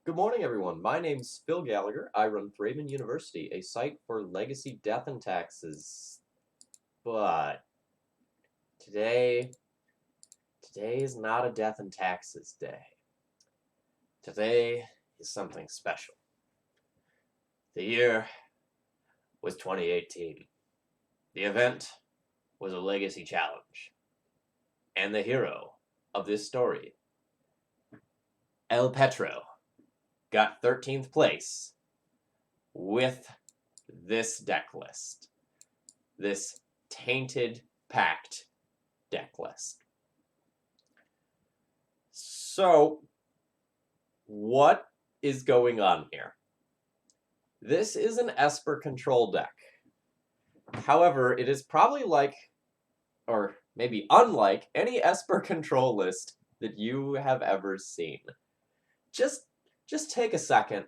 Good morning, everyone. My name's Phil Gallagher. I run ThrabenU University, a site for legacy death and taxes. But today is not a death and taxes day. Today is something special. The year was 2018. The event was a legacy challenge. And the hero of this story, El Petro, got 13th place with this deck list. This Tainted Pact deck list. So, what is going on here? This is an Esper control deck. However, it is probably like, or maybe unlike, any Esper control list that you have ever seen. Just take a second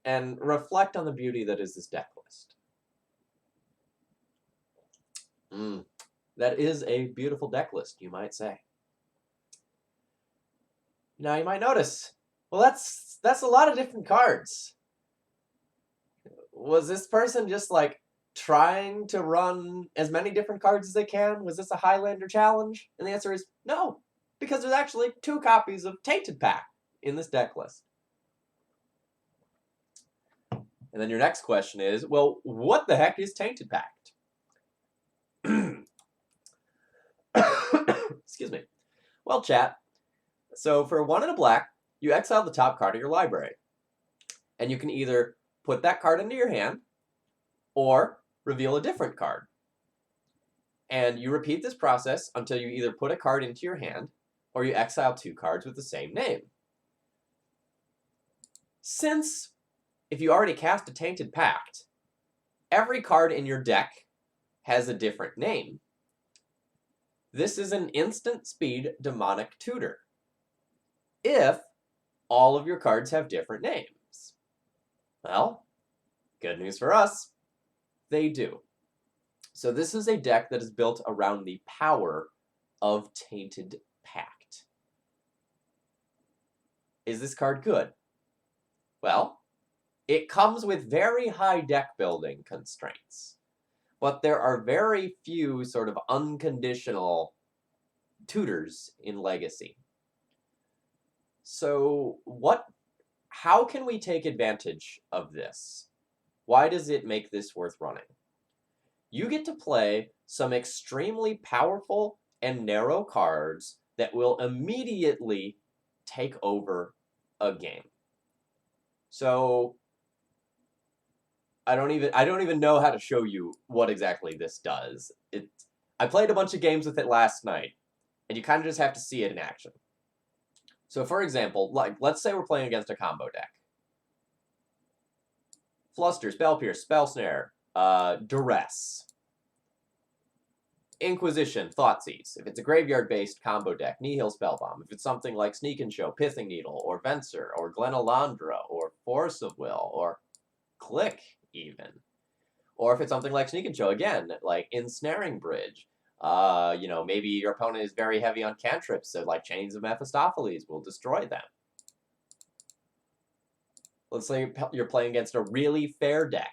and reflect on the beauty that is this deck list. That is a beautiful deck list, you might say. Now you might notice, well, that's a lot of different cards. Was this person just like trying to run as many different cards as they can? Was this a Highlander challenge? And the answer is no, because there's actually 2 copies of Tainted Pact in this deck list. And then your next question is, well, what the heck is Tainted Pact? Excuse me. Well, chat. So for 1 and a black, you exile the top card of your library. And you can either put that card into your hand or reveal a different card. And you repeat this process until you either put a card into your hand or you exile 2 cards with the same name. Since if you already cast a Tainted Pact, every card in your deck has a different name. This is an instant speed demonic tutor if all of your cards have different names. Well, good news for us, they do. So this is a deck that is built around the power of Tainted Pact. Is this card good? Well, it comes with very high deck building constraints, but there are very few sort of unconditional tutors in Legacy. So how can we take advantage of this? Why does it make this worth running? You get to play some extremely powerful and narrow cards that will immediately take over a game. So I don't even know how to show you what exactly this does. I played a bunch of games with it last night, and you kind of just have to see it in action. So for example, let's say we're playing against a combo deck. Fluster, Spell Pierce, Spell Snare, Duress, Inquisition, Thoughtseize. If it's a graveyard-based combo deck, Nihil Spellbomb. If it's something like Sneak and Show, Pithing Needle, or Venser, or Glenalandra, or Force of Will, or Click, even. Or if it's something like Sneak and Show, again, like Ensnaring Bridge. Maybe your opponent is very heavy on cantrips, so like Chains of Mephistopheles will destroy them. Let's say you're playing against a really fair deck.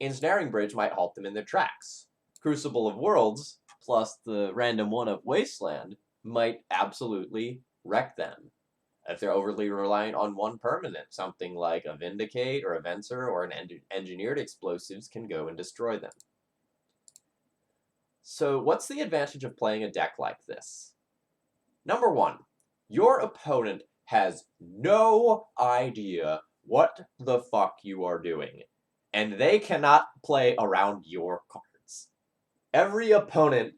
Ensnaring Bridge might halt them in their tracks. Crucible of Worlds, plus the random one of Wasteland, might absolutely wreck them. If they're overly reliant on one permanent, something like a Vindicate or a Venser or an Engineered Explosives can go and destroy them. So what's the advantage of playing a deck like this? Number 1, your opponent has no idea what the fuck you are doing, and they cannot play around your cards. Every opponent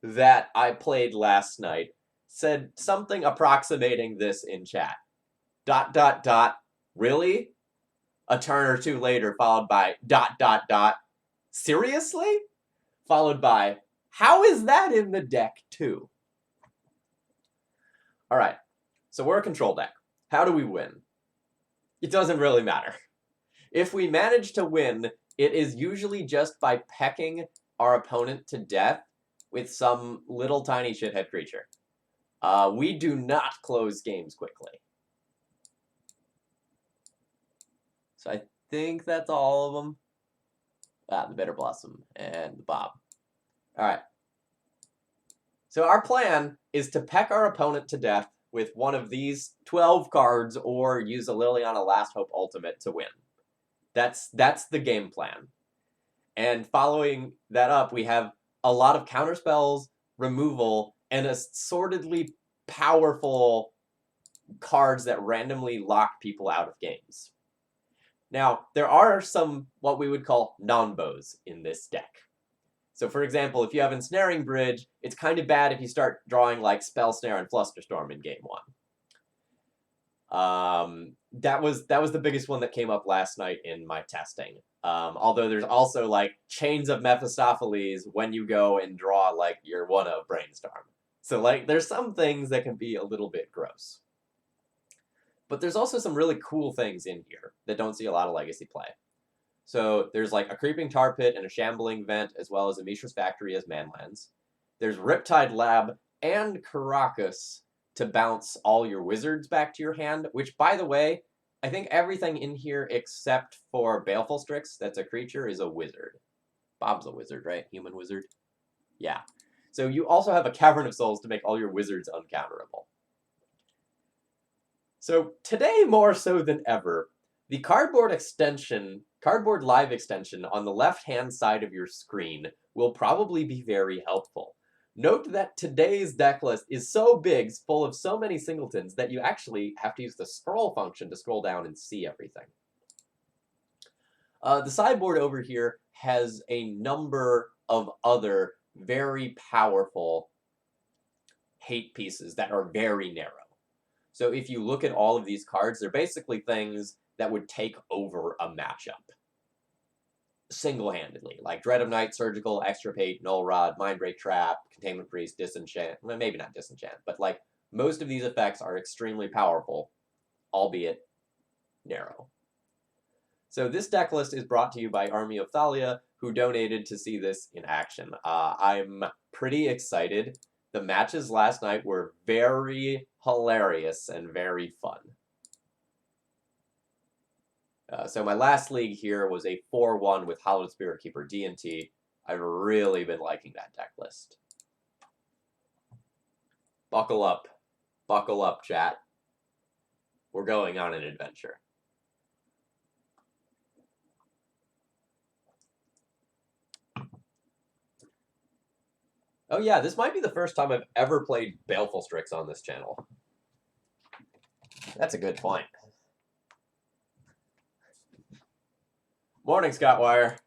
that I played last night said something approximating this in chat. ... Really? A turn or 2 later, followed by ... Seriously? Followed by, how is that in the deck too? Alright, so we're a control deck. How do we win? It doesn't really matter. If we manage to win, it is usually just by pecking our opponent to death with some little tiny shithead creature. We do not close games quickly. So I think that's all of them. Ah, the Bitter Blossom and the Bob. All right. So our plan is to peck our opponent to death with one of these 12 cards or use a Liliana Last Hope Ultimate to win. That's the game plan. And following that up, we have a lot of counterspells, removal, and assortedly powerful cards that randomly lock people out of games. Now, there are some what we would call non-bows in this deck. So, for example, if you have Ensnaring Bridge, it's kind of bad if you start drawing like Spell Snare and Flusterstorm in game one. That was the biggest one that came up last night in my testing. Although there's also like Chains of Mephistopheles when you go and draw like your one of Brainstorm. So like there's some things that can be a little bit gross. But there's also some really cool things in here that don't see a lot of Legacy play. So there's like a Creeping Tar Pit and a Shambling Vent, as well as a Mishra's Factory as manlands. There's Riptide Lab and Caracas to bounce all your wizards back to your hand, which, by the way, I think everything in here except for Baleful Strix that's a creature is a wizard. Bob's a wizard, right? Human wizard? Yeah. So you also have a Cavern of Souls to make all your wizards uncounterable. So today, more so than ever, the Cardboard Live extension on the left-hand side of your screen will probably be very helpful. Note that today's deck list is so big, full of so many singletons, that you actually have to use the scroll function to scroll down and see everything. The sideboard over here has a number of other very powerful hate pieces that are very narrow. So if you look at all of these cards, they're basically things that would take over a matchup single-handedly, like Dread of Night, Surgical, Extirpate, Null Rod, Mindbreak Trap, Containment Priest, Disenchant. Well, maybe not Disenchant, but like most of these effects are extremely powerful, albeit narrow. So this deck list is brought to you by Army of Thalia, who donated to see this in action. I'm pretty excited. The matches last night were very hilarious and very fun. So my last league here was a 4-1 with Hallowed Spirit Keeper D&T. I've really been liking that deck list. Buckle up, chat. We're going on an adventure. Oh yeah, this might be the first time I've ever played Baleful Strix on this channel. That's a good point. Morning, Scottwire.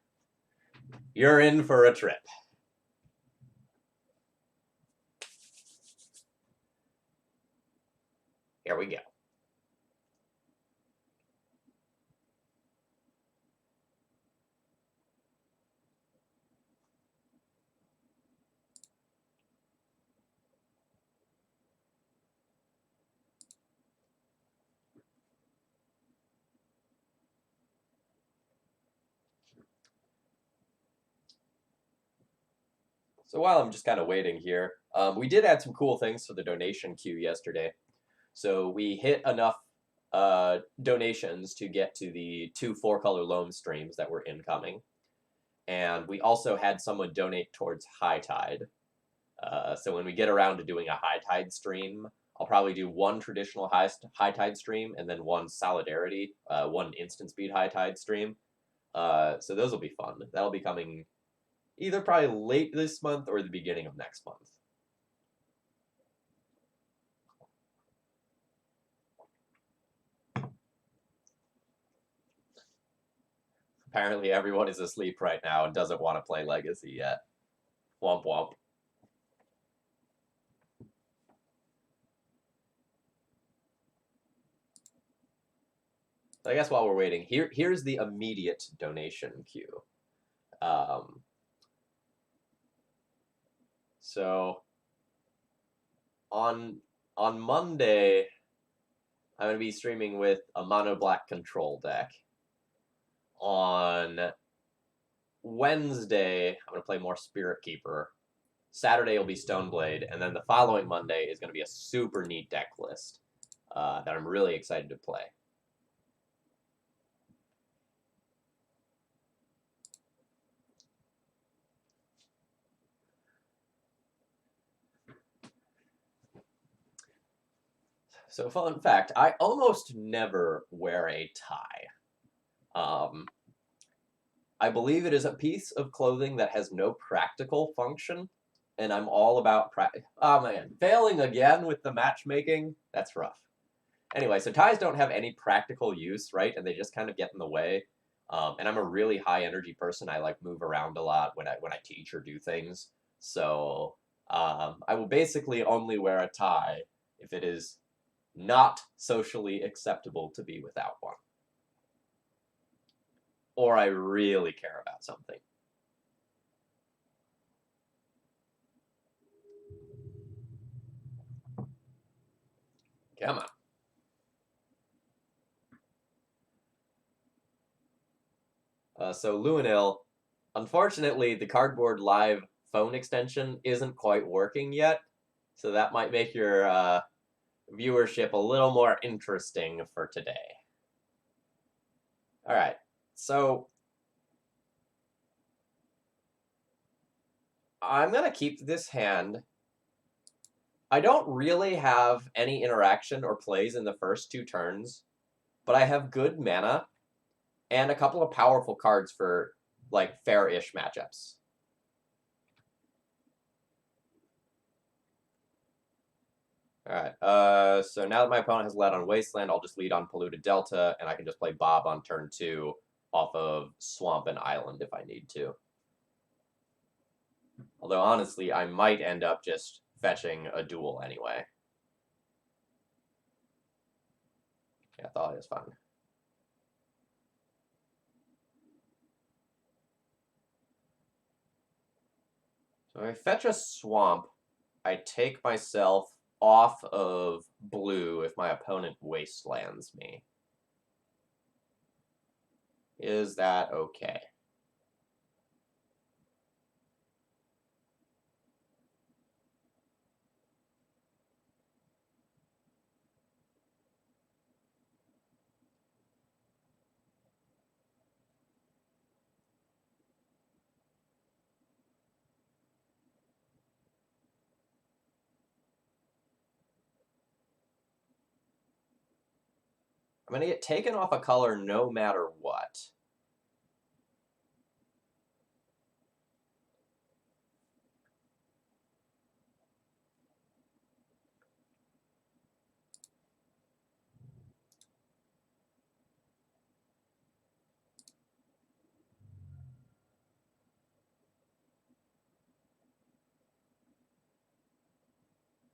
You're in for a trip. Here we go. So while I'm just kind of waiting here, we did add some cool things to the donation queue yesterday. So we hit enough donations to get to the 2 4-color loam streams that were incoming. And we also had someone donate towards High Tide. So when we get around to doing a High Tide stream, I'll probably do 1 traditional High Tide stream and then 1 Solidarity, 1 instant speed High Tide stream. So those will be fun. That'll be coming either probably late this month or the beginning of next month. Apparently everyone is asleep right now and doesn't want to play Legacy yet. Womp womp. I guess while we're waiting, here's the immediate donation queue. So on Monday, I'm going to be streaming with a mono black control deck. On Wednesday, I'm going to play more Spirit Keeper. Saturday will be Stoneblade, and then the following Monday is going to be a super neat deck list that I'm really excited to play. So fun fact, I almost never wear a tie. I believe it is a piece of clothing that has no practical function, and I'm all about Oh man, failing again with the matchmaking? That's rough. Anyway, so ties don't have any practical use, right? And they just kind of get in the way. And I'm a really high energy person. I like move around a lot when I teach or do things. So I will basically only wear a tie if it is not socially acceptable to be without one, or I really care about something. Come on. So Luanil, unfortunately, the Cardboard Live phone extension isn't quite working yet, so that might make your viewership a little more interesting for today. All right, so I'm gonna keep this hand. I don't really have any interaction or plays in the first 2 turns, but I have good mana and a couple of powerful cards for like fair-ish matchups. All right. So now that my opponent has led on Wasteland, I'll just lead on Polluted Delta, and I can just play Bob on turn 2 off of Swamp and Island if I need to. Although honestly, I might end up just fetching a duel anyway. Yeah, I thought it was fun. So if I fetch a Swamp, I take myself off of blue if my opponent Wastelands me. Is that okay? I'm going to get taken off a color no matter what.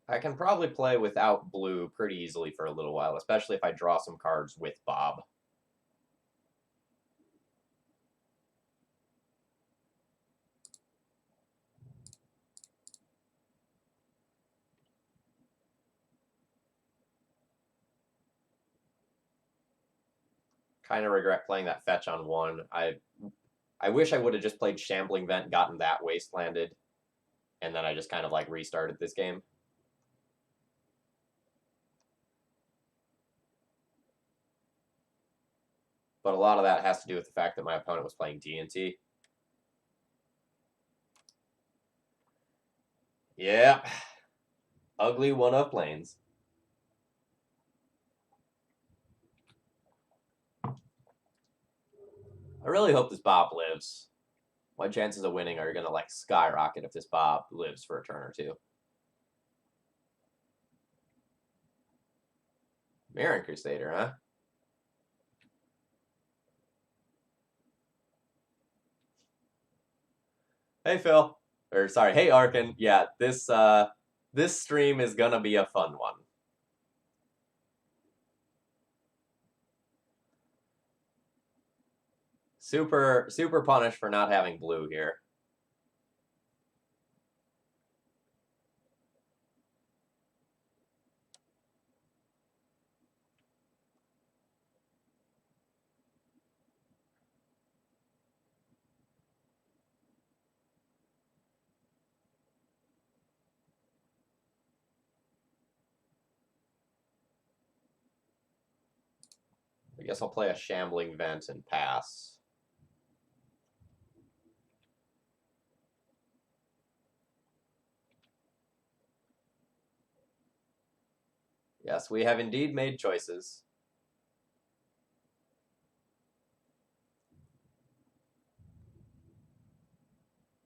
I can probably play without blue pretty easily for a little while, especially if I draw some cards with Bob. Kind of regret playing that fetch on 1. I wish I would have just played Shambling Vent, gotten that wastelanded, and then I just kind of like restarted this game. But a lot of that has to do with the fact that my opponent was playing D&T. Yeah. Ugly one of planes. I really hope this Bob lives. My chances of winning are going to like skyrocket if this Bob lives for a turn or 2. Mirren Crusader, huh? Hey, Phil. Or, sorry, hey, Arkin. Yeah, this stream is gonna be a fun one. Super punished for not having blue here. I guess I'll play a Shambling Vent and pass. Yes, we have indeed made choices.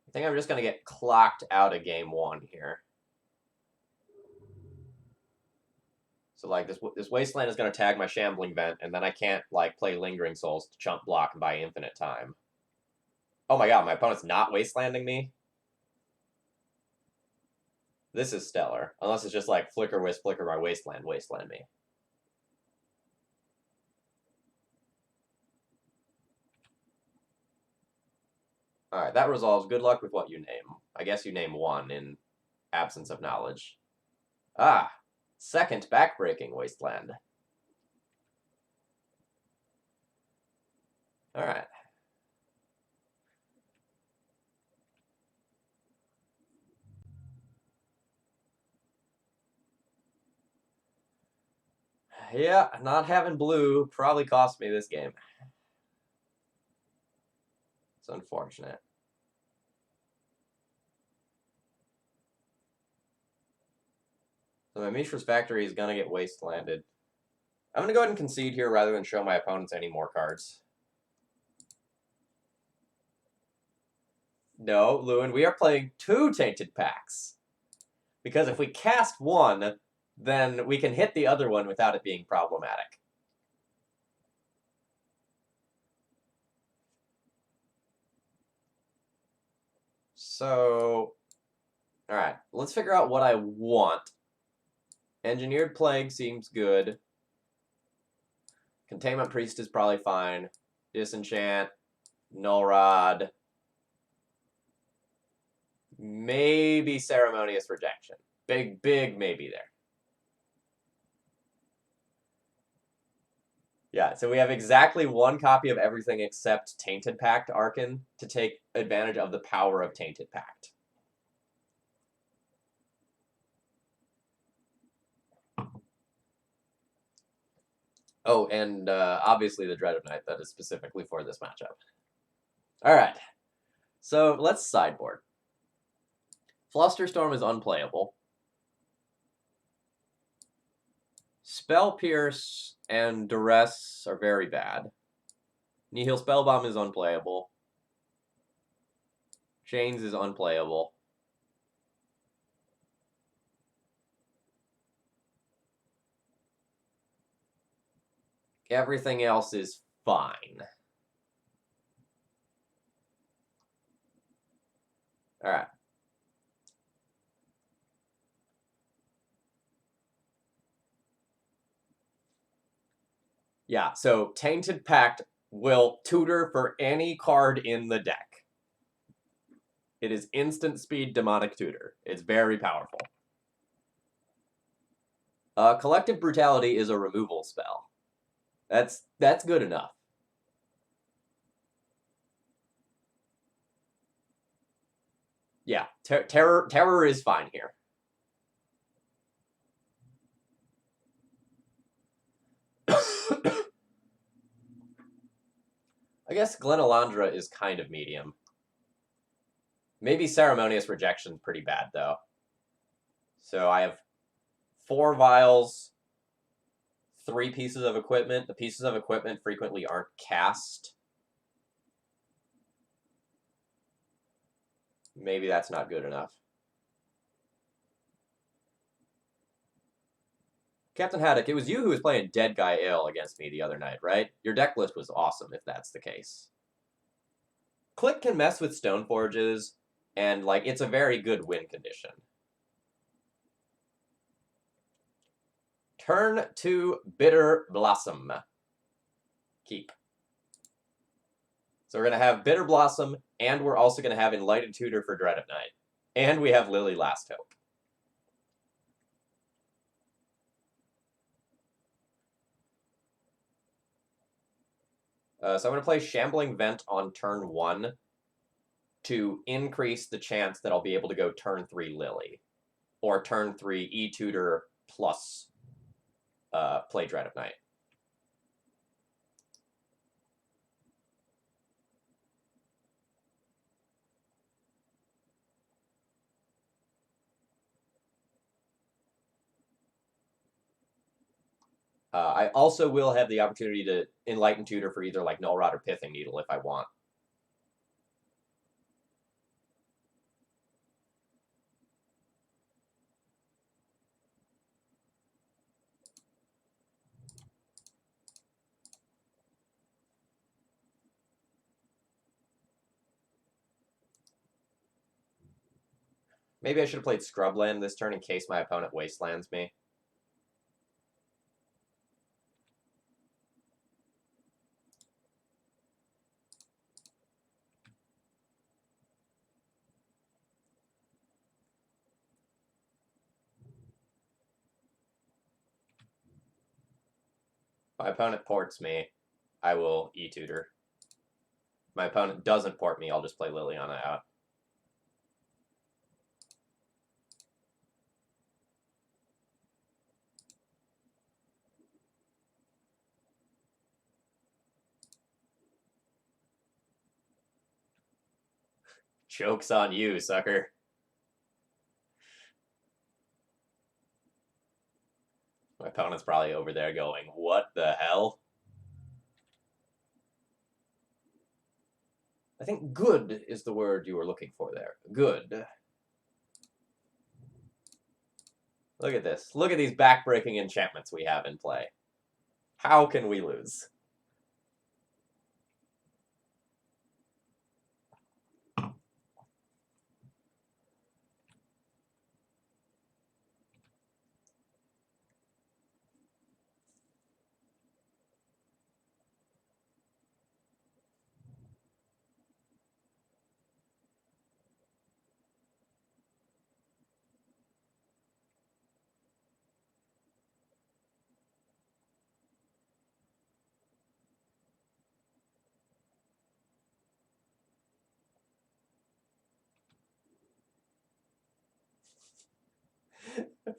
I think I'm just going to get clocked out of game 1 here. So, like, this Wasteland is going to tag my Shambling Vent, and then I can't, like, play Lingering Souls to chump block and buy infinite time. Oh my god, my opponent's not Wastelanding me? This is stellar. Unless it's just like, flicker my Wasteland me. Alright, that resolves. Good luck with what you name. I guess you name 1 in absence of knowledge. Ah! Second backbreaking Wasteland. Alright. Yeah, not having blue probably cost me this game. It's unfortunate. So my Mishra's Factory is going to get wastelanded. I'm going to go ahead and concede here rather than show my opponents any more cards. No, Lewin, we are playing 2 Tainted Pacts. Because if we cast 1, then we can hit the other one without it being problematic. So, alright, let's figure out what I want. Engineered Plague seems good. Containment Priest is probably fine. Disenchant, Null Rod. Maybe Ceremonious Rejection. Big maybe there. Yeah, so we have exactly 1 copy of everything except Tainted Pact Archon to take advantage of the power of Tainted Pact. Oh, and obviously the Dread of Night that is specifically for this matchup. Alright, so let's sideboard. Flusterstorm is unplayable. Spell Pierce and Duress are very bad. Nihil Spellbomb is unplayable. Chains is unplayable. Everything else is fine. Alright. Yeah, so Tainted Pact will tutor for any card in the deck. It is instant speed demonic tutor. It's very powerful. Collective Brutality is a removal spell. That's good enough. Yeah, terror is fine here. I guess Glen Elandra is kind of medium. Maybe Ceremonious Rejection's pretty bad, though. So I have 4 vials, 3 pieces of equipment. The pieces of equipment frequently aren't cast. Maybe that's not good enough. Captain Haddock, it was you who was playing Dead Guy Ale against me the other night, right? Your deck list was awesome, if that's the case. Click can mess with Stoneforges, and, like, it's a very good win condition. Turn 2 Bitter Blossom. Keep. So we're going to have Bitter Blossom, and we're also going to have Enlightened Tutor for Dread of Night. And we have Lily Last Hope. So I'm going to play Shambling Vent on turn 1 to increase the chance that I'll be able to go turn 3 Lily. Or turn 3 E-Tutor plus play Dread of Night. I also will have the opportunity to Enlighten Tutor for either like Null Rod or Pithing Needle if I want. Maybe I should have played Scrubland this turn in case my opponent Wastelands me. My opponent ports me, I will E-Tutor. My opponent doesn't port me, I'll just play Liliana out. Joke's on you, sucker. My opponent's probably over there going, what the hell? I think good is the word you were looking for there. Good. Look at this. Look at these backbreaking enchantments we have in play. How can we lose?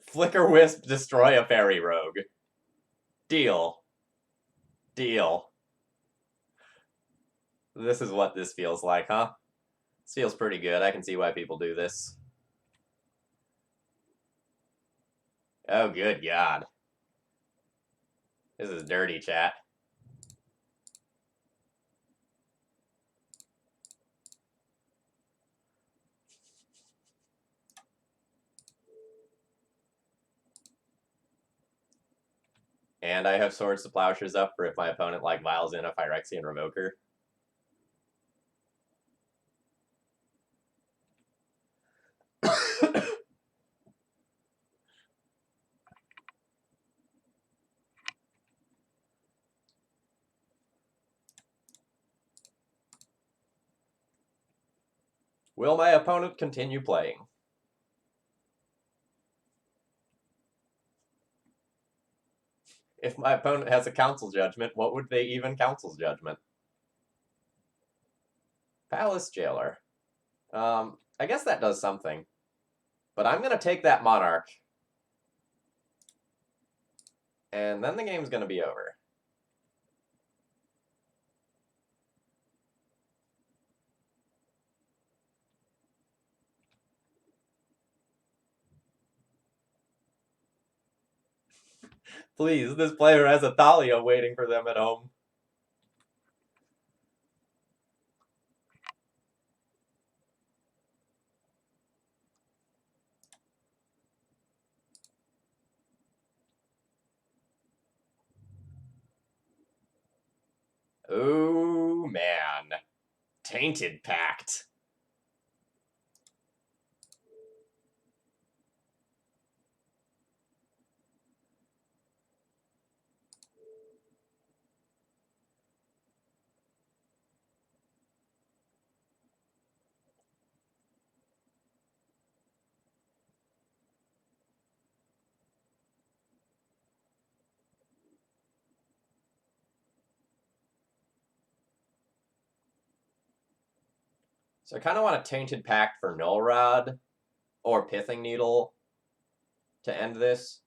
Flicker Wisp, destroy a fairy rogue. Deal. Deal. This is what this feels like, huh? This feels pretty good. I can see why people do this. Oh, good God. This is dirty, chat. And I have Swords to Plowshares up for if my opponent like vials in a Phyrexian Revoker. Will my opponent continue playing? If my opponent has a Council Judgment, what would they even Council's Judgment? Palace Jailer. I guess that does something. But I'm going to take that Monarch. And then the game's going to be over. Please, this player has a Thalia waiting for them at home. Oh, man. Tainted Pact. So I kind of want a Tainted Pact for Null Rod or Pithing Needle to end this.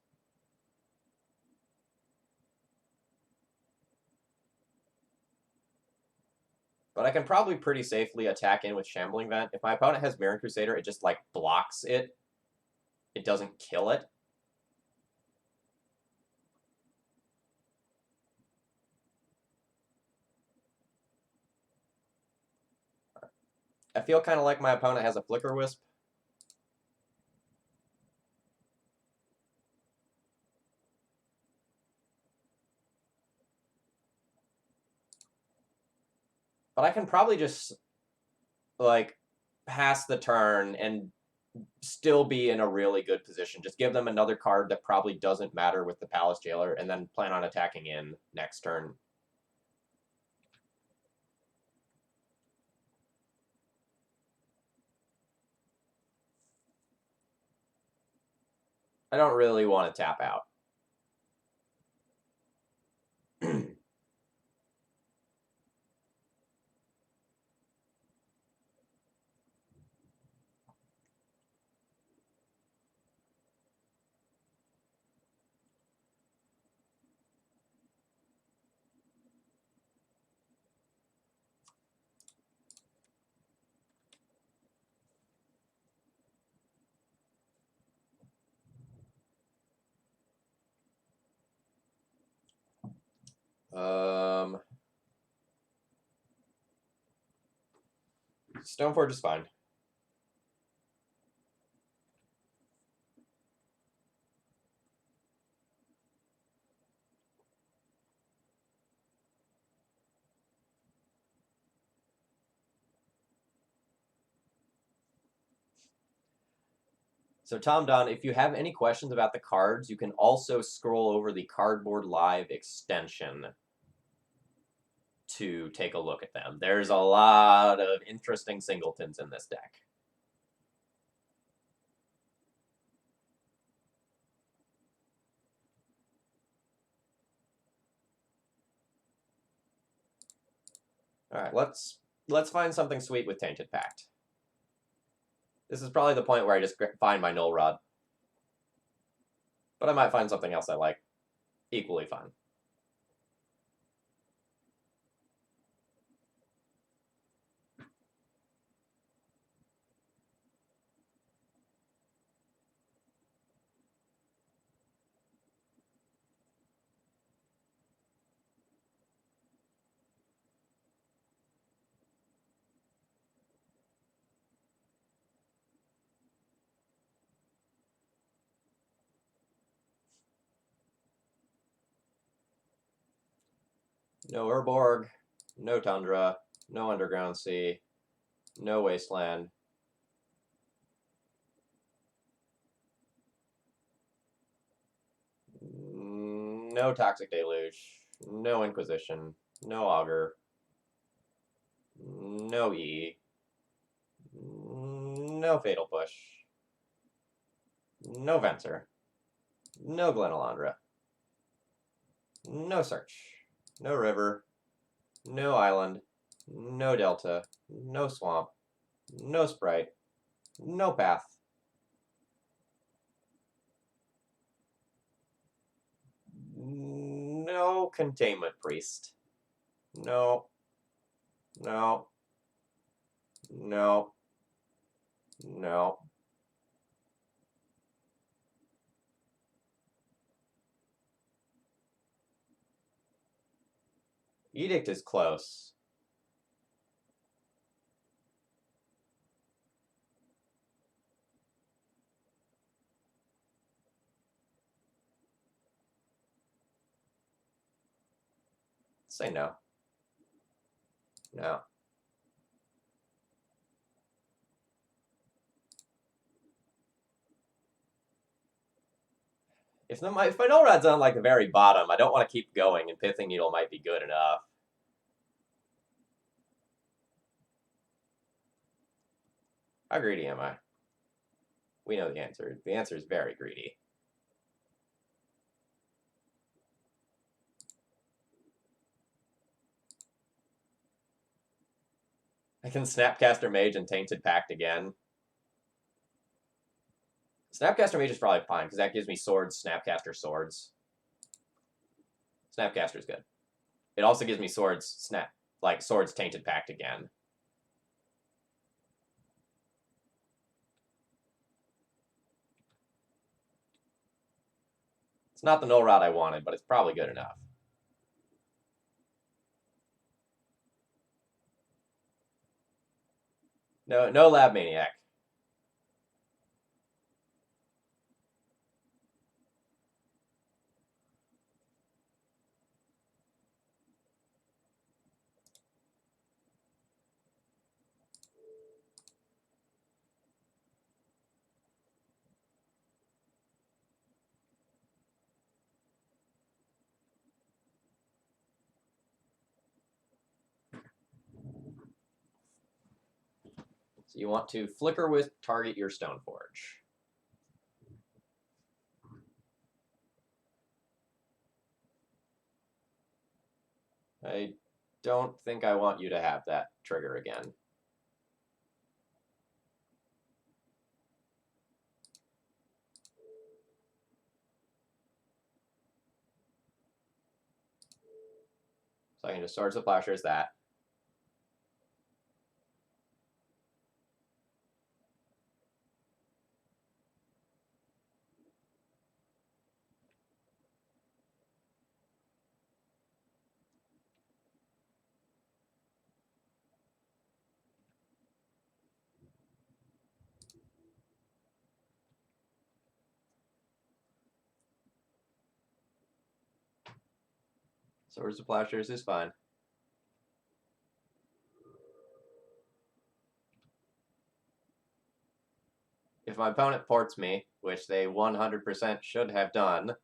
But I can probably pretty safely attack in with Shambling Vent. If my opponent has Mirren Crusader, it just, like, blocks it. It doesn't kill it. I feel kind of like my opponent has a Flicker Wisp. But I can probably just, like, pass the turn and still be in a really good position. Just give them another card that probably doesn't matter with the Palace Jailer, and then plan on attacking in next turn. I don't really want to tap out. Stoneforge is fine. So Tom Don, if you have any questions about the cards, you can also scroll over the Cardboard Live extension to take a look at them. There's a lot of interesting singletons in this deck. All right, let's find something sweet with Tainted Pact. This is probably the point where I just find my Null Rod. But I might find something else I like. Equally fun. No Urborg, no Tundra, no Underground Sea, no Wasteland. No Toxic Deluge, no Inquisition, no Augur, no E, no Fatal Push, no Venser, no Glenalandra, no Search, no River, no Island, no Delta, no Swamp, no Sprite, no Path, no Containment Priest, no, no, no, no. Edict is close. Say no. No. If my Null Rod's on like the very bottom, I don't want to keep going, and Pithing Needle might be good enough. How greedy am I? We know the answer. The answer is very greedy. I can Snapcaster Mage and Tainted Pact again. Snapcaster Mage is probably fine, because that gives me swords, Snapcaster swords. Snapcaster is good. It also gives me swords, swords Tainted Pact again. It's not the Null Rod I wanted, but it's probably good enough. No lab maniac. So you want to flicker with target your Stoneforge. I don't think I want you to have that trigger again. So I can just Swords of Plowshares that. Swords of Plowshares is fine. If my opponent ports me, which they 100% should have done,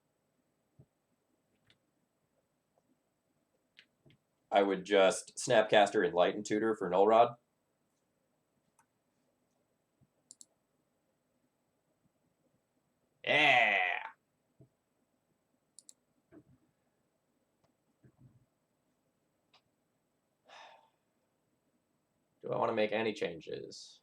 I would just Snapcaster Enlighten Tutor for Null Rod. Yeah! Do I want to make any changes?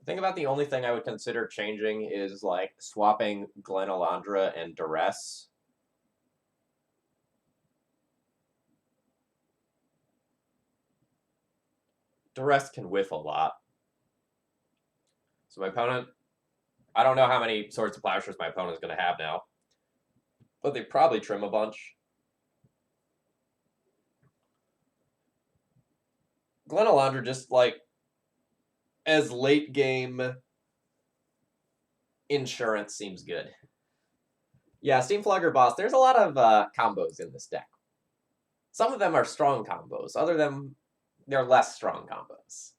I think about the only thing I would consider changing is like swapping Glen Elandra and Duress. Duress can whiff a lot. So my opponent, I don't know how many Swords of Plowshares my opponent is going to have now, but they probably trim a bunch. Glen Elandra just like as late game insurance seems good. Yeah, Steamflogger Boss, there's a lot of combos in this deck. Some of them are strong combos. Other than they're less strong combos.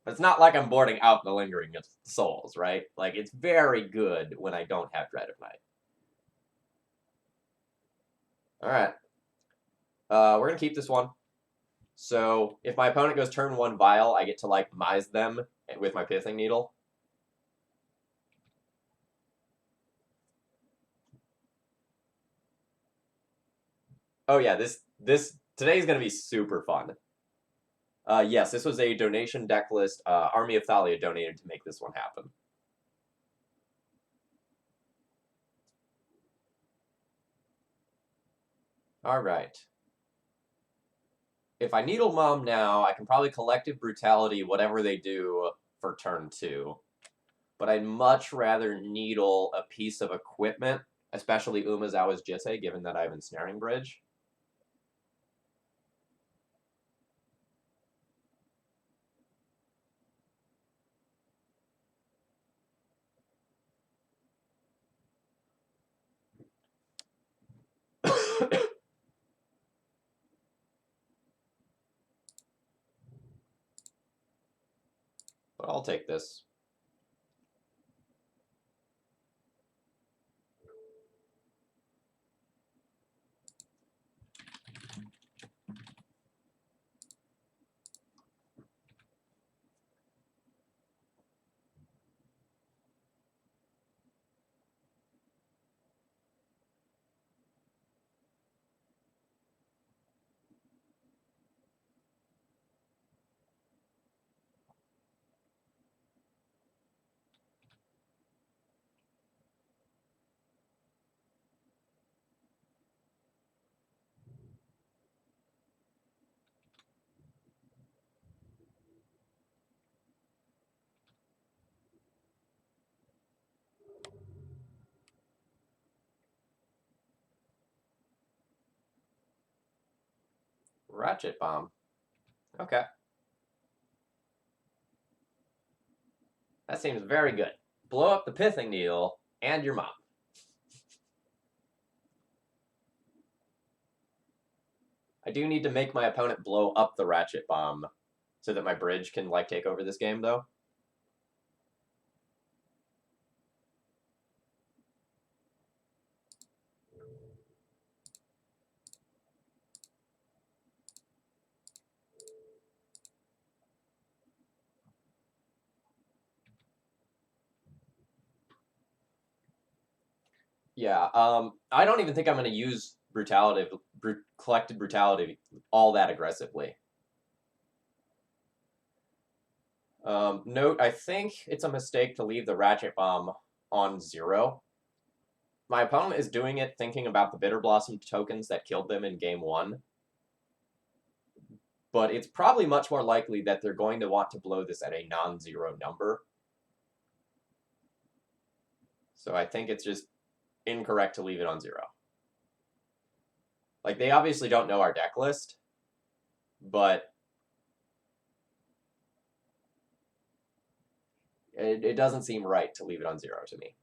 But it's not like I'm boarding out the Lingering of Souls, right? Like, it's very good when I don't have Dread of Night. Alright. We're going to keep this one. So, if my opponent goes turn 1 Vial, I get to, like, Mise them with my Pithing Needle. Oh yeah, today's going to be super fun. Yes, this was a donation deck list. Army of Thalia donated to make this one happen. Alright. If I Needle Mom now, I can probably Collective Brutality whatever they do for turn 2. But I'd much rather Needle a piece of equipment, especially Umezawa's Jite, given that I have Ensnaring Bridge. But I'll take this. Ratchet Bomb. Okay. That seems very good. Blow up the Pithing Needle and your mom. I do need to make my opponent blow up the Ratchet Bomb so that my bridge can, like, take over this game, though. Yeah, I don't even think I'm going to use collected brutality all that aggressively. Note, I think it's a mistake to leave the Ratchet Bomb on 0. My opponent is doing it thinking about the Bitter Blossom tokens that killed them in game 1. But it's probably much more likely that they're going to want to blow this at a non-zero number. So I think it's just incorrect to leave it on 0. Like, they obviously don't know our deck list, but it doesn't seem right to leave it on 0 to me.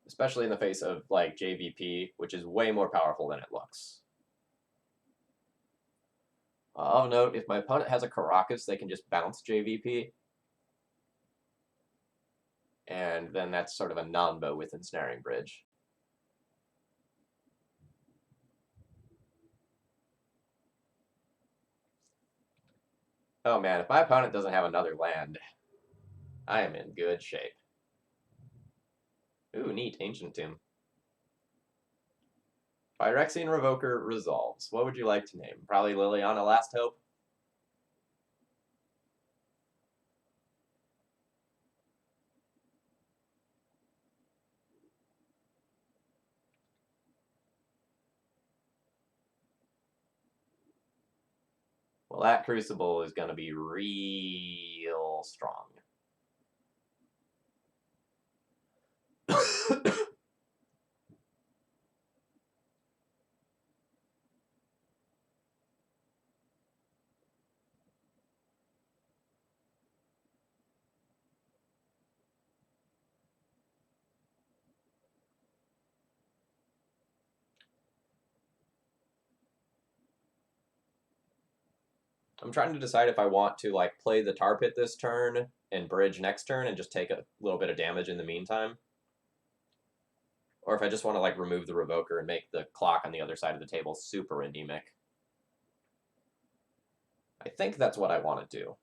Especially in the face of, like, JVP, which is way more powerful than it looks. Of note, if my opponent has a Caracas, they can just bounce JVP. And then that's sort of a non-bow with Ensnaring Bridge. Oh man, if my opponent doesn't have another land, I am in good shape. Ooh, neat, Ancient Tomb. Phyrexian Revoker resolves. What would you like to name? Probably Liliana Last Hope? Well, that Crucible is going to be real strong. I'm trying to decide if I want to, like, play the Tar Pit this turn and bridge next turn and just take a little bit of damage in the meantime. Or if I just want to, like, remove the Revoker and make the clock on the other side of the table super anemic. I think that's what I want to do.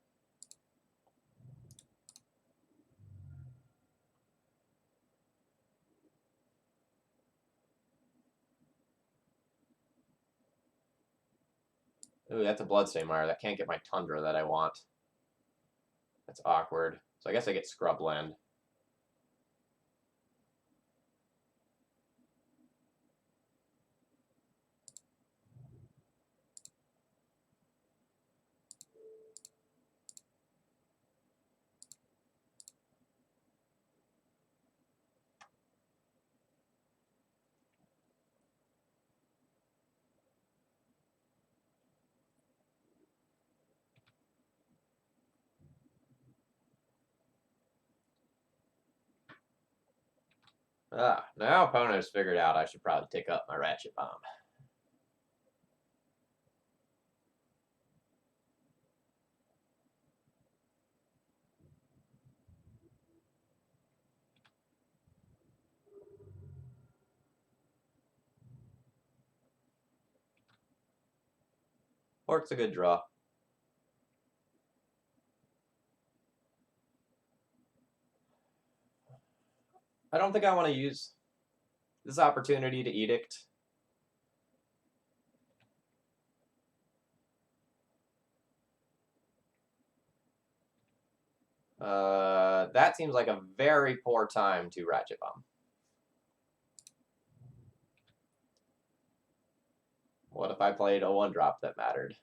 Ooh, that's a Bloodstain Mire. That can't get my Tundra that I want. That's awkward. So I guess I get Scrubland. Ah, now opponent has figured out I should probably take up my Ratchet Bomb. Or it's a good draw. I don't think I want to use this opportunity to Edict. That seems like a very poor time to Ratchet Bomb. What if I played a 1-drop that mattered?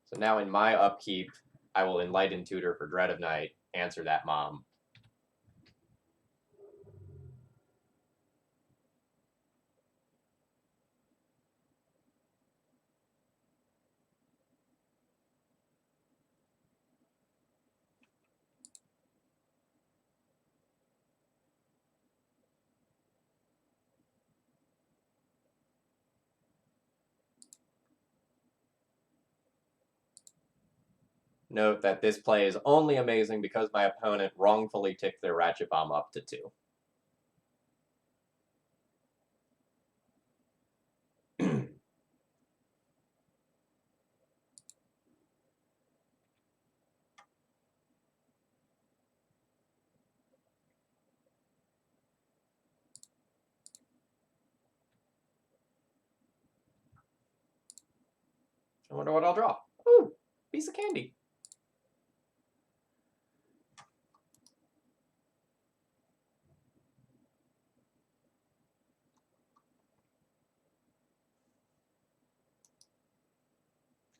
So now in my upkeep, I will Enlighten Tutor for Dread of Night, answer that mom. Note that this play is only amazing because my opponent wrongfully ticked their Ratchet Bomb up to 2. I wonder what I'll draw. Ooh, piece of candy.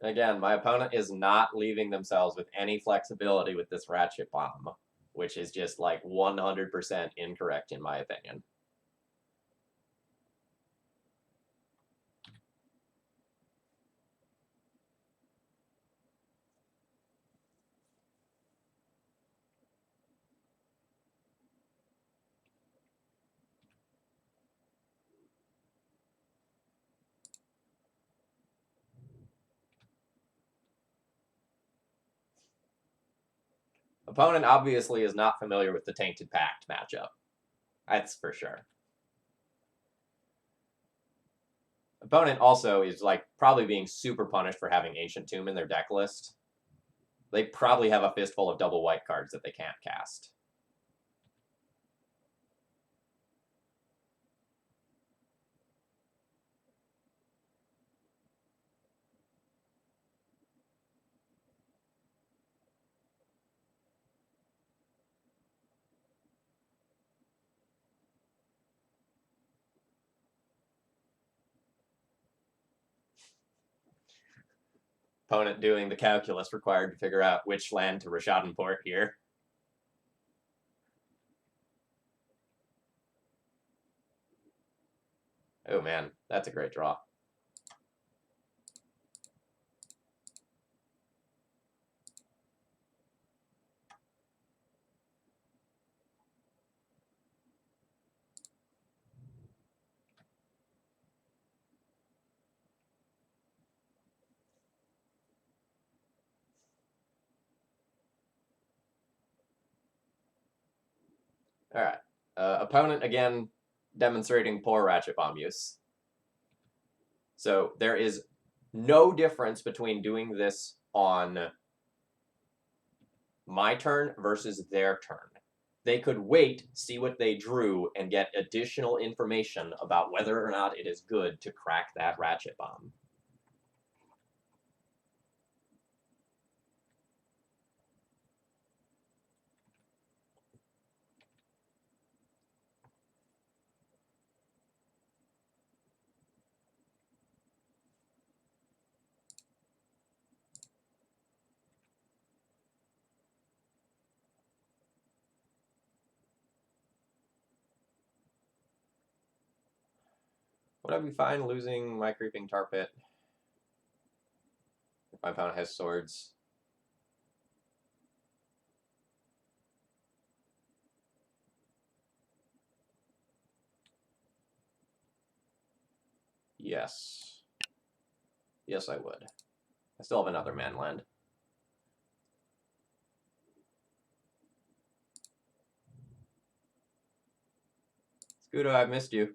Again, my opponent is not leaving themselves with any flexibility with this Ratchet Bomb, which is just like 100% incorrect in my opinion. Opponent obviously is not familiar with the Tainted Pact matchup. That's for sure. Opponent also is like probably being super punished for having Ancient Tomb in their deck list. They probably have a fistful of double white cards that they can't cast. Opponent doing the calculus required to figure out which land to Rashadan Port here. Oh man, that's a great draw. All right. Opponent, again, demonstrating poor Ratchet Bomb use. So there is no difference between doing this on my turn versus their turn. They could wait, see what they drew, and get additional information about whether or not it is good to crack that Ratchet Bomb. Would I be fine losing my Creeping Tar Pit if my opponent has swords? Yes. Yes, I would. I still have another man land. Scudo, I've missed you.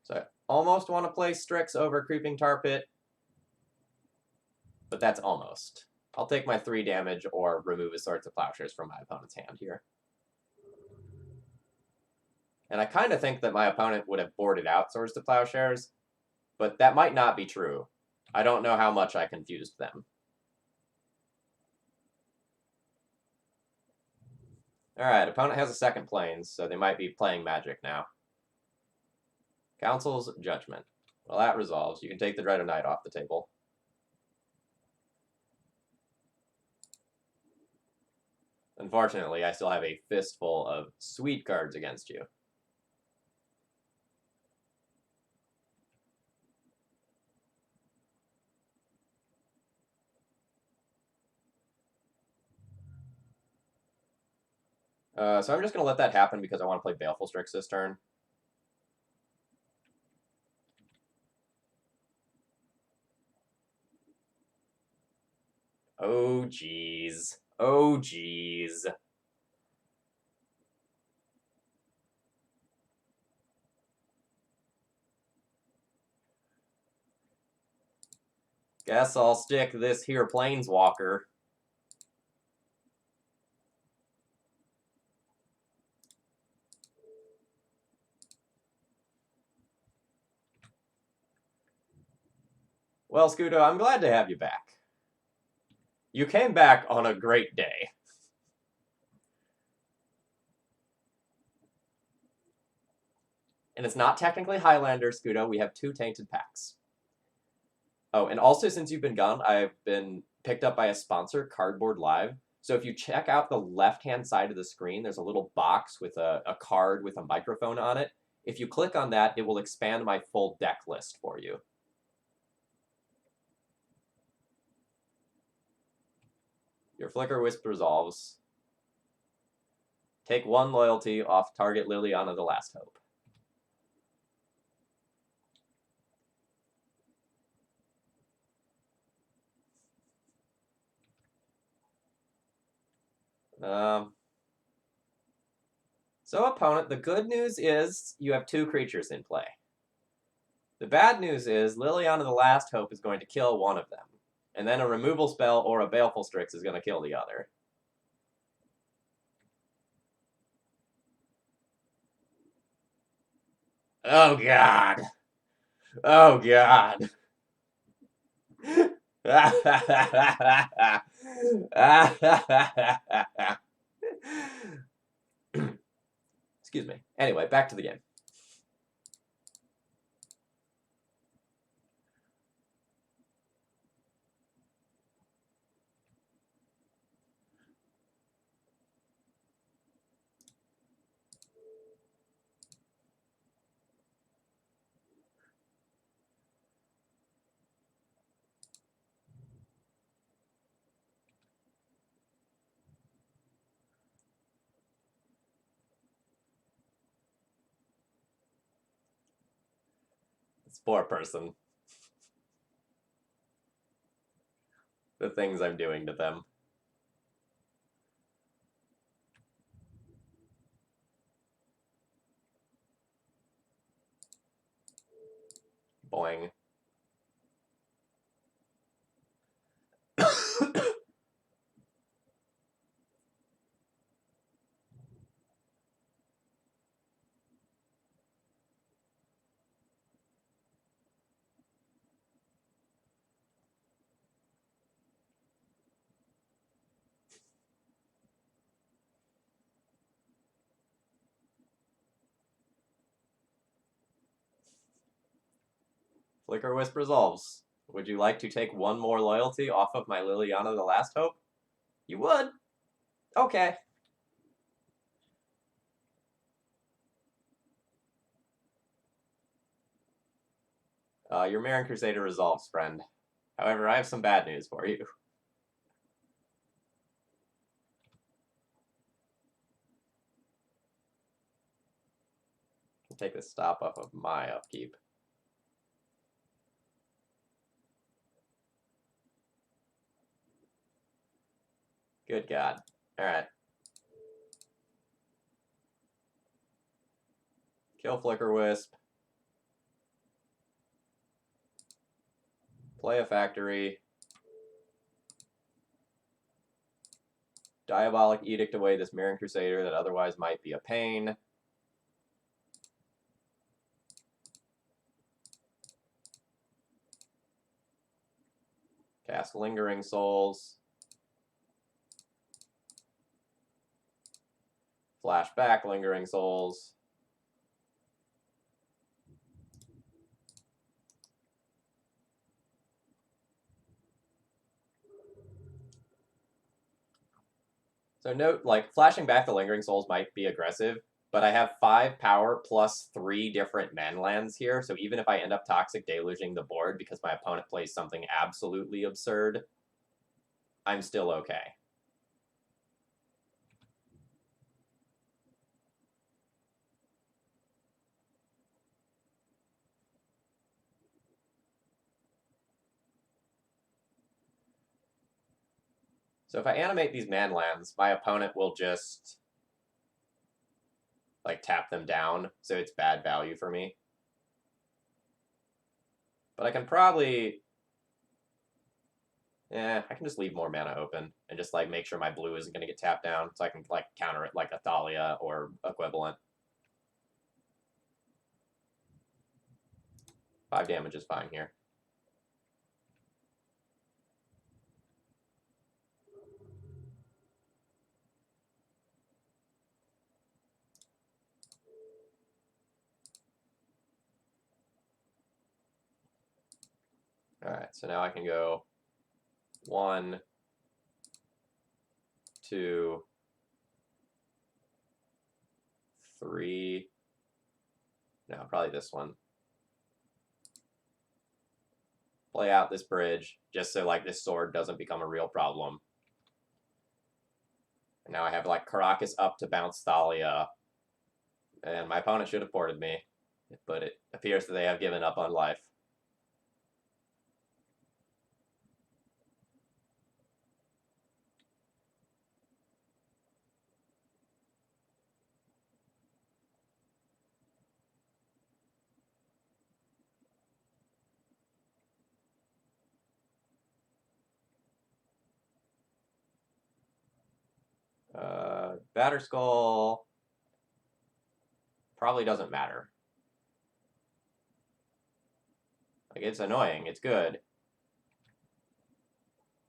So I almost want to play Strix over Creeping Tar Pit, but that's almost. I'll take my 3 damage or remove his Swords of Plowshares from my opponent's hand here. And I kind of think that my opponent would have boarded out Swords to Plowshares, but that might not be true. I don't know how much I confused them. Alright, opponent has a second Plains, so they might be playing Magic now. Council's Judgment. Well, that resolves. You can take the Dread of Night off the table. Unfortunately, I still have a fistful of sweet cards against you. So I'm just going to let that happen because I want to play Baleful Strix this turn. Oh, jeez. Oh, jeez. Guess I'll stick this here Planeswalker. Well, Scudo, I'm glad to have you back. You came back on a great day. And it's not technically Highlander, Scudo. We have 2 Tainted Packs. Oh, and also since you've been gone, I've been picked up by a sponsor, Cardboard Live. So if you check out the left-hand side of the screen, there's a little box with a card with a microphone on it. If you click on that, it will expand my full deck list for you. Your Flicker Wisp resolves. Take 1 loyalty off target Liliana the Last Hope. So opponent, the good news is you have 2 creatures in play. The bad news is Liliana the Last Hope is going to kill one of them. And then a removal spell or a Baleful Strix is going to kill the other. Oh, God. Oh, God. Excuse me. Anyway, back to the game. This poor person. The things I'm doing to them. Boing. Flicker Wisp resolves. Would you like to take 1 more loyalty off of my Liliana the Last Hope? You would? Okay. Your Marin Crusader resolves, friend. However, I have some bad news for you. I'll take this stop off of my upkeep. Good God. Alright. Kill Flicker Wisp. Play a factory. Diabolic Edict away this Marin Crusader that otherwise might be a pain. Cast Lingering Souls. Flashback Lingering Souls. So note, like, flashing back the Lingering Souls might be aggressive, but I have 5 power plus 3 different mana lands here, so even if I end up Toxic Deluging the board because my opponent plays something absolutely absurd, I'm still okay. So if I animate these man lands, my opponent will just like tap them down, so it's bad value for me. But I can probably, I can just leave more mana open and just like make sure my blue isn't going to get tapped down, so I can like counter it like a Thalia or equivalent. 5 damage is fine here. All right, so now I can go 1, 2, 3. No, probably this one. Play out this bridge just so like this sword doesn't become a real problem. And now I have like Caracas up to bounce Thalia. And my opponent should have ported me, but it appears that they have given up on life. Batterskull probably doesn't matter. Like, it's annoying, it's good.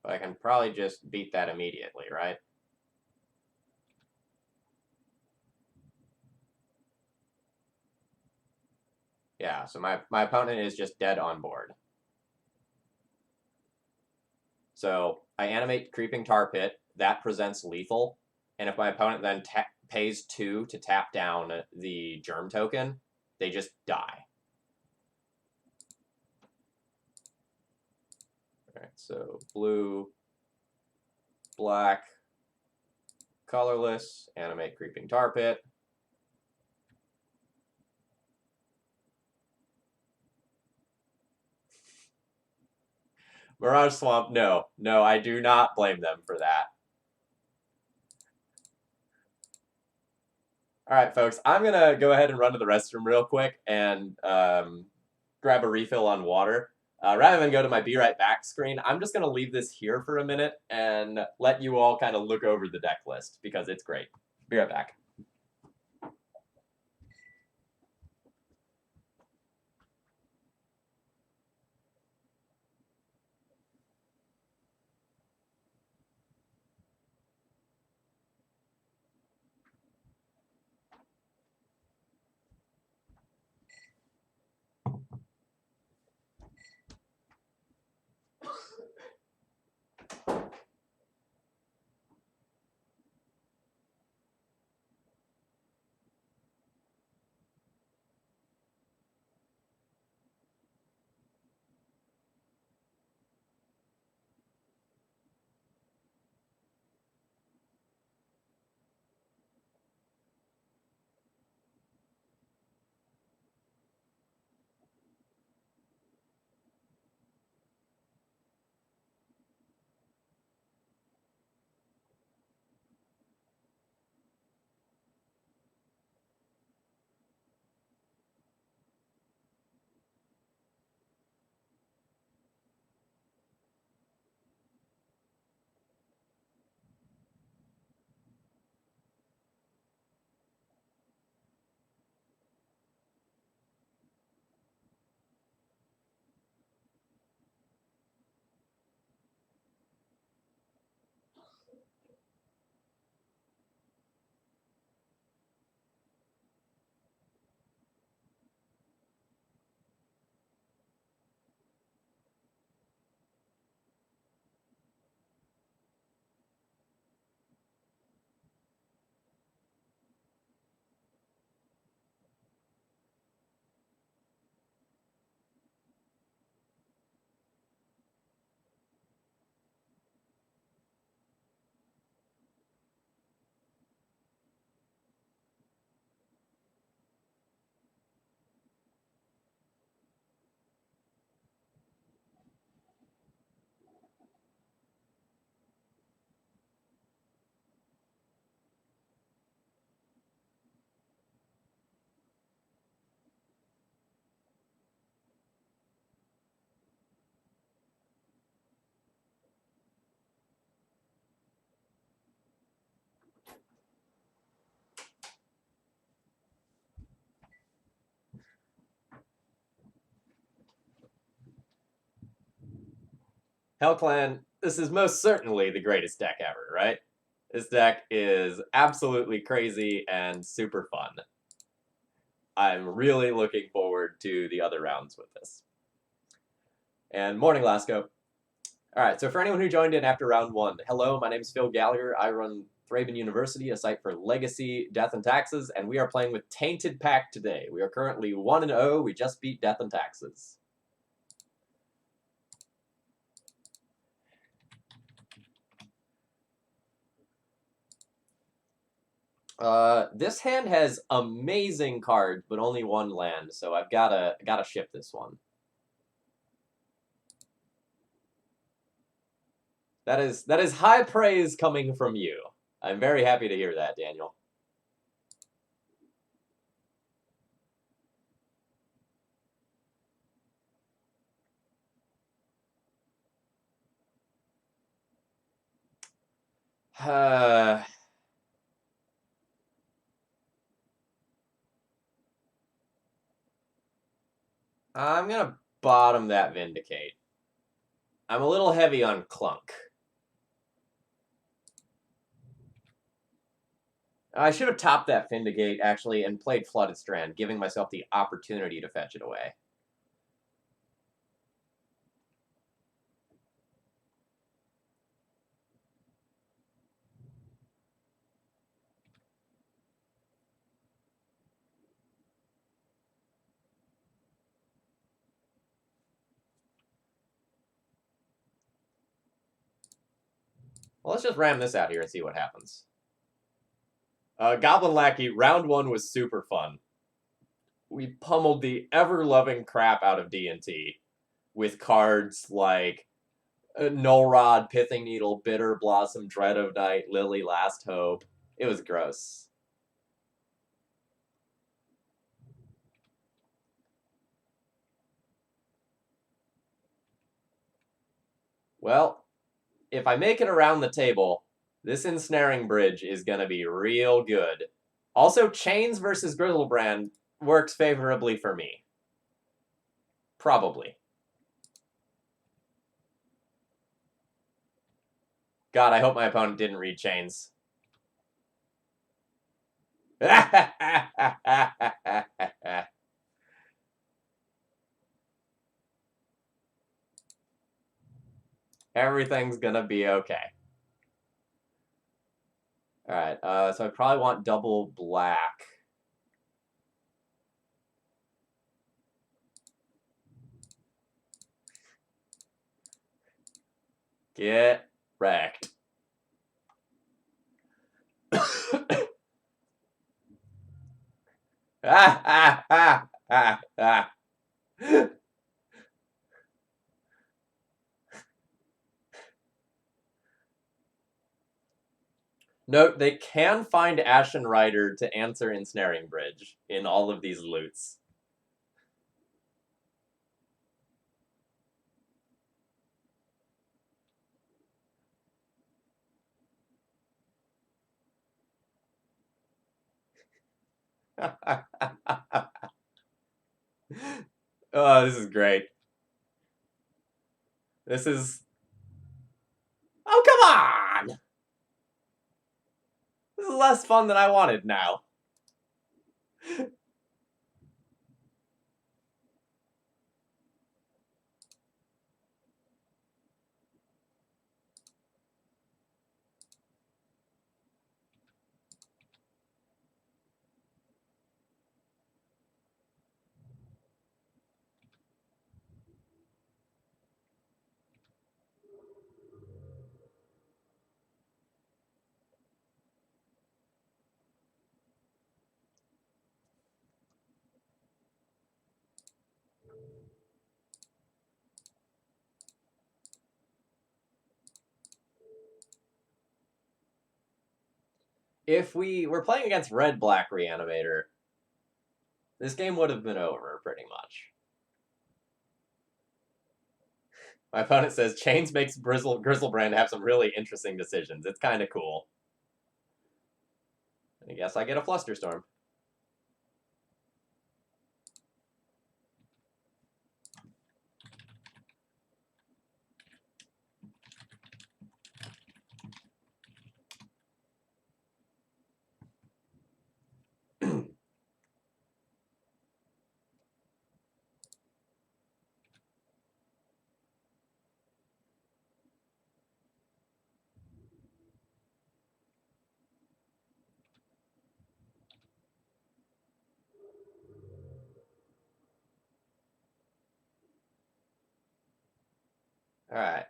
But I can probably just beat that immediately, right? Yeah, so my opponent is just dead on board. So I animate Creeping Tar Pit, that presents lethal, and if my opponent then pays 2 to tap down the Germ token, they just die. Alright, so blue, black, colorless, animate Creeping Tar Pit. Mirage Swamp, no, I do not blame them for that. All right, folks, I'm going to go ahead and run to the restroom real quick and grab a refill on water. Rather than go to my Be Right Back screen, I'm just going to leave this here for a minute and let you all kind of look over the deck list because it's great. Be right back. Hellclan, this is most certainly the greatest deck ever, right? This deck is absolutely crazy and super fun. I'm really looking forward to the other rounds with this. And morning, Lasco. Alright, so for anyone who joined in after round 1, hello, my name is Phil Gallagher. I run ThrabenU University, a site for legacy, death, and taxes, and we are playing with Tainted Pact today. We are currently 1-0. We just beat death and taxes. This hand has amazing cards, but only one land, so I've gotta ship this one. That is high praise coming from you. I'm very happy to hear that, Daniel. I'm gonna bottom that Vindicate. I'm a little heavy on Clunk. I should have topped that Vindicate, actually, and played Flooded Strand, giving myself the opportunity to fetch it away. Well, let's just ram this out here and see what happens. Goblin Lackey, round 1 was super fun. We pummeled the ever-loving crap out of D&T with cards like Null Rod, Pithing Needle, Bitter Blossom, Dread of Night, Lily, Last Hope. It was gross. Well, if I make it around the table, this Ensnaring Bridge is going to be real good. Also, Chains versus Grizzlebrand works favorably for me. Probably. God, I hope my opponent didn't read Chains. Everything's gonna be okay. Alright, so I probably want double black. Get wrecked. Note, they can find Ashen Rider to answer Ensnaring Bridge in all of these loots. Oh, this is great. This is... Oh, come on! This is less fun than I wanted now. If we were playing against red-black Reanimator, this game would have been over, pretty much. My opponent says, Chains makes Grizzlebrand have some really interesting decisions. It's kind of cool. I guess I get a Flusterstorm. Alright.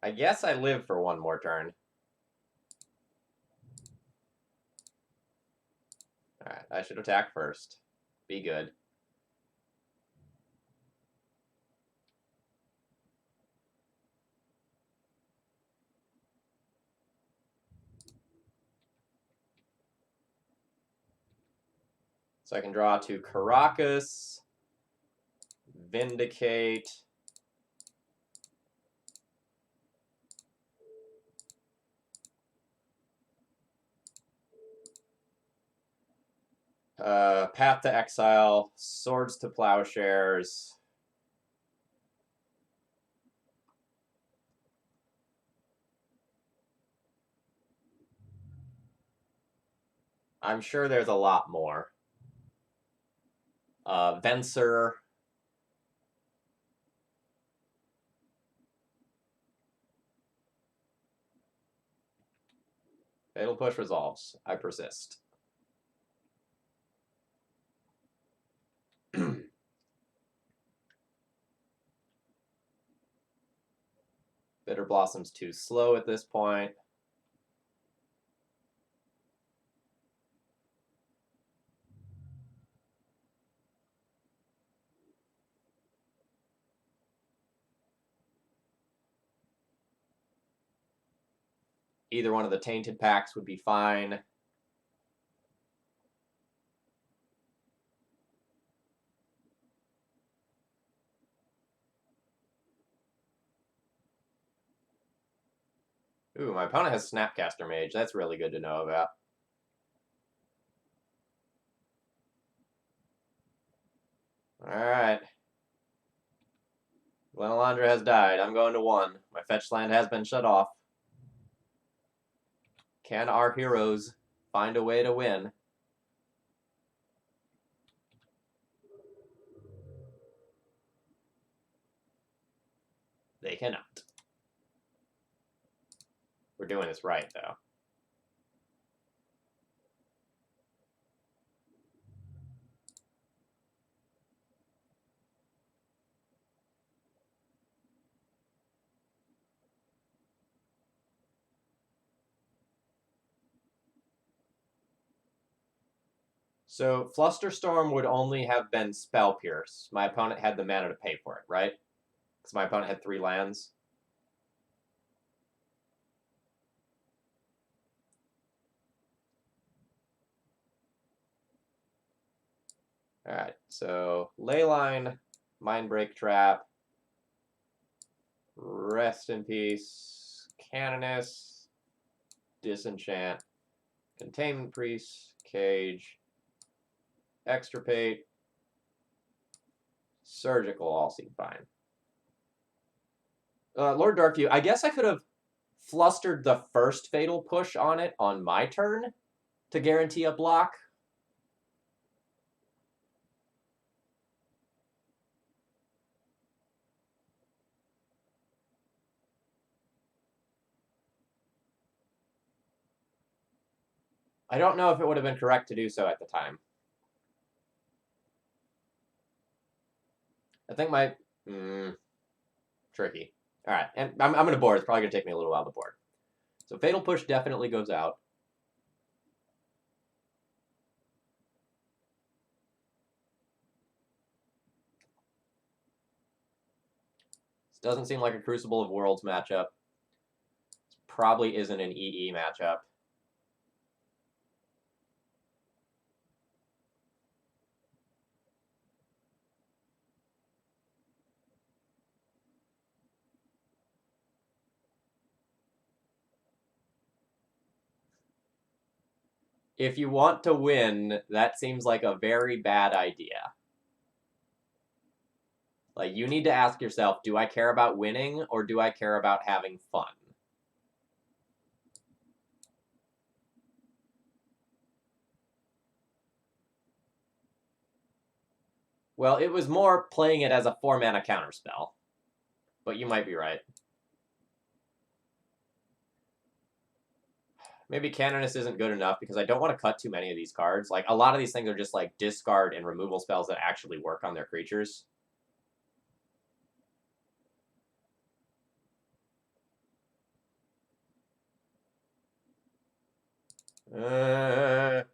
I guess I live for one more turn. Alright, I should attack first. Be good. So I can draw to Caracas, Vindicate, Path to Exile, Swords to Plowshares. I'm sure there's a lot more. Venser. Fatal Push resolves. I persist. Bitter Blossom's too slow at this point. Either one of the Tainted Pacts would be fine. Ooh, my opponent has Snapcaster Mage. That's really good to know about. Alright. Glenalandra has died. I'm going to 1. My fetch land has been shut off. Can our heroes find a way to win? They cannot. We're doing this right, though. So Flusterstorm would only have been Spell Pierce. My opponent had the mana to pay for it, right? Because my opponent had 3 lands. Alright, so Leyline, Mindbreak Trap, Rest in Peace, Canoness, Disenchant, Containment Priest, Cage, Extirpate, Surgical all seem fine. Lord Darkview, I guess I could have flustered the first Fatal Push on it on my turn to guarantee a block. I don't know if it would have been correct to do so at the time. I think my... tricky. Alright, and I'm going to board. It's probably going to take me a little while to board. So Fatal Push definitely goes out. This doesn't seem like a Crucible of Worlds matchup. This probably isn't an EE matchup. If you want to win, that seems like a very bad idea. Like, you need to ask yourself, do I care about winning or do I care about having fun? Well, it was more playing it as a 4-mana counterspell. But you might be right. Maybe Canonist isn't good enough because I don't want to cut too many of these cards. Like, a lot of these things are just, like, discard and removal spells that actually work on their creatures. The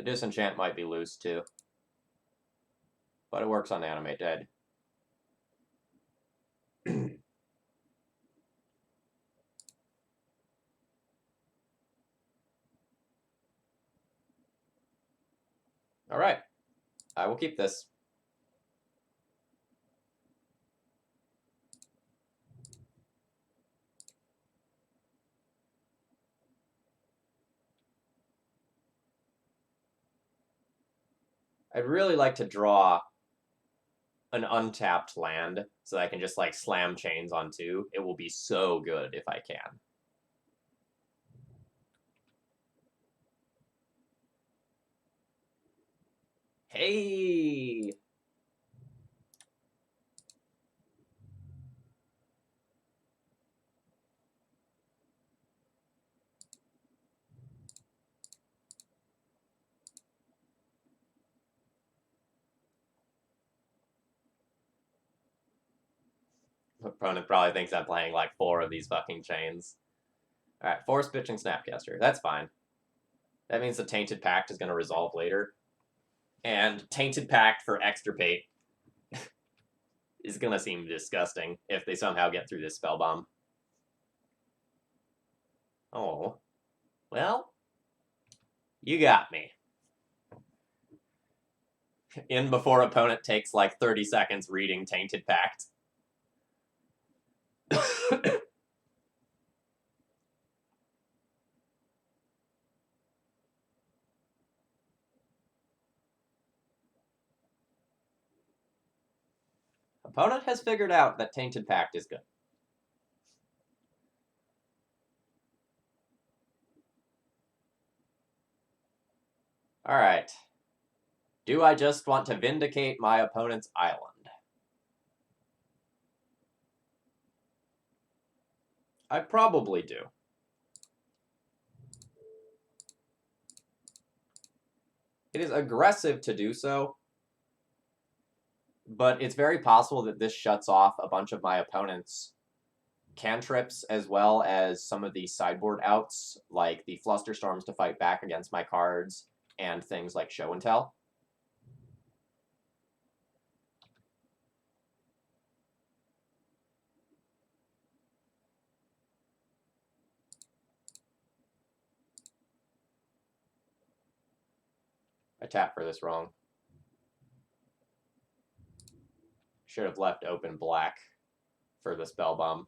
Disenchant might be loose, too. But it works on Animate Dead. Alright. I will keep this. I'd really like to draw an untapped land so that I can just, like, slam chains on 2. It will be so good if I can. Hey! Opponent probably thinks I'm playing like 4 of these fucking chains. Alright, Force Pitching Snapcaster. That's fine. That means the Tainted Pact is going to resolve later. And Tainted Pact for Extirpate is going to seem disgusting if they somehow get through this spell bomb. Oh. Well, you got me. In before opponent takes like 30 seconds reading Tainted Pact. Opponent has figured out that Tainted Pact is good. Alright. Do I just want to vindicate my opponent's island? I probably do. It is aggressive to do so, but it's very possible that this shuts off a bunch of my opponent's cantrips as well as some of the sideboard outs, like the Flusterstorms to fight back against my cards, and things like Show and Tell. I tapped for this wrong. Should have left open black for the spell bomb.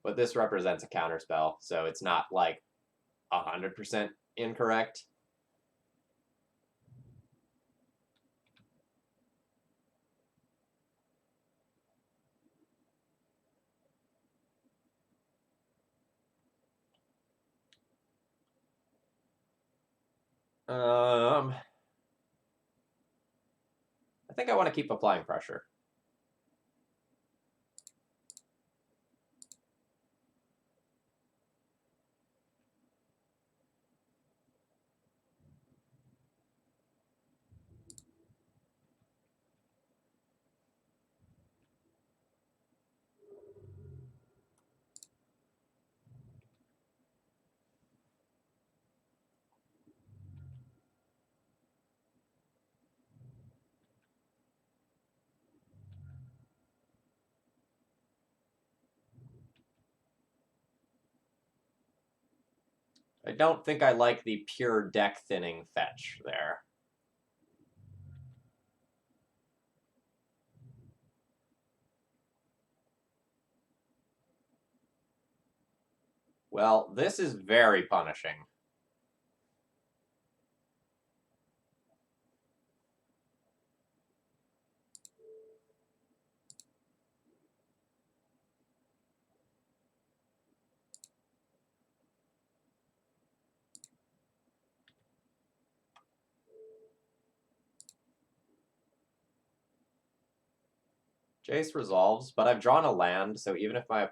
But this represents a counterspell, so it's not like 100% incorrect. I think I want to keep applying pressure. I don't think I like the pure deck thinning fetch there. Well, this is very punishing. Jace resolves, but I've drawn a land, so even if my...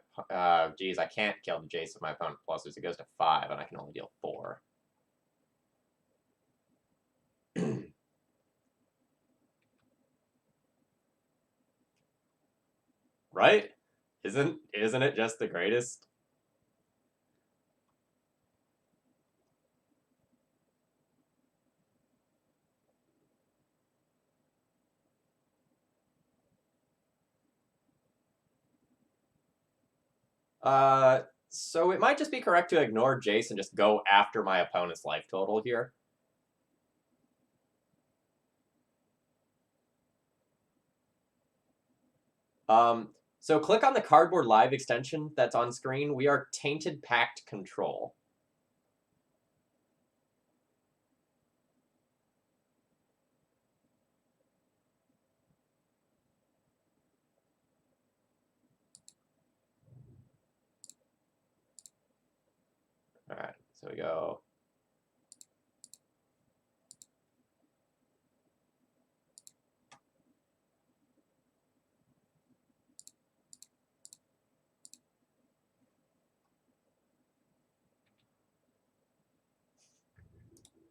geez, I can't kill the Jace if my opponent pluses. It goes to 5, and I can only deal 4. Right? Isn't it just the greatest? So it might just be correct to ignore Jace and just go after my opponent's life total here. So click on the Cardboard Live extension that's on screen. We are Tainted Pact Control. All right, so we go.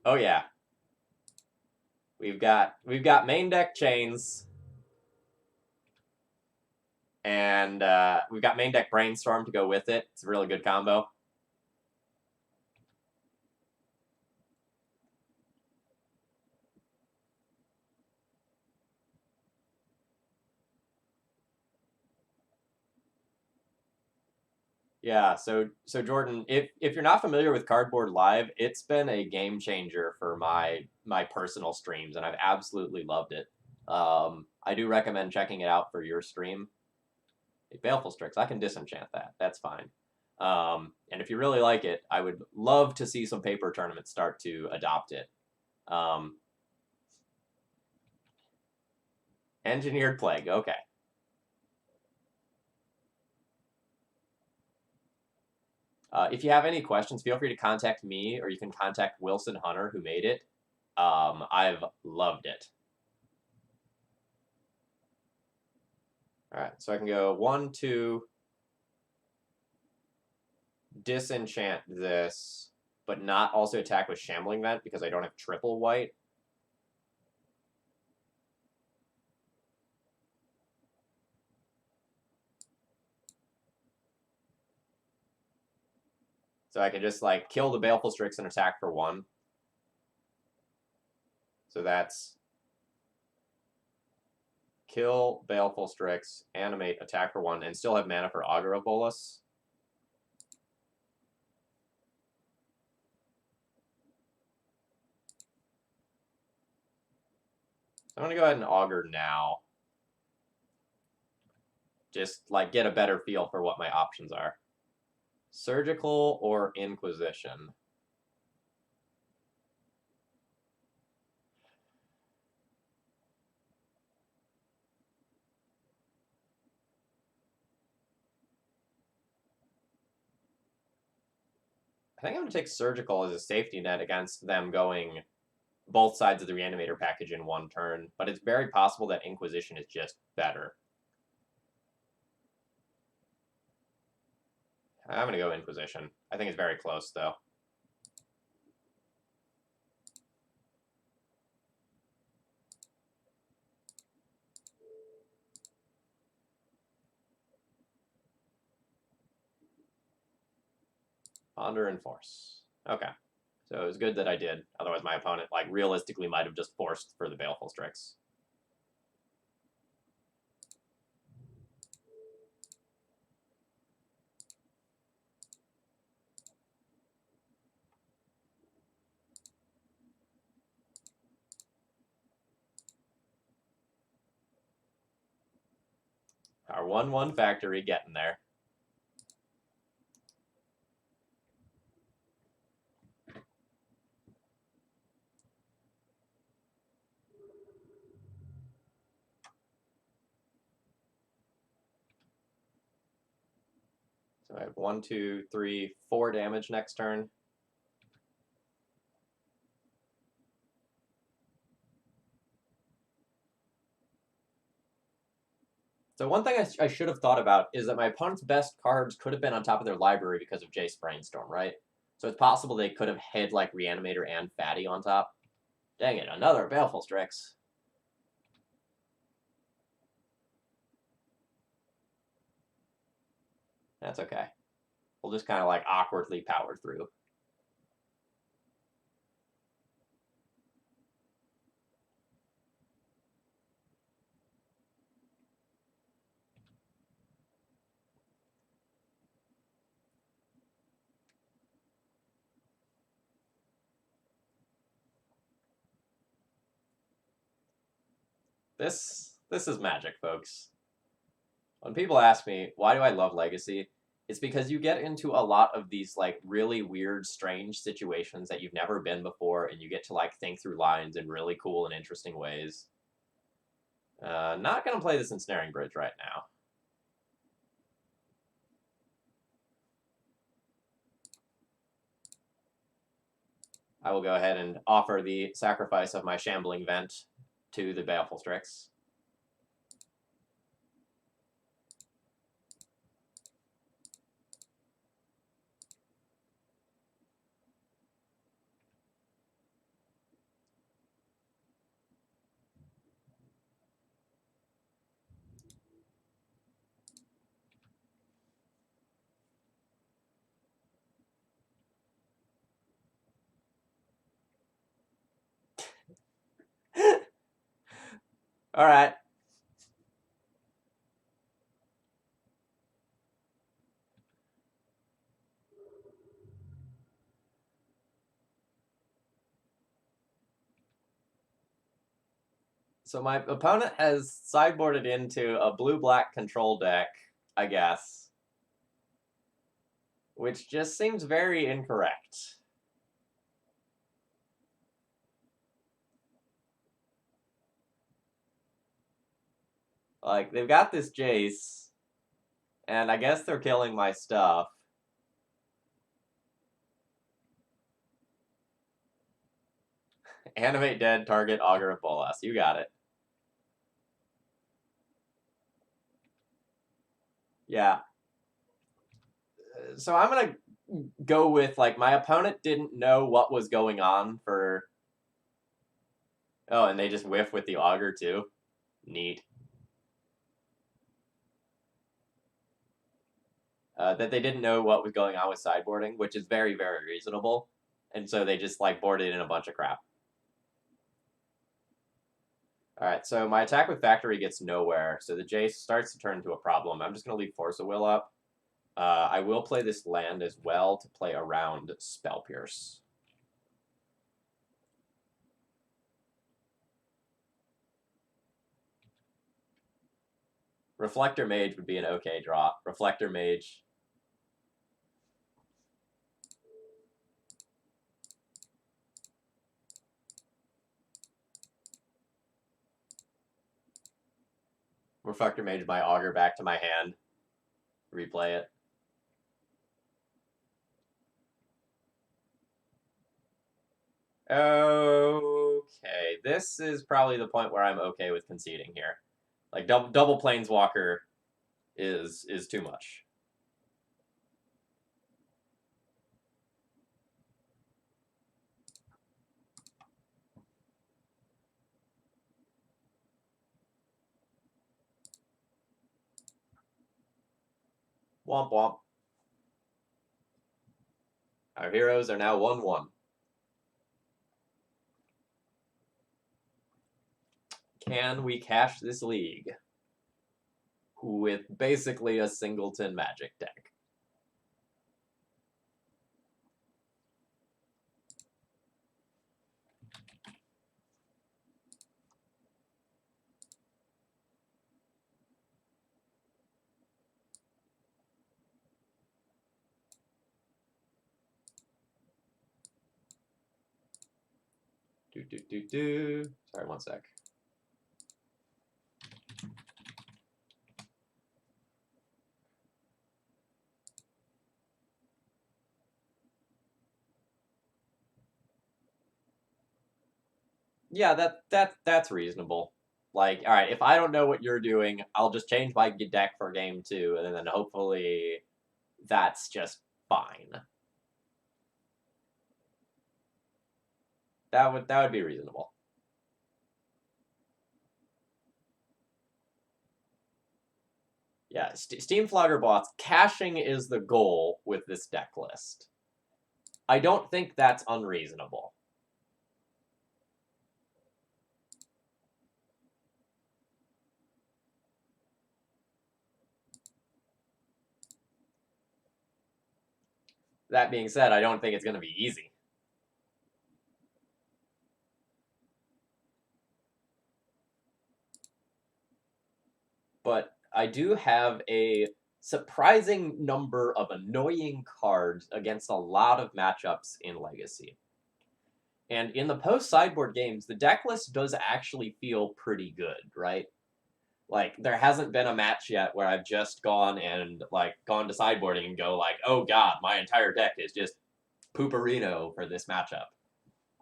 Oh yeah, we've got main deck chains, and we've got main deck brainstorm to go with it. It's a really good combo. Yeah, so Jordan, if you're not familiar with Cardboard Live, it's been a game changer for my personal streams, and I've absolutely loved it. I do recommend checking it out for your stream. Baleful Strix, I can disenchant that. That's fine. And if you really like it, I would love to see some paper tournaments start to adopt it. Engineered Plague, okay. If you have any questions, feel free to contact me, or you can contact Wilson Hunter, who made it. I've loved it. All right, so I can go 1, 2, disenchant this, but not also attack with Shambling Vent because I don't have triple white. So I can just like kill the Baleful Strix and attack for 1. So that's kill Baleful Strix, animate, attack for 1, and still have mana for Augur of Bolas. So I'm going to go ahead and Augur now. Just like get a better feel for what my options are. Surgical or Inquisition? I think I'm going to take Surgical as a safety net against them going both sides of the Reanimator package in 1 turn, but it's very possible that Inquisition is just better. I'm going to go Inquisition. I think it's very close, though. Ponder and Force. Okay. So it was good that I did. Otherwise, my opponent, like, realistically might have just forced for the Baleful Strix. Our 1/1 factory getting there. So I have 1, 2, 3, 4 damage next turn. So one thing I should have thought about is that my opponent's best cards could have been on top of their library because of Jace Brainstorm, right? So it's possible they could have hid like Reanimator and Fatty on top. Dang it, another Baleful Strix. That's okay. We'll just kind of like awkwardly power through. This is Magic, folks. When people ask me, why do I love Legacy? It's because you get into a lot of these like really weird, strange situations that you've never been before, and you get to like think through lines in really cool and interesting ways. Not gonna play this Ensnaring Bridge right now. I will go ahead and offer the sacrifice of my Shambling Vent to the Baleful Strix. All right. So my opponent has sideboarded into a blue-black control deck, I guess, which just seems very incorrect. Like, they've got this Jace, and I guess they're killing my stuff. Animate dead, target, Augur of Bolas. You got it. Yeah. So I'm gonna go with, like, my opponent didn't know what was going on for... Oh, and they just whiff with the Augur, too? Neat. That they didn't know what was going on with sideboarding, which is very, very reasonable. And so they just, like, boarded in a bunch of crap. Alright, so my attack with Factory gets nowhere, so the Jace starts to turn into a problem. I'm just going to leave Force of Will up. I will play this land as well to play around Spell Pierce. Reflector Mage would be an okay draw. Reflector Mage. Reflector Mage my Augur back to my hand. Replay it. Okay, this is probably the point where I'm okay with conceding here. Like, double Planeswalker is too much. Womp womp. Our heroes are now 1-1. Can we cash this league with basically a singleton Magic deck? Sorry, one sec. Yeah, that's reasonable. Like, all right, if I don't know what you're doing, I'll just change my deck for game 2, and then hopefully that's just fine. That would be reasonable. Yeah, Steam Flogger bots, caching is the goal with this deck list. I don't think that's unreasonable. That being said, I don't think it's going to be easy. But I do have a surprising number of annoying cards against a lot of matchups in Legacy. And in the post-sideboard games, the deck list does actually feel pretty good, right? Like, there hasn't been a match yet where I've just gone to sideboarding and go like, oh god, my entire deck is just pooperino for this matchup.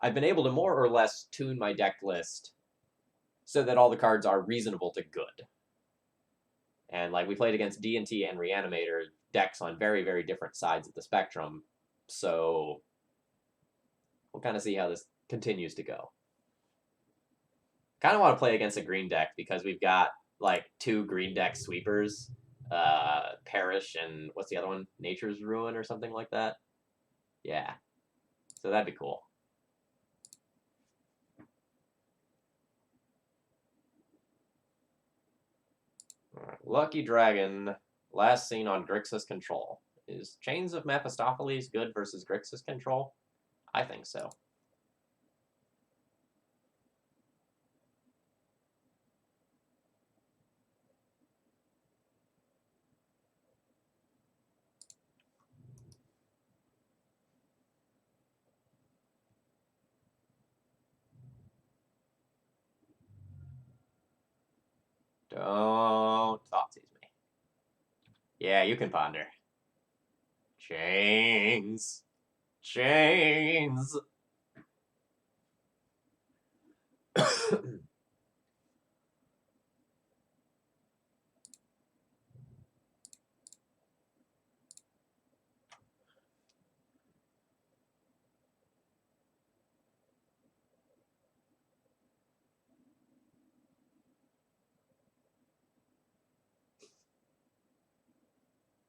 I've been able to more or less tune my deck list so that all the cards are reasonable to good. And like we played against D&T and Reanimator decks on very, very different sides of the spectrum, so we'll kind of see how this continues to go. Kind of want to play against a green deck because we've got like 2 green deck sweepers, Perish and what's the other one? Nature's Ruin or something like that. Yeah, so that'd be cool. Right. Lucky Dragon, last seen on Grixis Control. Is Chains of Mephistopheles good versus Grixis Control? I think so. Don't Thoughtseize me. Yeah, you can ponder. Chains. Chains.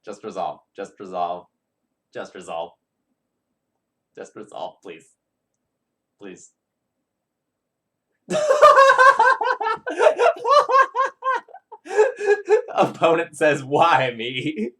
Just resolve. Just resolve. Just resolve. Just resolve, please. Please. Opponent says, why me?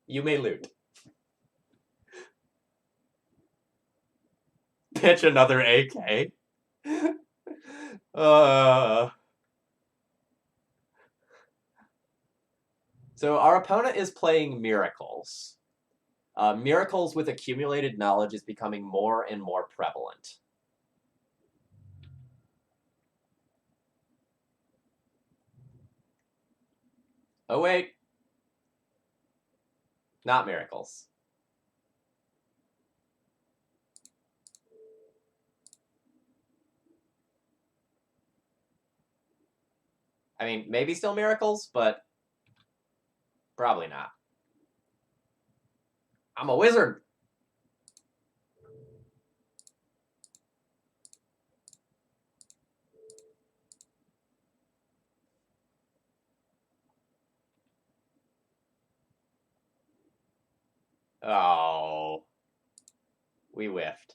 You may loot. Pitch another AK. So our opponent is playing Miracles. Miracles with accumulated knowledge is becoming more and more prevalent. Oh, wait. Not Miracles. I mean, maybe still Miracles, but probably not. I'm a wizard. Oh. We whiffed.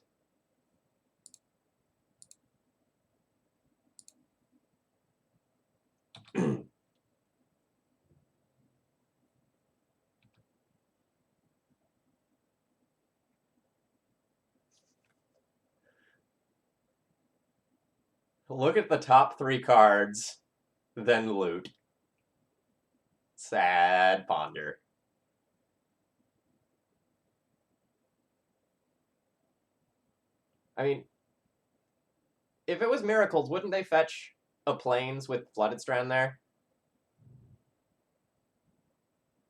Look at the top 3 cards, then loot. Sad ponder. I mean, if it was Miracles, wouldn't they fetch a Plains with Flooded Strand there?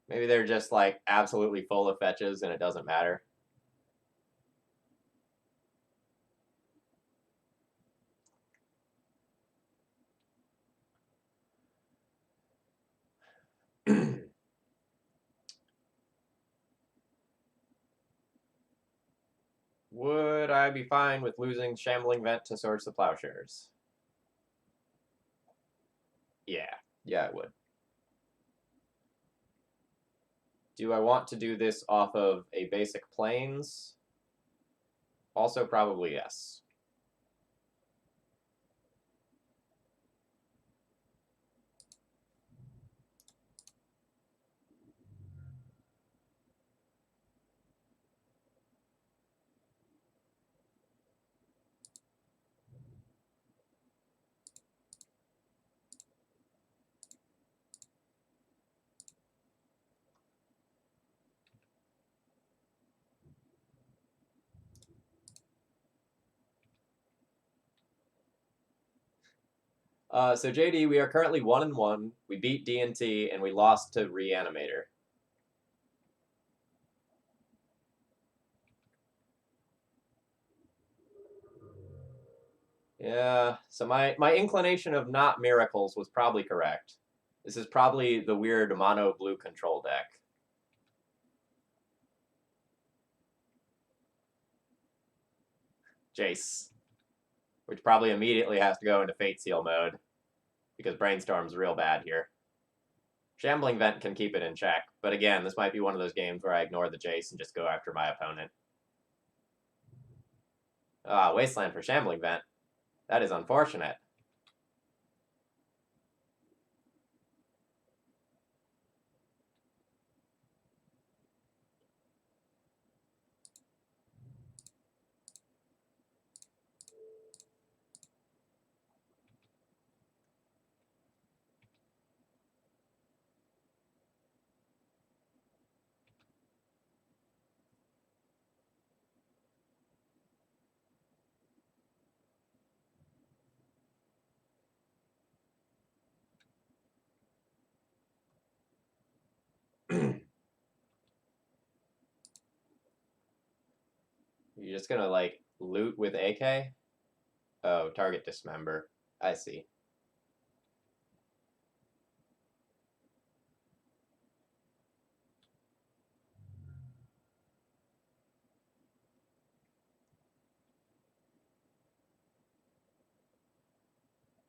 Maybe they're just, like, absolutely full of fetches and it doesn't matter. Would I be fine with losing Shambling Vent to Swords to Plowshares? Yeah. Yeah, I would. Do I want to do this off of a basic Plains? Also, probably yes. So JD, we are currently 1-1. We beat D&T and we lost to Reanimator. Yeah, so my inclination of not Miracles was probably correct. This is probably the weird mono blue control deck. Jace. Which probably immediately has to go into Fate Seal mode. Because Brainstorm's real bad here. Shambling Vent can keep it in check, but again, this might be one of those games where I ignore the Jace and just go after my opponent. Wasteland for Shambling Vent. That is unfortunate. You're just gonna, like, loot with AK? Oh, target dismember. I see.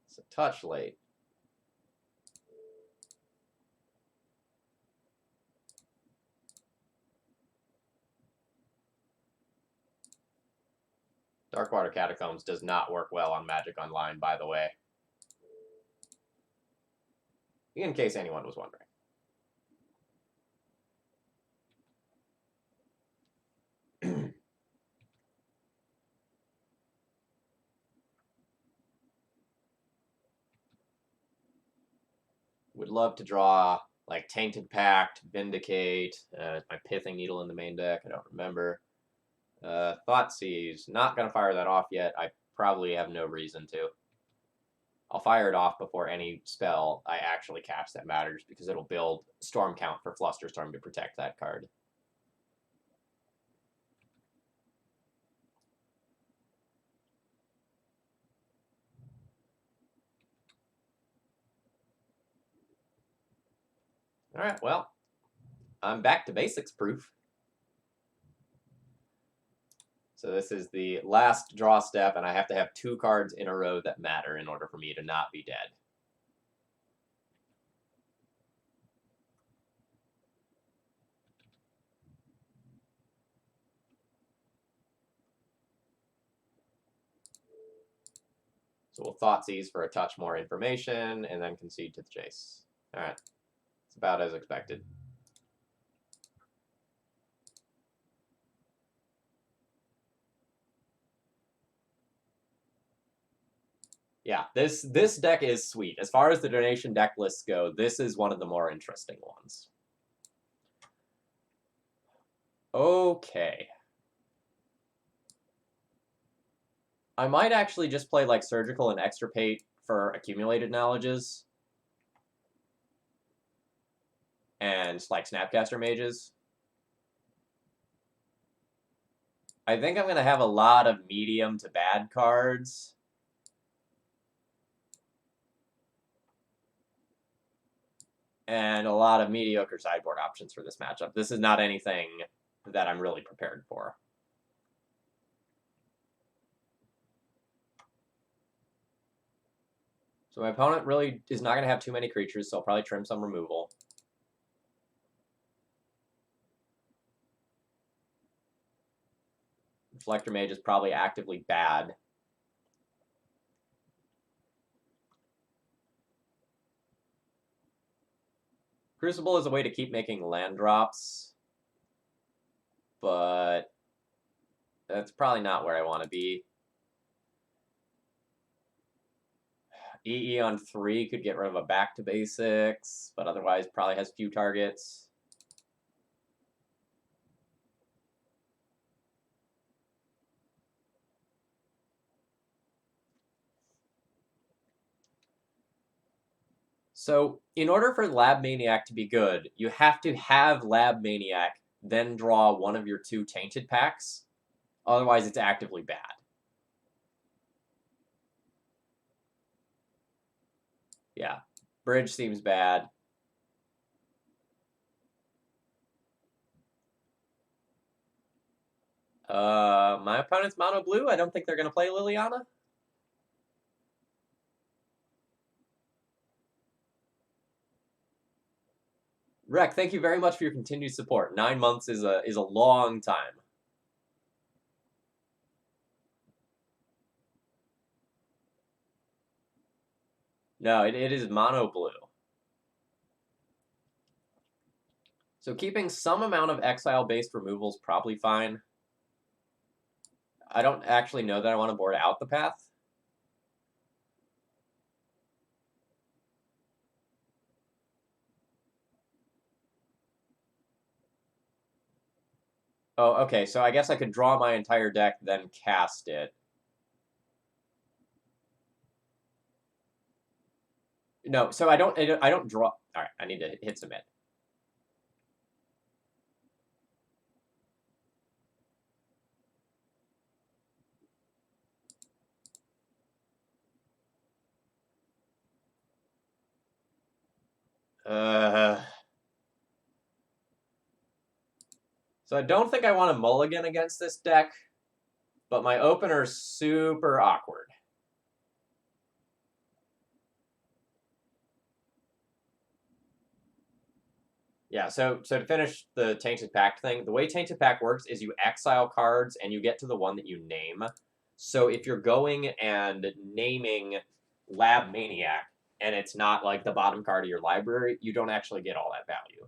It's a touch late. Darkwater Catacombs does not work well on Magic Online, by the way. In case anyone was wondering. Would love to draw, like, Tainted Pact, Vindicate, my Pithing Needle in the main deck, I don't remember. Thoughtseize, not going to fire that off yet. I probably have no reason to. I'll fire it off before any spell I actually cast that matters, because it'll build Storm Count for Flusterstorm to protect that card. Alright, well, I'm back to basics proof. So this is the last draw step, and I have to have 2 cards in a row that matter in order for me to not be dead. So we'll Thoughtseize for a touch more information, and then concede to the Jace. Alright, it's about as expected. Yeah, this deck is sweet. As far as the donation deck lists go, this is one of the more interesting ones. Okay. I might actually just play like Surgical and Extirpate for accumulated knowledges. And like Snapcaster Mages. I think I'm going to have a lot of medium to bad cards. And a lot of mediocre sideboard options for this matchup. This is not anything that I'm really prepared for. So my opponent really is not going to have too many creatures, so I'll probably trim some removal. Reflector Mage is probably actively bad. Crucible is a way to keep making land drops, but that's probably not where I want to be. EE on 3 could get rid of a back to basics, but otherwise probably has few targets. So in order for Lab Maniac to be good, you have to have Lab Maniac, then draw one of your 2 Tainted Packs. Otherwise, it's actively bad. Yeah, Bridge seems bad. My opponent's mono blue. I don't think they're going to play Liliana. Rec, thank you very much for your continued support. 9 months is a long time. No, it is mono blue. So keeping some amount of exile-based removal is probably fine. I don't actually know that I want to board out the path. Oh, okay, so I guess I could draw my entire deck, then cast it. No, so I don't draw. All right, I need to hit submit. So I don't think I want to mulligan against this deck, but my opener's super awkward. Yeah, so to finish the Tainted Pact thing, the way Tainted Pact works is you exile cards and you get to the one that you name. So if you're going and naming Lab Maniac and it's not like the bottom card of your library, you don't actually get all that value.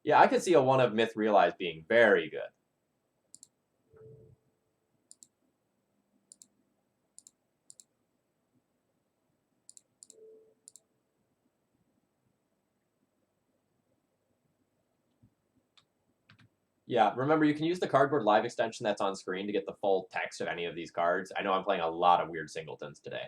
Yeah, I could see a one of Myth Realized being very good. Yeah, remember, you can use the Cardboard Live extension that's on screen to get the full text of any of these cards. I know I'm playing a lot of weird singletons today.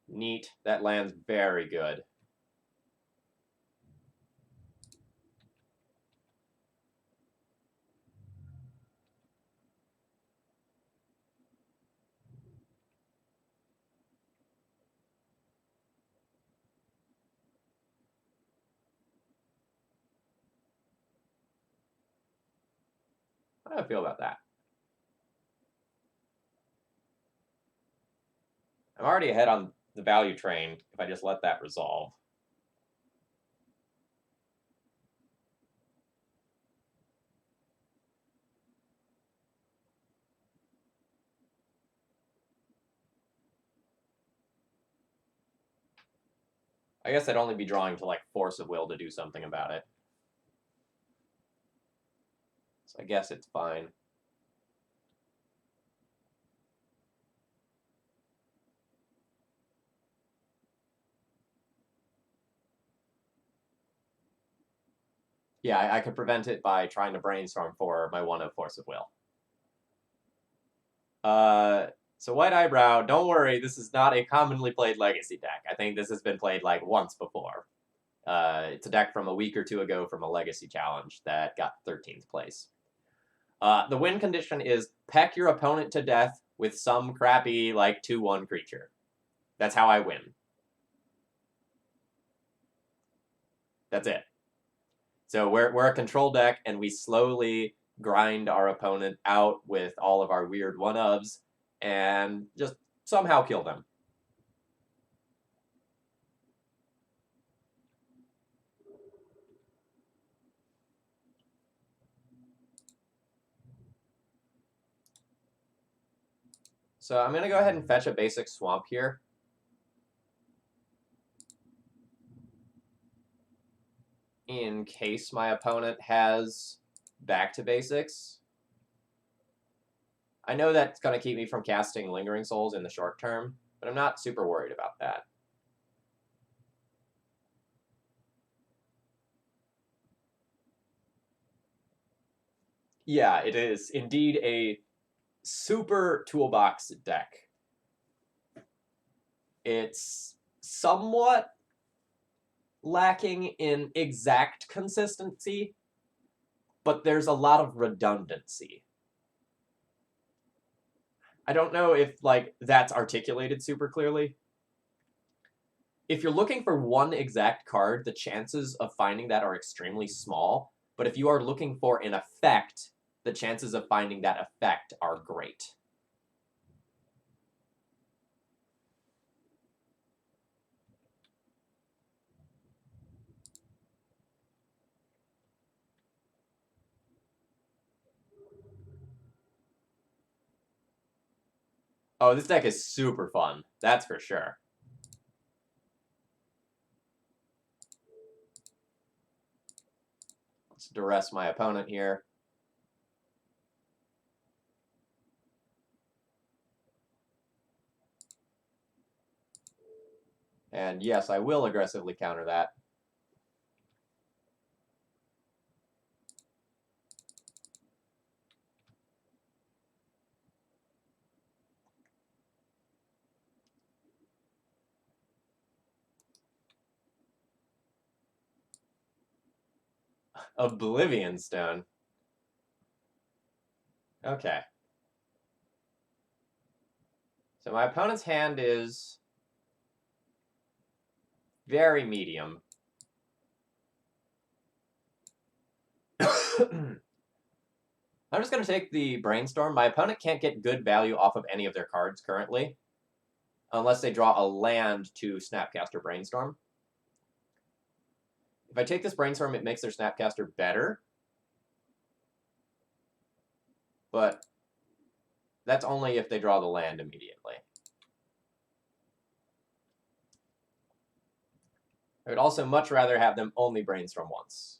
Neat. That lands very good. How do I feel about that? I'm already ahead on the value train if I just let that resolve. I guess I'd only be drawing to, like, force of will to do something about it. So I guess it's fine. Yeah, I could prevent it by trying to brainstorm for my 1 of force of will. So White Eyebrow, don't worry, this is not a commonly played Legacy deck. I think this has been played, like, once before. It's a deck from a week or 2 ago from a Legacy challenge that got 13th place. The win condition is peck your opponent to death with some crappy, like, 2/1 creature. That's how I win. That's it. So we're a control deck, and we slowly grind our opponent out with all of our weird 1-ofs, and just somehow kill them. So I'm going to go ahead and fetch a basic swamp here. In case my opponent has back to basics. I know that's going to keep me from casting Lingering Souls in the short term, but I'm not super worried about that. Yeah, it is indeed a super toolbox deck. It's somewhat lacking in exact consistency, but there's a lot of redundancy. I don't know if, like, that's articulated super clearly. If you're looking for one exact card, the chances of finding that are extremely small, but if you are looking for an effect, the chances of finding that effect are great. Oh, this deck is super fun. That's for sure. Let's duress my opponent here. And yes, I will aggressively counter that. Oblivion Stone. Okay. So my opponent's hand is very medium. I'm just going to take the Brainstorm. My opponent can't get good value off of any of their cards currently, unless they draw a land to Snapcaster Brainstorm. If I take this Brainstorm, it makes their Snapcaster better, but that's only if they draw the land immediately. I would also much rather have them only Brainstorm once.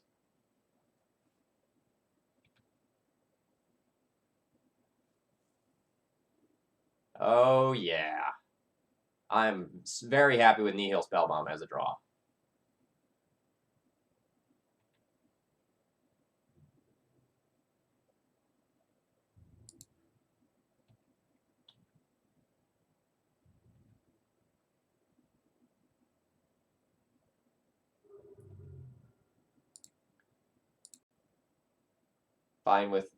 Oh, yeah. I'm very happy with Nihil Spellbomb as a draw. Fine with...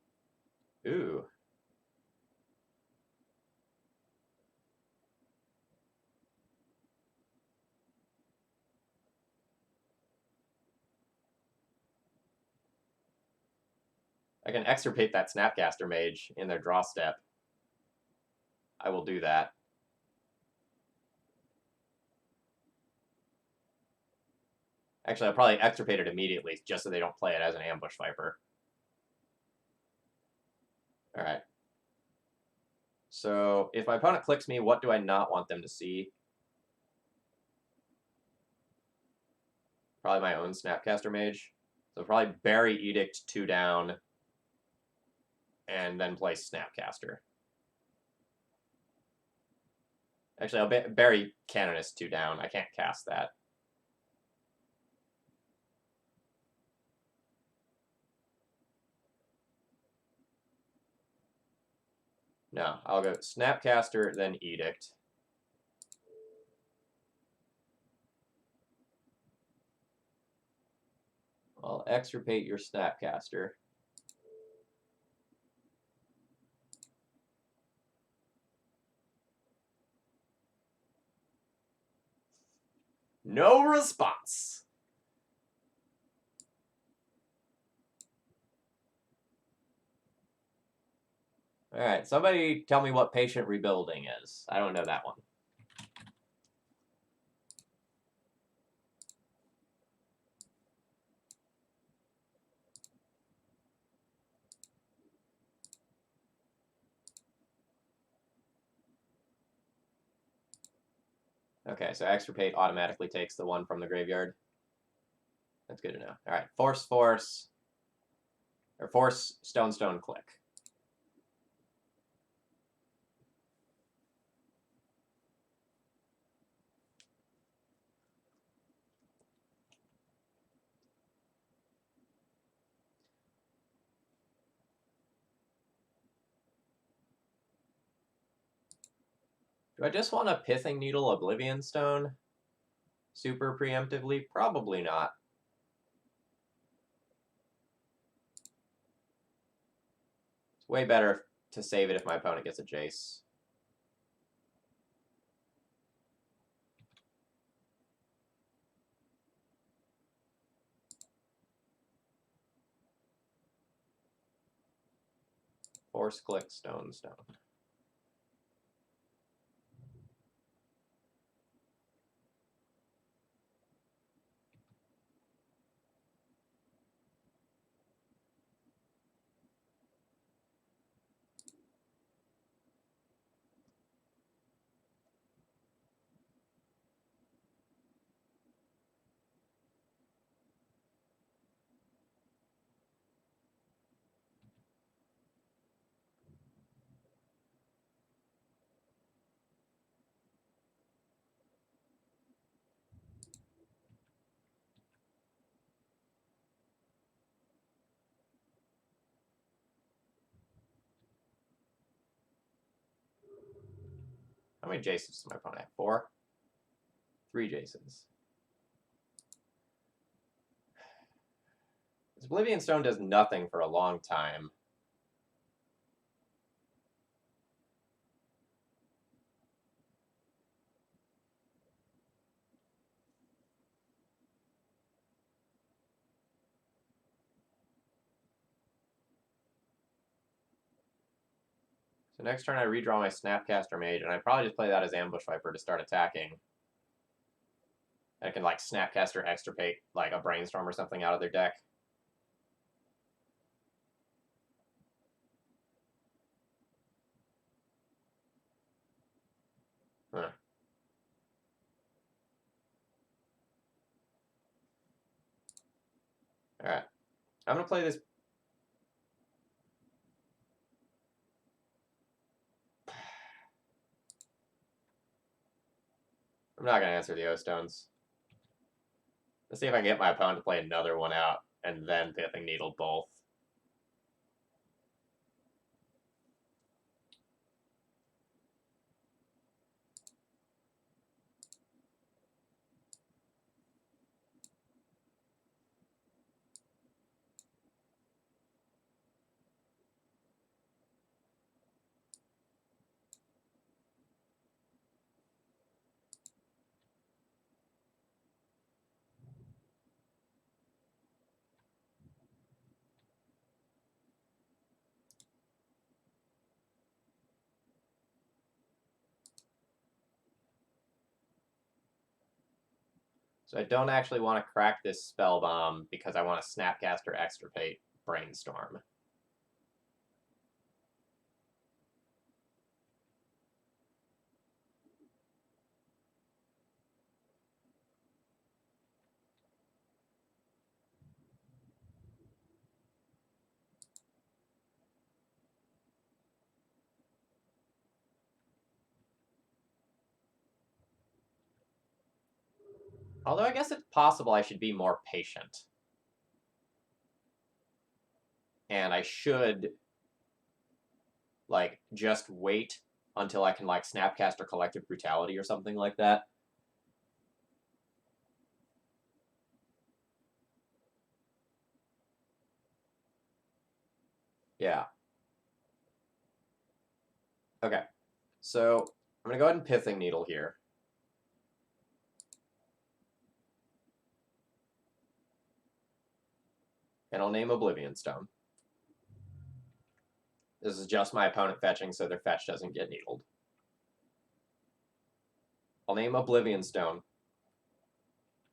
Ooh. I can extirpate that Snapcaster Mage in their draw step. I will do that. Actually, I'll probably extirpate it immediately, just so they don't play it as an Ambush Viper. Alright. So, if my opponent clicks me, what do I not want them to see? Probably my own Snapcaster Mage. So probably bury Edict 2 down, and then play Snapcaster. Actually, I'll bury Canonist 2 down. I can't cast that. No, I'll go Snapcaster, then Edict. I'll extirpate your Snapcaster. No response. All right, somebody tell me what patient rebuilding is. I don't know that one. Okay, so extirpate automatically takes the one from the graveyard. That's good to know. All right, force, or force, stone, click. Do I just want a Pithing Needle Oblivion Stone? Super preemptively? Probably not. It's way better to save it if my opponent gets a Jace. Force, click, stone. How many Jaces does my opponent have? 4? 3 Jaces. This Oblivion Stone does nothing for a long time. So next turn I redraw my Snapcaster Mage, and I probably just play that as Ambush Viper to start attacking. I can like Snapcaster extirpate like a Brainstorm or something out of their deck. Huh. Alright. I'm gonna play this. I'm not gonna answer the O-Stones. Let's see if I can get my opponent to play another one out, and then Pithing Needle both. So I don't actually want to crack this Spell Bomb because I want to Snapcaster extirpate Brainstorm. Although I guess it's possible I should be more patient. And I should, like, just wait until I can, like, Snapcaster Collective Brutality or something like that. Yeah. Okay. So, I'm going to go ahead and Pithing Needle here. And I'll name Oblivion Stone. This is just my opponent fetching, so their fetch doesn't get needled. I'll name Oblivion Stone.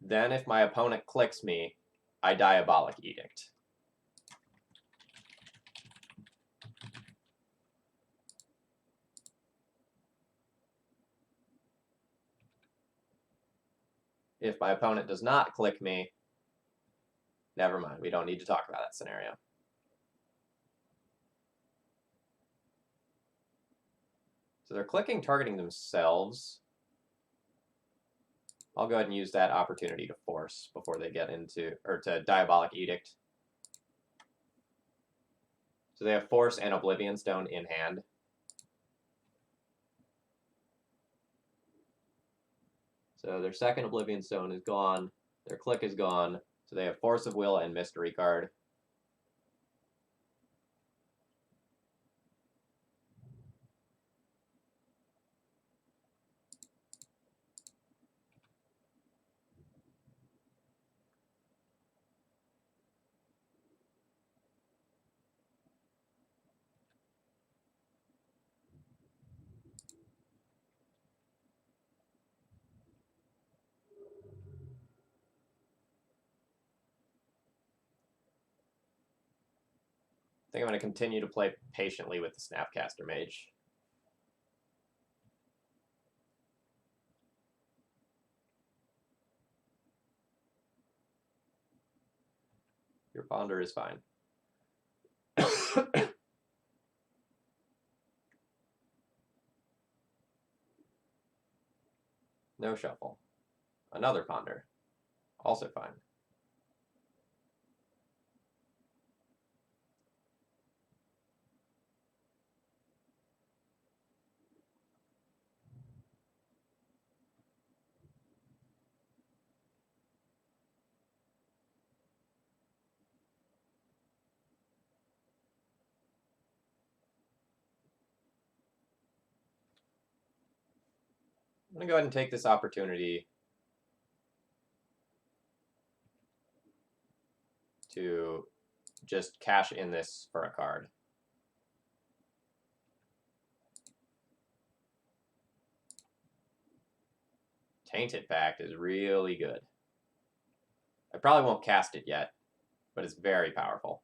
Then, if my opponent clicks me, I Diabolic Edict. If my opponent does not click me, never mind. We don't need to talk about that scenario. So they're clicking, targeting themselves. I'll go ahead and use that opportunity to force before they get into, or to Diabolic Edict. So they have Force and Oblivion Stone in hand. So their second Oblivion Stone is gone. Their click is gone. So they have Force of Will and Mystery card. I think I'm going to continue to play patiently with the Snapcaster Mage. Your Ponder is fine. No Shuffle. Another Ponder. Also fine. I'm going to go ahead and take this opportunity to just cash in this for a card. Tainted Pact is really good. I probably won't cast it yet, but it's very powerful.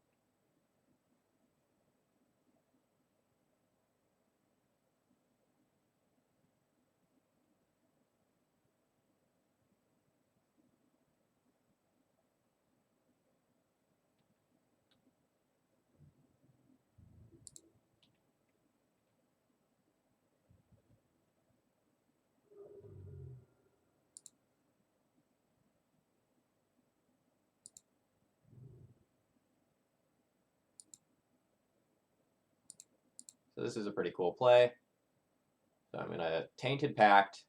So this is a pretty cool play. So I'm going to Tainted Pact.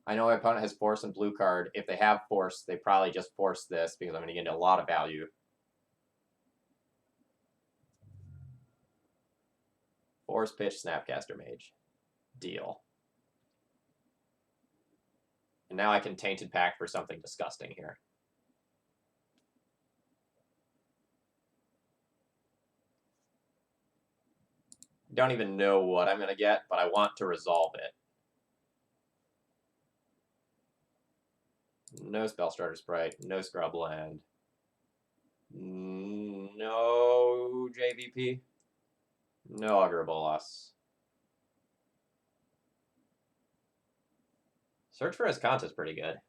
I know my opponent has Force and blue card. If they have Force, they probably just force this because I'm going to get into a lot of value. Force pitch Snapcaster Mage. Deal. And now I can Tainted Pact for something disgusting here. Don't even know what I'm going to get, but I want to resolve it. No Spellstarter Sprite, no Scrubland, no JVP, no Augur Bolas. Search for Escanta is pretty good.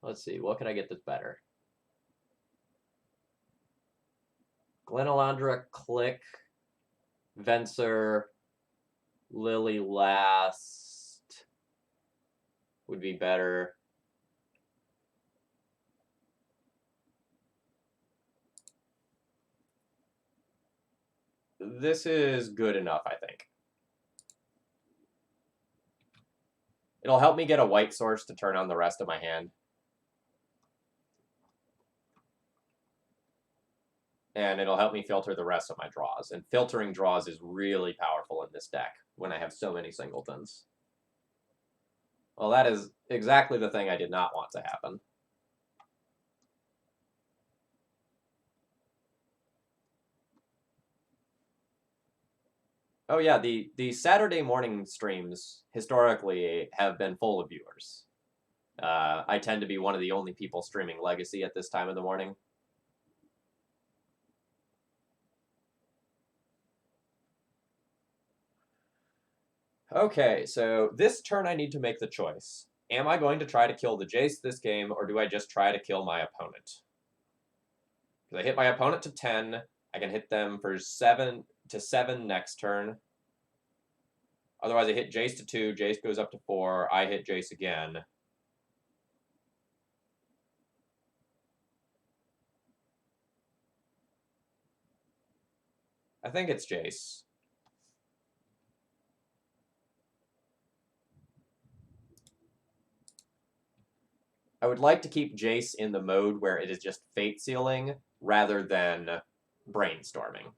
Let's see, what can I get that's better? Glenalandra, click. Venser, Lily last would be better. This is good enough, I think. It'll help me get a white source to turn on the rest of my hand. And it'll help me filter the rest of my draws. And filtering draws is really powerful in this deck when I have so many singletons. Well, that is exactly the thing I did not want to happen. Oh yeah, the Saturday morning streams historically have been full of viewers. I tend to be one of the only people streaming Legacy at this time of the morning. Okay, so this turn I need to make the choice. Am I going to try to kill the Jace this game, or do I just try to kill my opponent? Because I hit my opponent to 10, I can hit them for 7 to 7 next turn. Otherwise, I hit Jace to 2, Jace goes up to 4, I hit Jace again. I think it's Jace. I would like to keep Jace in the mode where it is just fate sealing rather than brainstorming.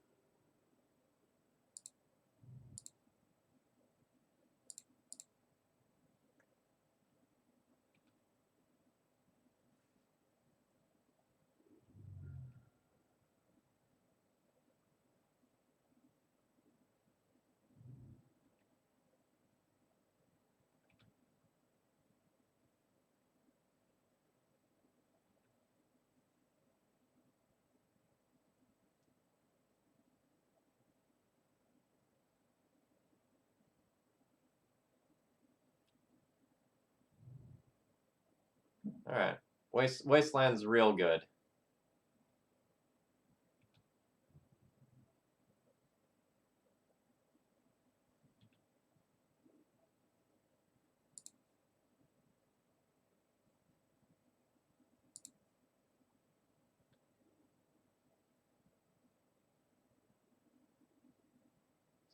All right, Wasteland's real good.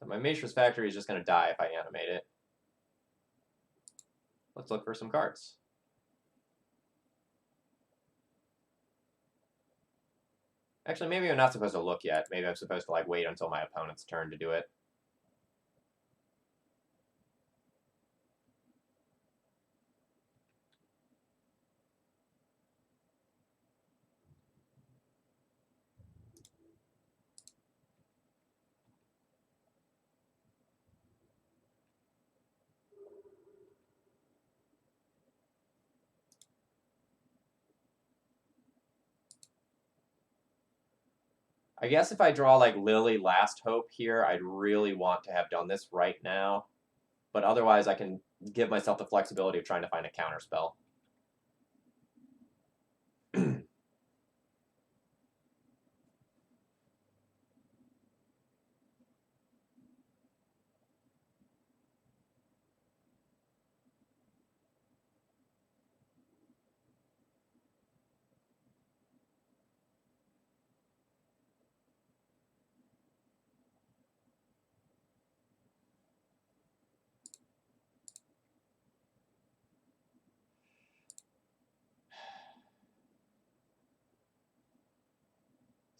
So my Mishra's Factory is just going to die if I animate it. Let's look for some cards. Actually, maybe I'm not supposed to look yet. Maybe I'm supposed to wait until my opponent's turn to do it. I guess if I draw Lily Last Hope here, I'd really want to have done this right now. But otherwise, I can give myself the flexibility of trying to find a counterspell.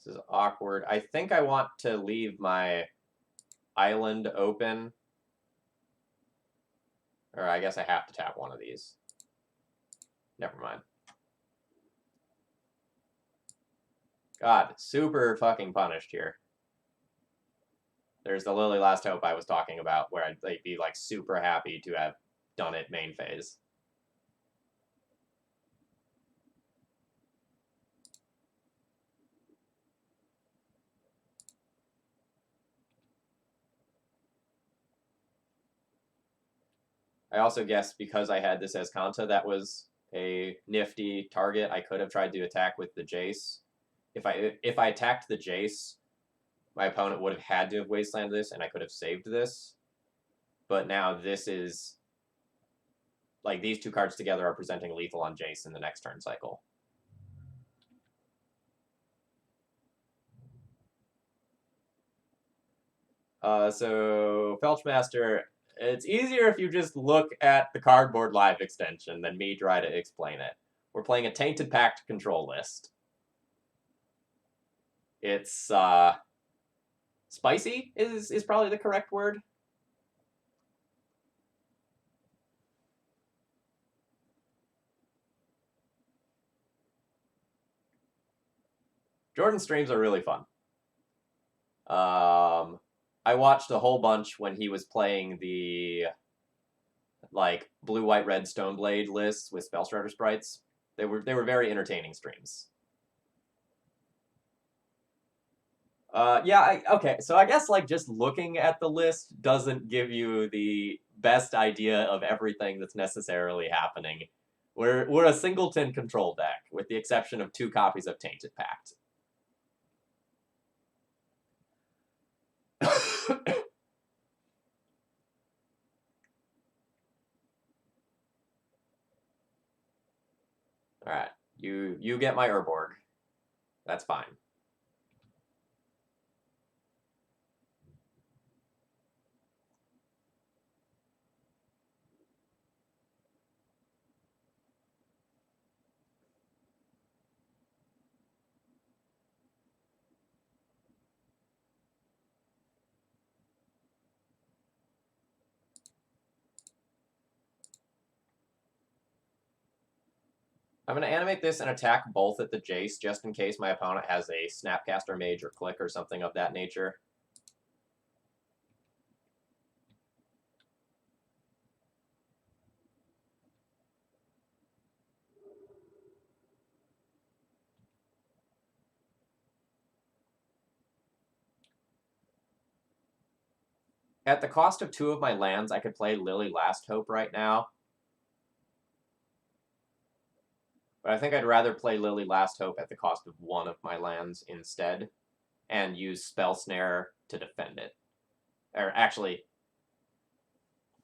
This is awkward. I think I want to leave my island open. Or I guess I have to tap one of these. Never mind. God, super fucking punished here. There's the Lily Last Hope I was talking about, where I'd be super happy to have done it main phase. I also guess because I had this as Kanta, that was a nifty target. I could have tried to attack with the Jace. If I attacked the Jace, my opponent would have had to have wastelanded this, and I could have saved this. But now this is... Like, these two cards together are presenting lethal on Jace in the next turn cycle. So, Felchmaster, it's easier if you just look at the Cardboard Live extension than me try to explain it. We're playing a Tainted Pact Control list. It's, spicy is probably the correct word. Jordan's streams are really fun. I watched a whole bunch when he was playing the, like, blue, white, red Stoneblade lists with Spellstarter sprites. They were very entertaining streams. Yeah, okay, so I guess, like, just looking at the list doesn't give you the best idea of everything that's necessarily happening. We're a singleton control deck, with the exception of 2 copies of Tainted Pact. Alright, you get my Urborg. That's fine. I'm going to animate this and attack both at the Jace, just in case my opponent has a Snapcaster Mage or Click or something of that nature. At the cost of 2 of my lands, I could play Lily Last Hope right now. But I think I'd rather play Lily Last Hope at the cost of 1 of my lands instead, and use Spell Snare to defend it. Or actually,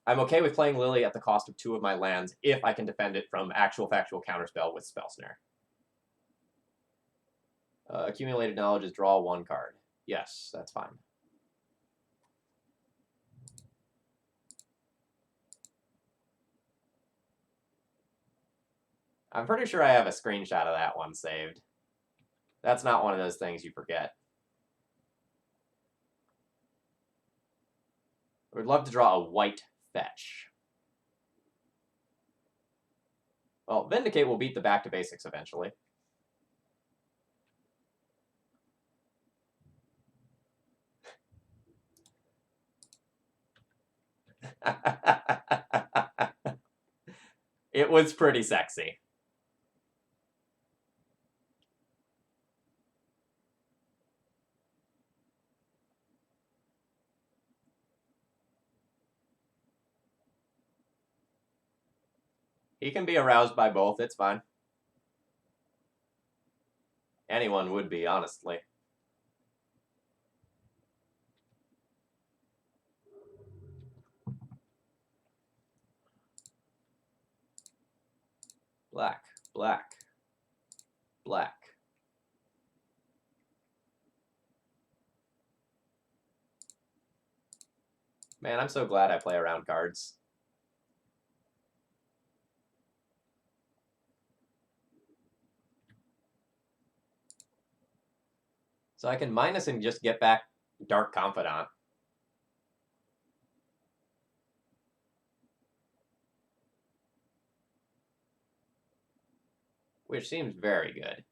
I'm okay with playing Lily at the cost of 2 of my lands if I can defend it from actual factual counterspell with Spell Snare. Accumulated knowledge is draw 1 card. Yes, that's fine. I'm pretty sure I have a screenshot of that one saved. That's not one of those things you forget. I would love to draw a white fetch. Well, Vindicate will beat the back to basics eventually. It was pretty sexy. He can be aroused by both, it's fine. Anyone would be, honestly. Black, black, black. Man, I'm so glad I play around cards. So I can minus and just get back Dark Confidant. Which seems very good.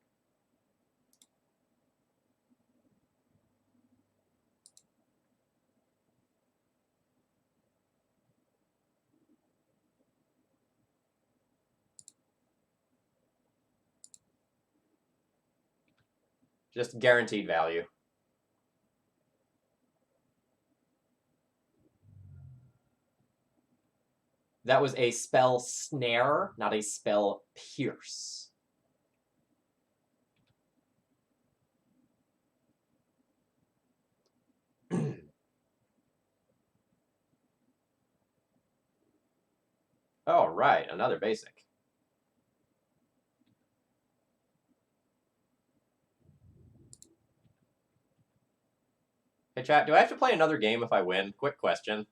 Just guaranteed value. That was a spell snare, not a spell pierce. Oh, right, another basic. Hey, chat, do I have to play another game if I win? Quick question.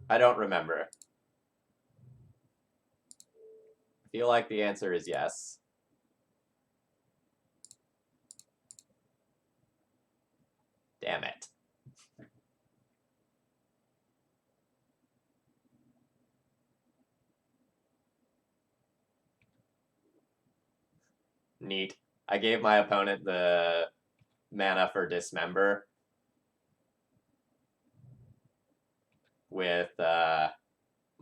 I don't remember. I feel like the answer is yes. Damn it. Neat. I gave my opponent the mana for Dismember with my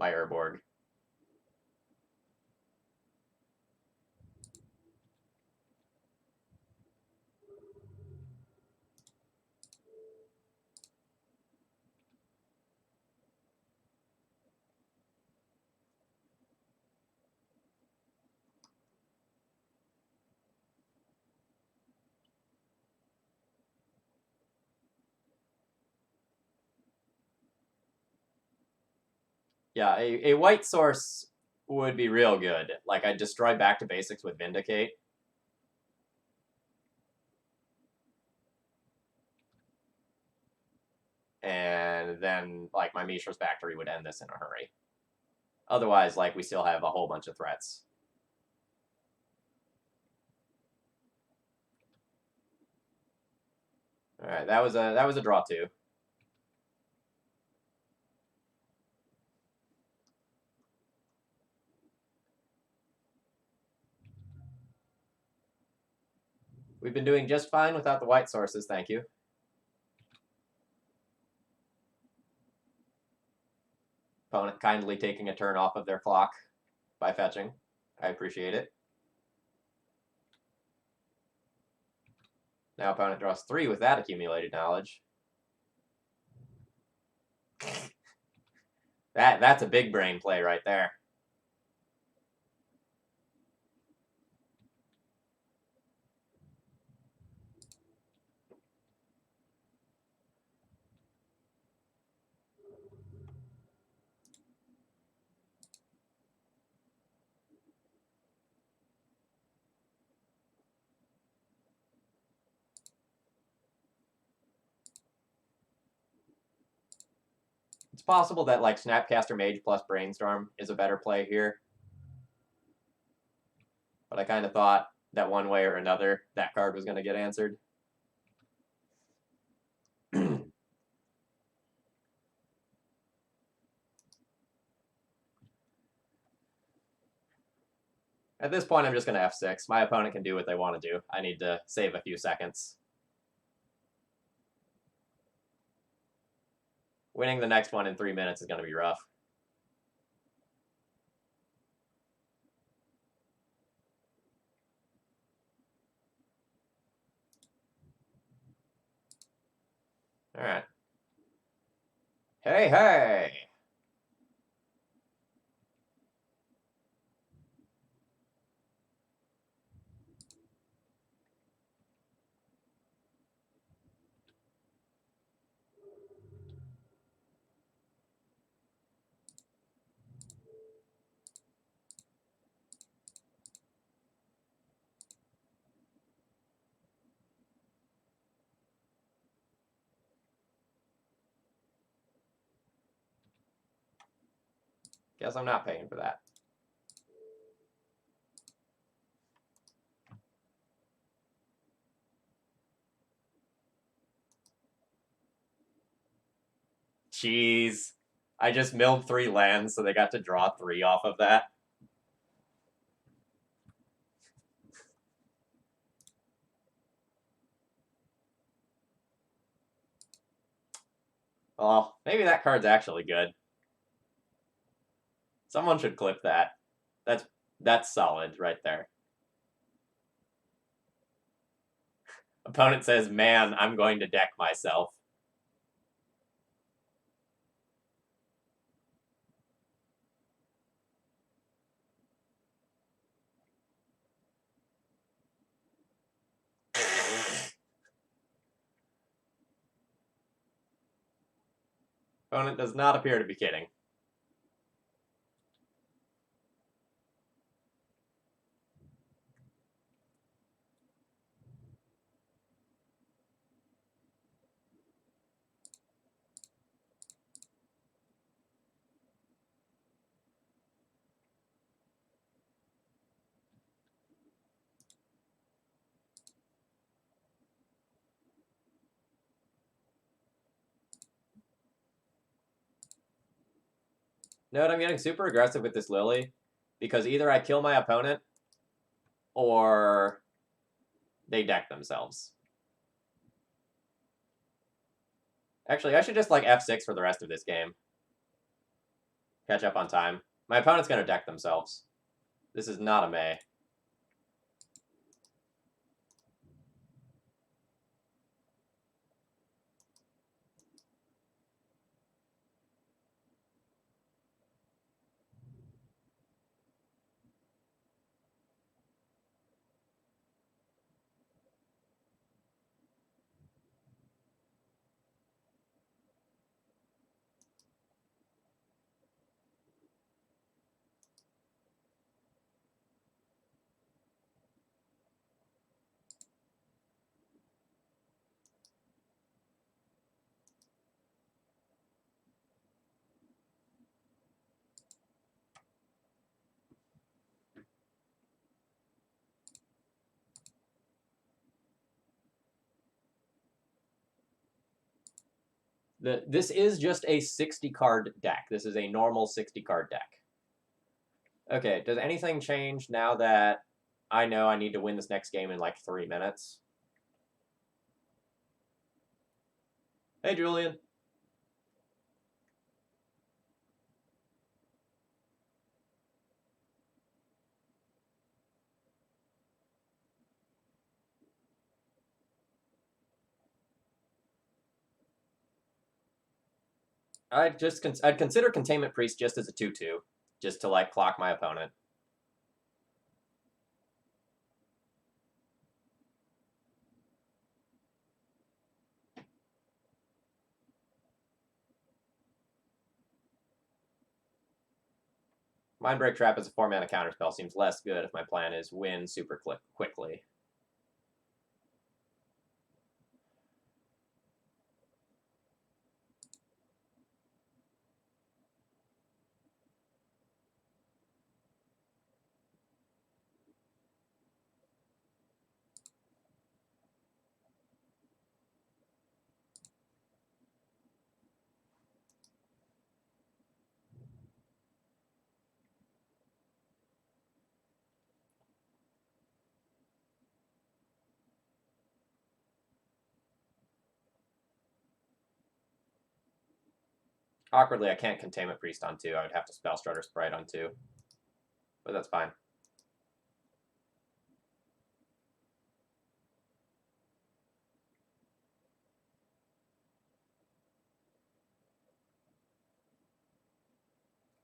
Urborg. Yeah, a white source would be real good. Like, I'd destroy back to basics with Vindicate. And then, like, my Mishra's Factory would end this in a hurry. Otherwise, like, we still have a whole bunch of threats. All right, that was a draw too. We've been doing just fine without the white sources, thank you. Opponent kindly taking a turn off of their clock by fetching. I appreciate it. Now opponent draws 3 with that accumulated knowledge. That's a big brain play right there. It's possible that like Snapcaster Mage plus Brainstorm is a better play here. But I kind of thought that one way or another that card was going to get answered. At this point, I'm just going to F6. My opponent can do what they want to do. I need to save a few seconds. Winning the next one in 3 minutes is going to be rough. All right. Hey, hey! Guess I'm not paying for that. Jeez. I just milled 3 lands, so they got to draw 3 off of that. Well, maybe that card's actually good. Someone should clip that. That's solid right there. Opponent says, man, I'm going to deck myself. Opponent does not appear to be kidding. Note, I'm getting super aggressive with this Lily, because either I kill my opponent, or they deck themselves. Actually, I should just, like, F6 for the rest of this game. Catch up on time. My opponent's gonna deck themselves. This is not a May. This is just a 60-card deck. This is a normal 60-card deck. Okay, does anything change now that I know I need to win this next game in like 3 minutes? Hey, Julian. I'd consider Containment Priest just as a 2/2, just to like clock my opponent. Mindbreak Trap as a 4-mana counterspell seems less good if my plan is win super quickly. Awkwardly, I can't Containment Priest on 2. I would have to Spell Strutter Sprite on 2. But that's fine.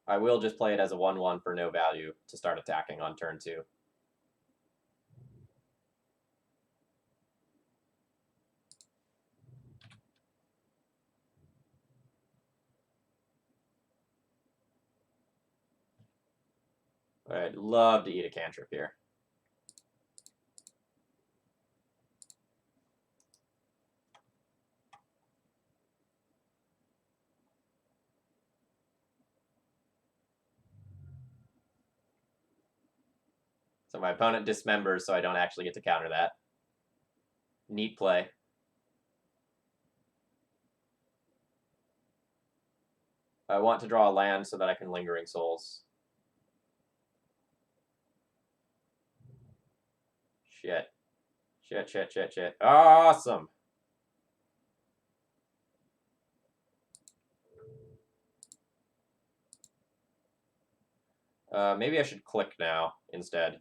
I will just play it as a 1/1 for no value to start attacking on turn 2. I'd love to eat a cantrip here. So my opponent dismembers, so I don't actually get to counter that. Neat play. I want to draw a land so that I can Lingering Souls. Shit. Shit, shit, shit, shit. Awesome! Maybe I should click now instead.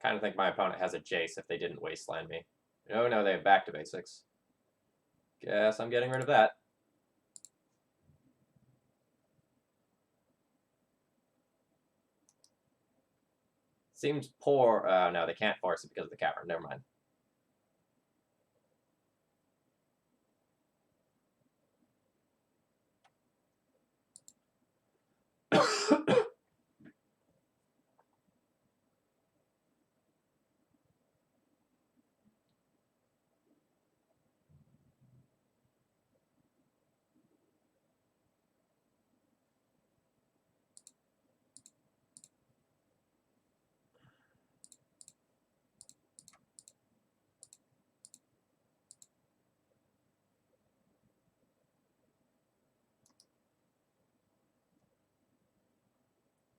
Kind of think my opponent has a Jace if they didn't Wasteland me. Oh no, they have Back to Basics. Guess I'm getting rid of that. Seems poor. No, they can't force it because of the cavern. Never mind.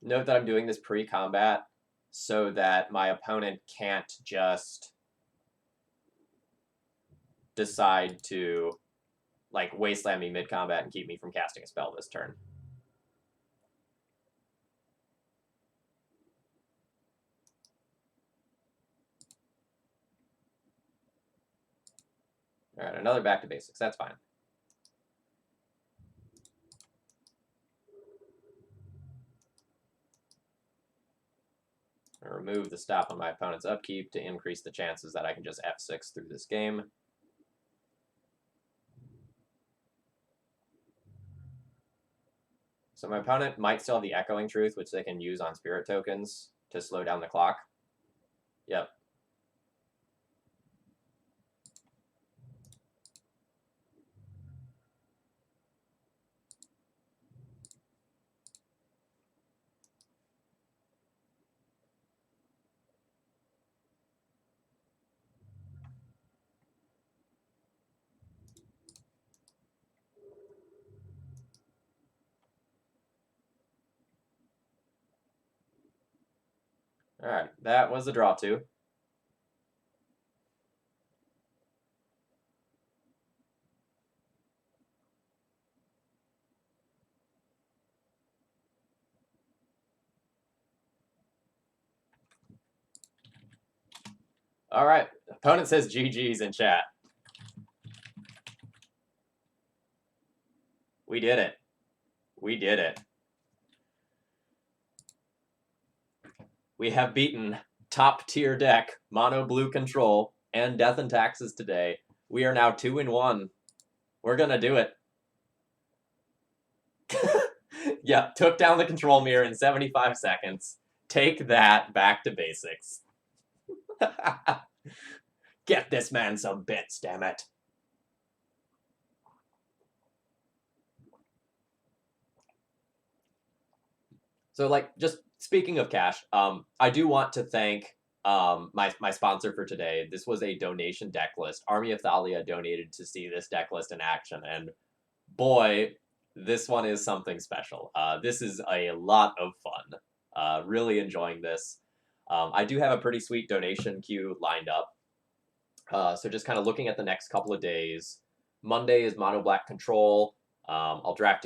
Note that I'm doing this pre-combat so that my opponent can't just decide to like wasteland me mid-combat and keep me from casting a spell this turn. All right, another back to basics. That's fine. I remove the stop on my opponent's upkeep to increase the chances that I can just F6 through this game. So my opponent might still have the Echoing Truth, which they can use on spirit tokens to slow down the clock. Yep. All right, that was the draw two. All right, opponent says GG's in chat. We did it. We did it. We have beaten top tier deck, mono blue control, and Death and Taxes today. We are now 2-1. We're gonna do it. Yeah, took down the control mirror in 75 seconds. Take that, back to basics. Get this man some bits, damn it. So, like, just speaking of cash, I do want to thank my sponsor for today. This was a donation deck list. Army of Thalia donated to see this deck list in action, and boy, this one is something special. This is a lot of fun. Really enjoying this. I do have a pretty sweet donation queue lined up. So just kind of looking at the next couple of days. Monday is Mono Black Control. I'll draft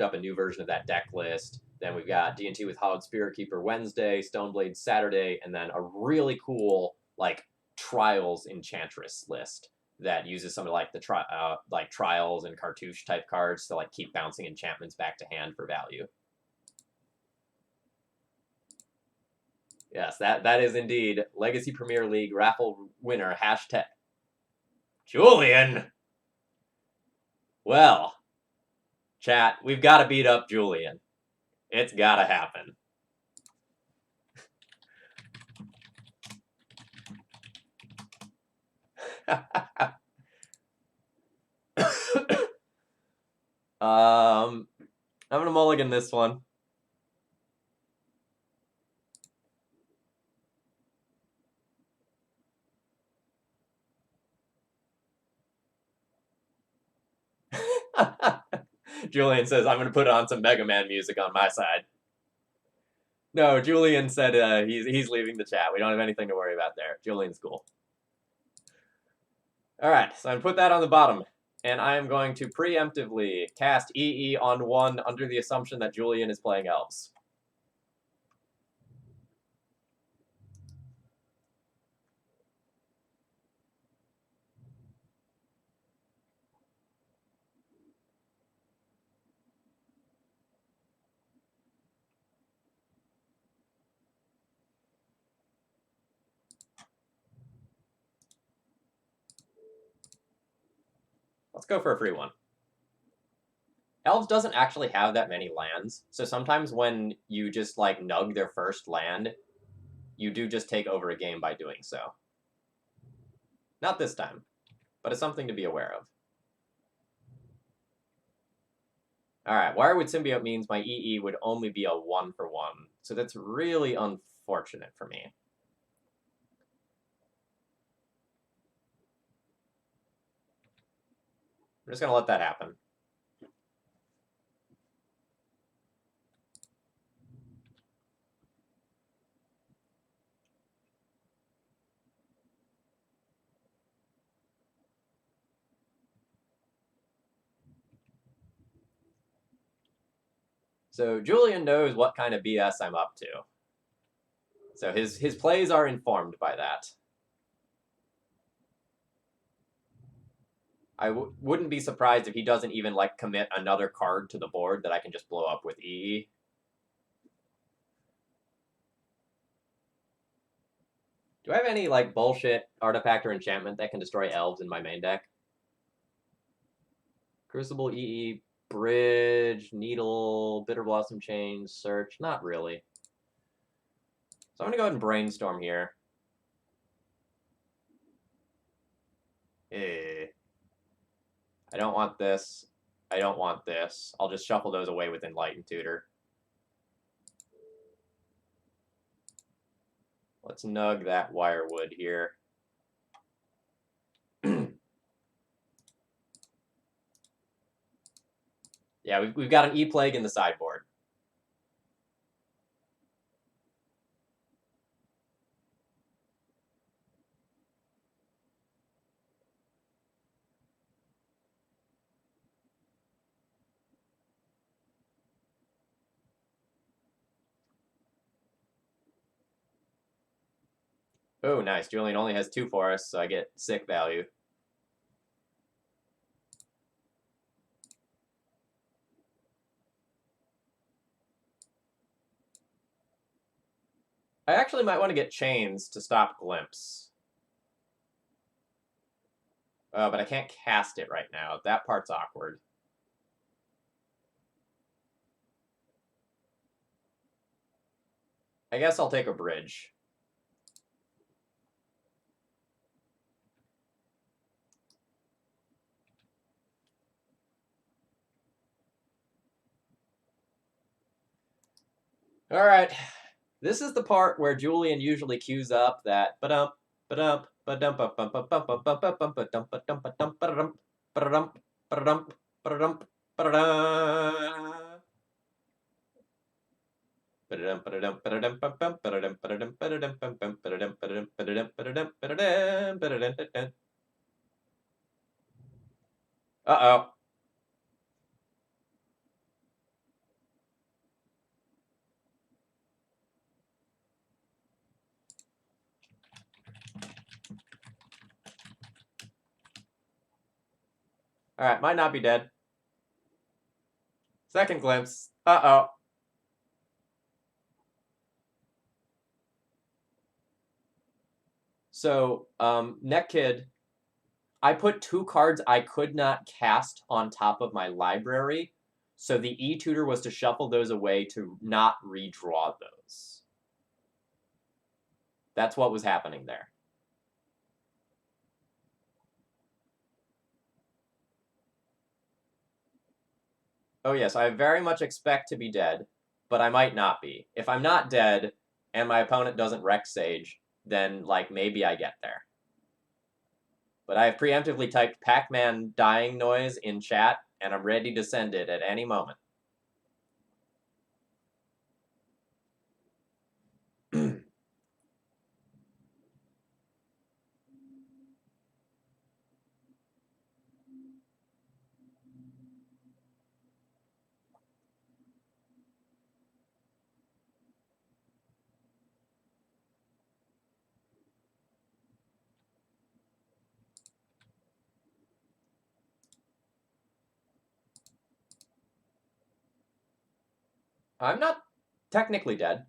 up a new version of that deck list. Then we've got D&T with Hallowed Spirit Keeper Wednesday, Stoneblade Saturday, and then a really cool like Trials Enchantress list that uses some of like the Trials and Cartouche type cards to like keep bouncing enchantments back to hand for value. Yes, that is indeed Legacy Premier League raffle winner hashtag Julian. Well, chat, we've got to beat up Julian. It's got to happen. I'm going to mulligan this one. Julian says, I'm going to put on some Mega Man music on my side. No, Julian said he's leaving the chat. We don't have anything to worry about there. Julian's cool. All right, so I'm going to put that on the bottom. And I am going to preemptively cast EE on one under the assumption that Julian is playing Elves. Let's go for a free one. Elves doesn't actually have that many lands, so sometimes when you just, like, nug their first land, you do just take over a game by doing so. Not this time, but it's something to be aware of. Alright, Wirewood Symbiote means my EE would only be a 1-for-1, so that's really unfortunate for me. I'm just going to let that happen. So Julian knows what kind of BS I'm up to. So his plays are informed by that. I wouldn't be surprised if he doesn't even like commit another card to the board that I can just blow up with EE. Do I have any like bullshit artifact or enchantment that can destroy elves in my main deck? Crucible, EE, Bridge, Needle, Bitter Blossom Chain, Search. Not really. So I'm gonna go ahead and brainstorm here. I don't want this. I don't want this. I'll just shuffle those away with Enlightened Tutor. Let's nug that Wirewood here. Yeah, we've got an E-Plague in the sideboard. Oh, nice. Julian only has 2 forests, so I get sick value. I actually might want to get Chains to stop Glimpse. But I can't cast it right now. That part's awkward. I guess I'll take a Bridge. All right. This is the part where Julian usually cues up that ba-dump, ba-dump, ba-dump, ba-dump, ba-dump, ba-dump, ba-dump, ba-dump, ba-dump, ba-dump, ba-dump, ba-dump, ba-dump, ba-dump, ba-da. Uh-oh. All right, might not be dead. Second glimpse. Uh-oh. So, Neck Kid, I put 2 cards I could not cast on top of my library, so the E-Tutor was to shuffle those away to not redraw those. That's what was happening there. Oh yes, I very much expect to be dead, but I might not be. If I'm not dead, and my opponent doesn't Rex Sage, then, like, maybe I get there. But I have preemptively typed Pac-Man dying noise in chat, and I'm ready to send it at any moment. I'm not technically dead.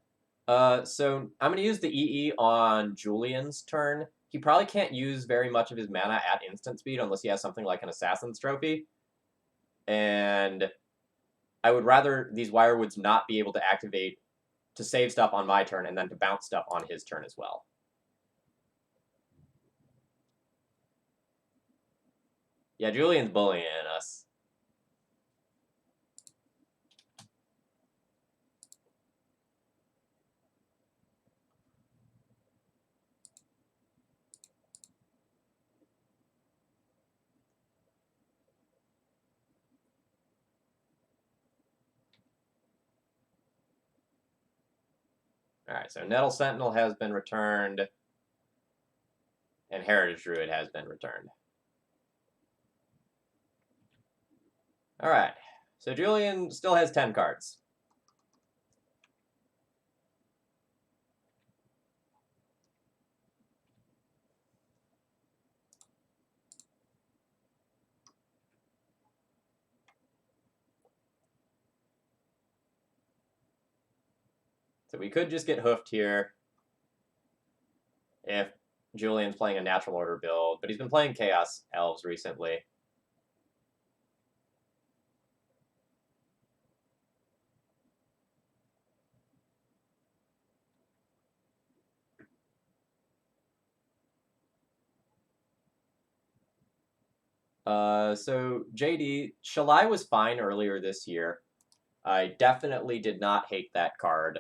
So I'm going to use the EE on Julian's turn. He probably can't use very much of his mana at instant speed unless he has something like an Assassin's Trophy. And I would rather these Wirewoods not be able to activate to save stuff on my turn and then to bounce stuff on his turn as well. Yeah, Julian's bullying us. Alright, so Nettle Sentinel has been returned, and Heritage Druid has been returned. Alright, so Julian still has 10 cards. So we could just get hoofed here if Julian's playing a natural order build, but he's been playing Chaos Elves recently. So JD, Shalai was fine earlier this year. I definitely did not hate that card.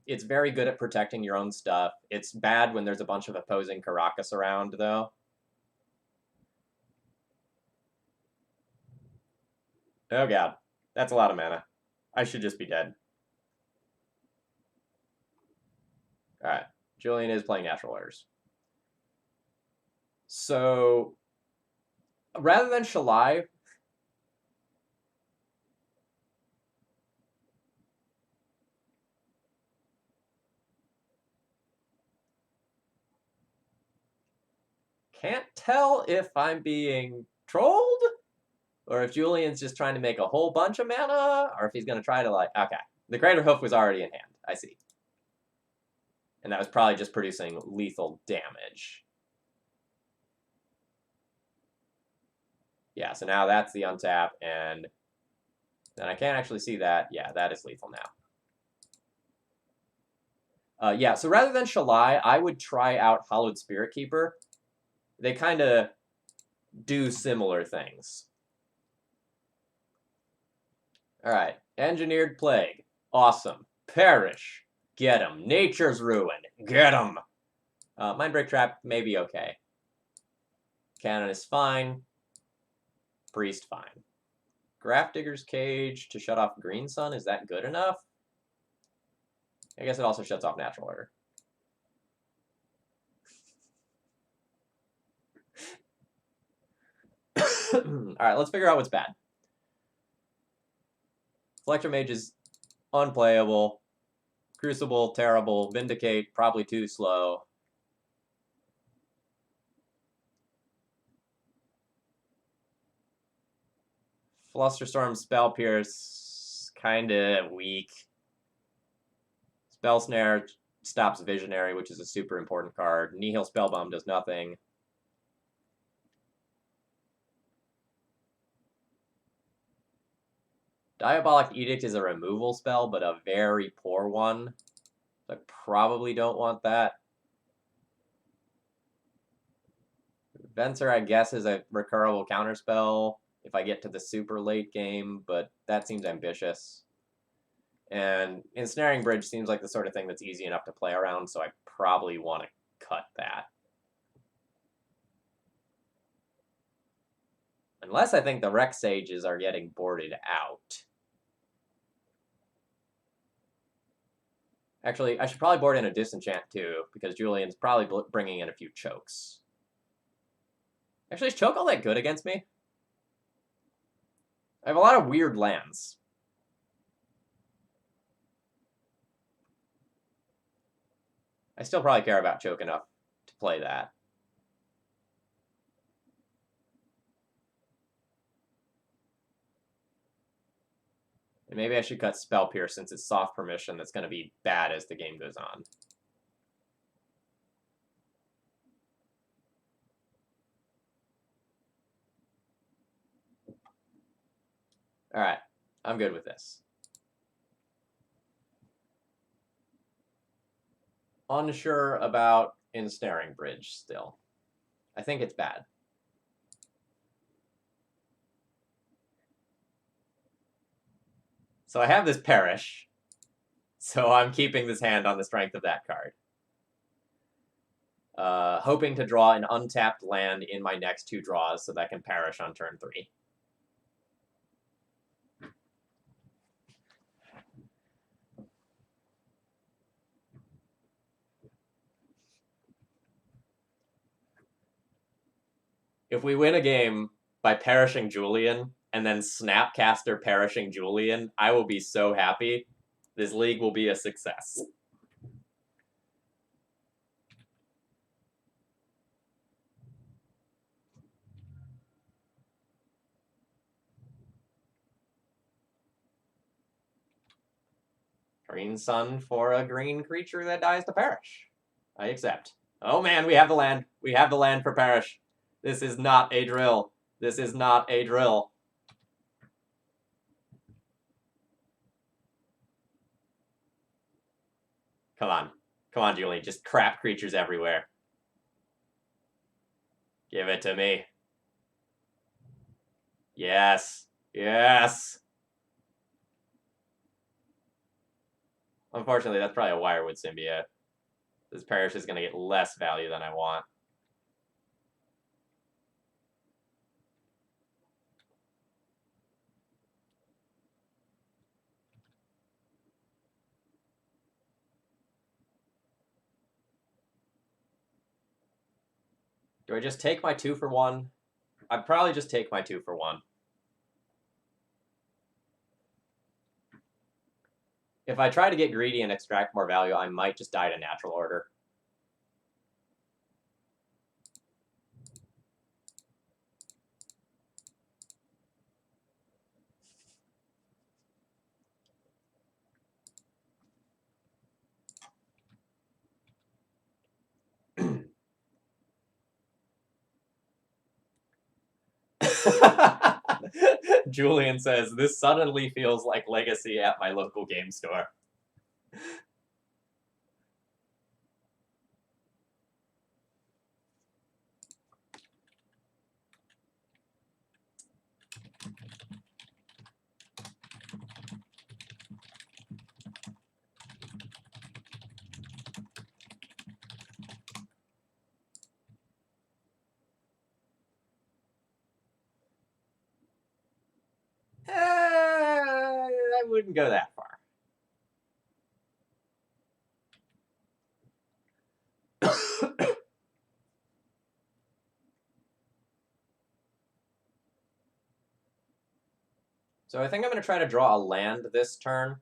It's very good at protecting your own stuff. It's bad when there's a bunch of opposing Caracas around, though. Oh god, that's a lot of mana. I should just be dead. Alright, Julian is playing natural orders. So, rather than Shalai, can't tell if I'm being trolled, or if Julian's just trying to make a whole bunch of mana, or if he's going to try to, like, okay. The Greater Hoof was already in hand. I see. And that was probably just producing lethal damage. Yeah, so now that's the untap, and then I can't actually see that. Yeah, that is lethal now. Yeah, so rather than Shalai, I would try out Hallowed Spirit Keeper. They kind of do similar things. All right, Engineered Plague. Awesome. Perish. Get him. Nature's Ruin. Get him. Mindbreak Trap, maybe okay. Cannon is fine. Priest, fine. Grafdigger's Cage to shut off Green Sun, is that good enough? I guess it also shuts off Natural Order. Alright, let's figure out what's bad. Electromage is unplayable. Crucible, terrible. Vindicate, probably too slow. Flusterstorm, Spell Pierce, kinda weak. Spell Snare stops Visionary, which is a super important card. Nihil Spellbomb does nothing. Diabolic Edict is a removal spell, but a very poor one. I probably don't want that. Venser, I guess, is a recurable counterspell if I get to the super late game, but that seems ambitious. And Ensnaring Bridge seems like the sort of thing that's easy enough to play around, so I probably want to cut that. Unless I think the Rex Sages are getting boarded out. Actually, I should probably board in a Disenchant too, because Julian's probably bringing in a few chokes. Actually, is choke all that good against me? I have a lot of weird lands. I still probably care about choke enough to play that. And maybe I should cut Spell Pierce since it's soft permission that's going to be bad as the game goes on. Alright, I'm good with this. Unsure about Ensnaring Bridge still. I think it's bad. So I have this Perish, so I'm keeping this hand on the strength of that card. Hoping to draw an untapped land in my next 2 draws so that I can Perish on turn 3. If we win a game by perishing Julian, and then Snapcaster perishing Julian, I will be so happy. This league will be a success. Green sun for a green creature that dies to perish. I accept. Oh man, we have the land. We have the land for perish. This is not a drill. This is not a drill. Come on. Come on, Julian. Just crap creatures everywhere. Give it to me. Yes. Yes. Unfortunately, that's probably a Wirewood symbiote. This perish is going to get less value than I want. Do I just take my 2 for 1? I'd probably just take my 2 for 1. If I try to get greedy and extract more value, I might just die to natural order. Julian says, this suddenly feels like Legacy at my local game store. I wouldn't go that far. So I think I'm going to try to draw a land this turn.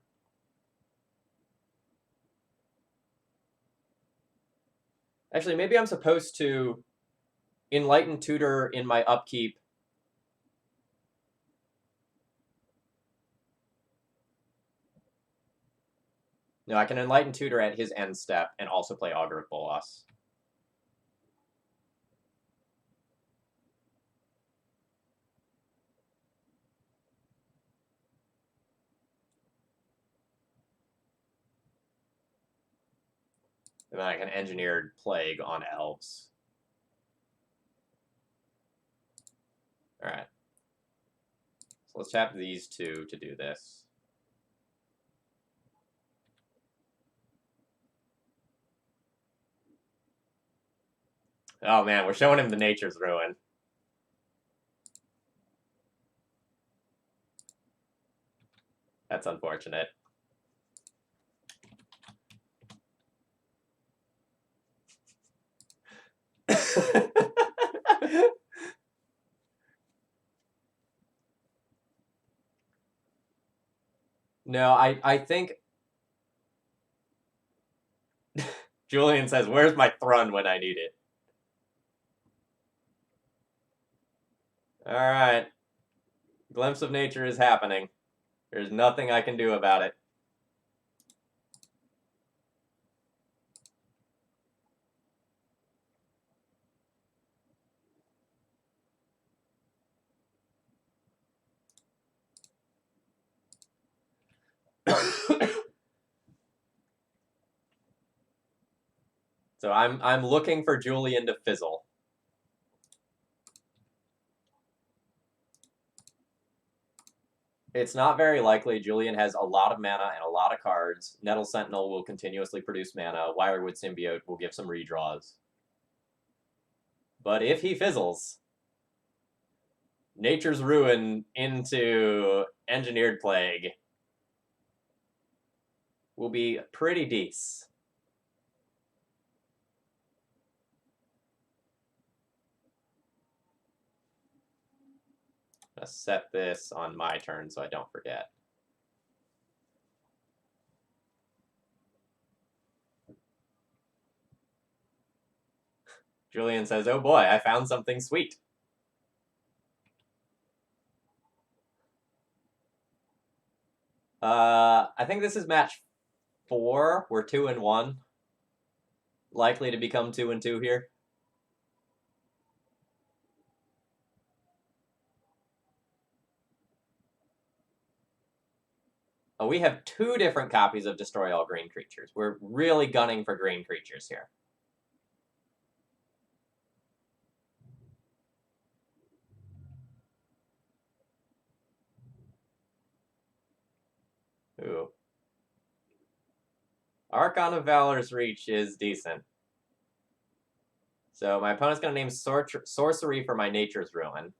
Actually, maybe I'm supposed to Enlighten Tutor in my upkeep. No, I can Enlighten Tutor at his end step and also play Augur of Bolas. And then I can Engineered Plague on Elves. Alright. So let's tap these 2 to do this. Oh man, we're showing him the Nature's Ruin. That's unfortunate. No, I think... Julian says, where's my Thrun when I need it? Alright. Glimpse of Nature is happening. There's nothing I can do about it. So I'm looking for Julian to fizzle. It's not very likely. Julian has a lot of mana and a lot of cards. Nettle Sentinel will continuously produce mana. Wirewood Symbiote will give some redraws. But if he fizzles, Nature's Ruin into Engineered Plague will be pretty decent. I'm gonna set this on my turn so I don't forget. Julian says, oh boy, I found something sweet. I think this is match 4. We're 2 and 1. Likely to become 2 and 2 here. Oh, we have 2 different copies of Destroy All Green Creatures. We're really gunning for green creatures here. Ooh. Archon of Valor's Reach is decent. So my opponent's going to name Sorcery for my Nature's Ruin.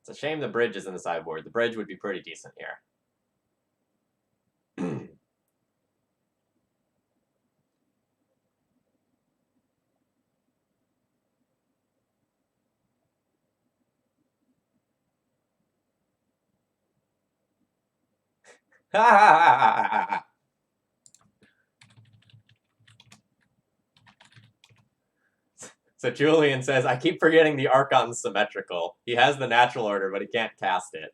It's a shame the bridge is in the sideboard. The bridge would be pretty decent here. So Julian says, I keep forgetting the Archon's symmetrical. He has the natural order, but he can't cast it.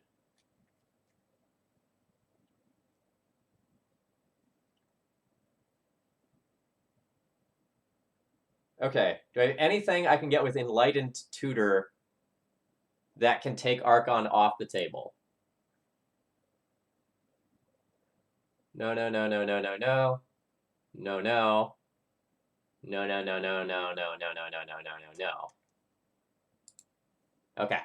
Okay, do I have anything I can get with Enlightened Tutor that can take Archon off the table? No, no, no, no, no, no, no. No, no. No, no, no, no, no, no, no, no, no, no, no, no, no. Okay.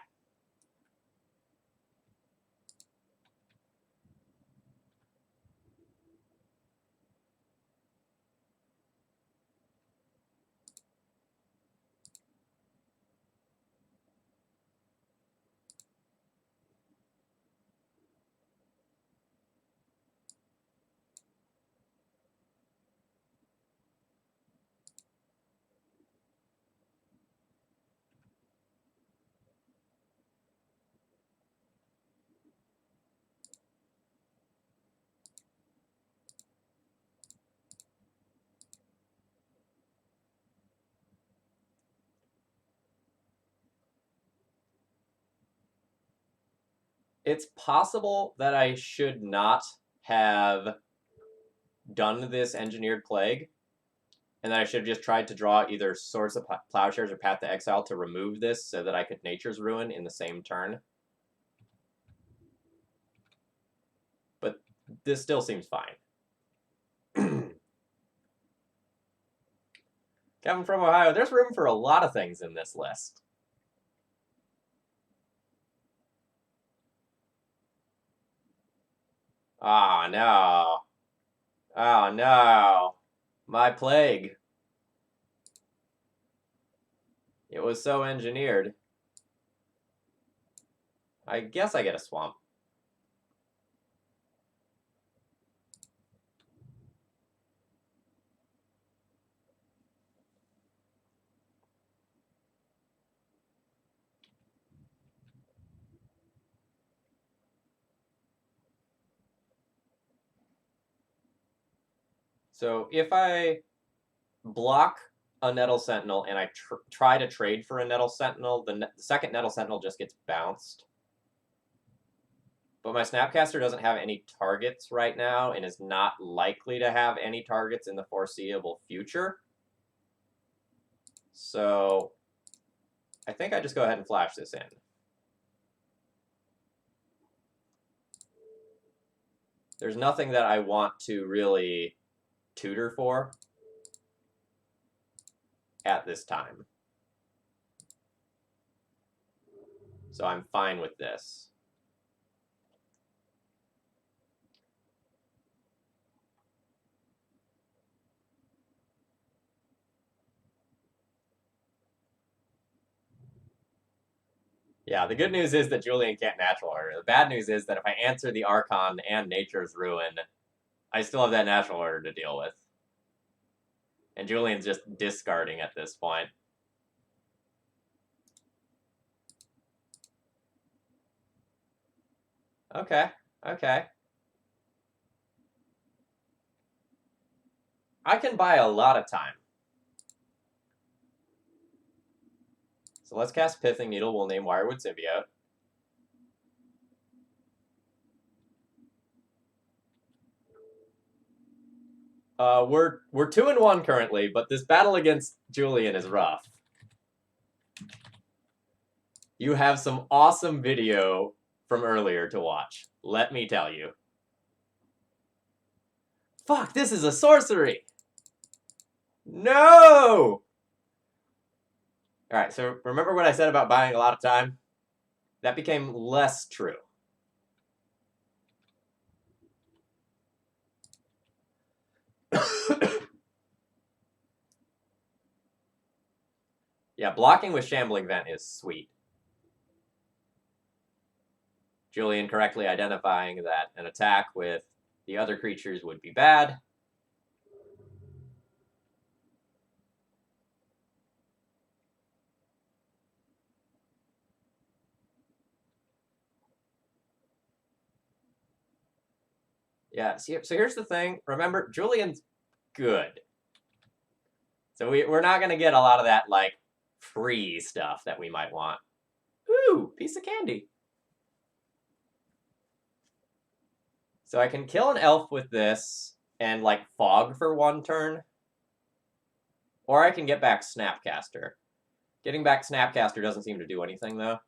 It's possible that I should not have done this Engineered Plague, and that I should have just tried to draw either Swords of Plowshares or Path to Exile to remove this so that I could Nature's Ruin in the same turn. But this still seems fine. Kevin from Ohio, there's room for a lot of things in this list. Oh, no. Oh, no. My plague. It was so engineered. I guess I get a swamp. So if I block a Nettle Sentinel and I try to trade for a Nettle Sentinel, the second Nettle Sentinel just gets bounced. But my Snapcaster doesn't have any targets right now and is not likely to have any targets in the foreseeable future. So I think I just go ahead and flash this in. There's nothing that I want to really tutor for at this time. So I'm fine with this. Yeah, the good news is that Julian can't natural order. The bad news is that if I answer the Archon and Nature's Ruin, I still have that natural order to deal with. And Julian's just discarding at this point. Okay, okay. I can buy a lot of time. So let's cast Pithing Needle. We'll name Wirewood Symbiote. We're 2-1 currently, but this battle against Julian is rough. You have some awesome video from earlier to watch. Let me tell you. Fuck, this is a sorcery! No! Alright, so remember what I said about buying a lot of time? That became less true. Yeah, blocking with Shambling Vent is sweet. Julian correctly identifying that an attack with the other creatures would be bad. Yeah, so here's the thing. Remember, Julian's good. So we're not going to get a lot of that, like, free stuff that we might want. Ooh, piece of candy. So I can kill an elf with this and, like, fog for 1 turn. Or I can get back Snapcaster. Getting back Snapcaster doesn't seem to do anything, though.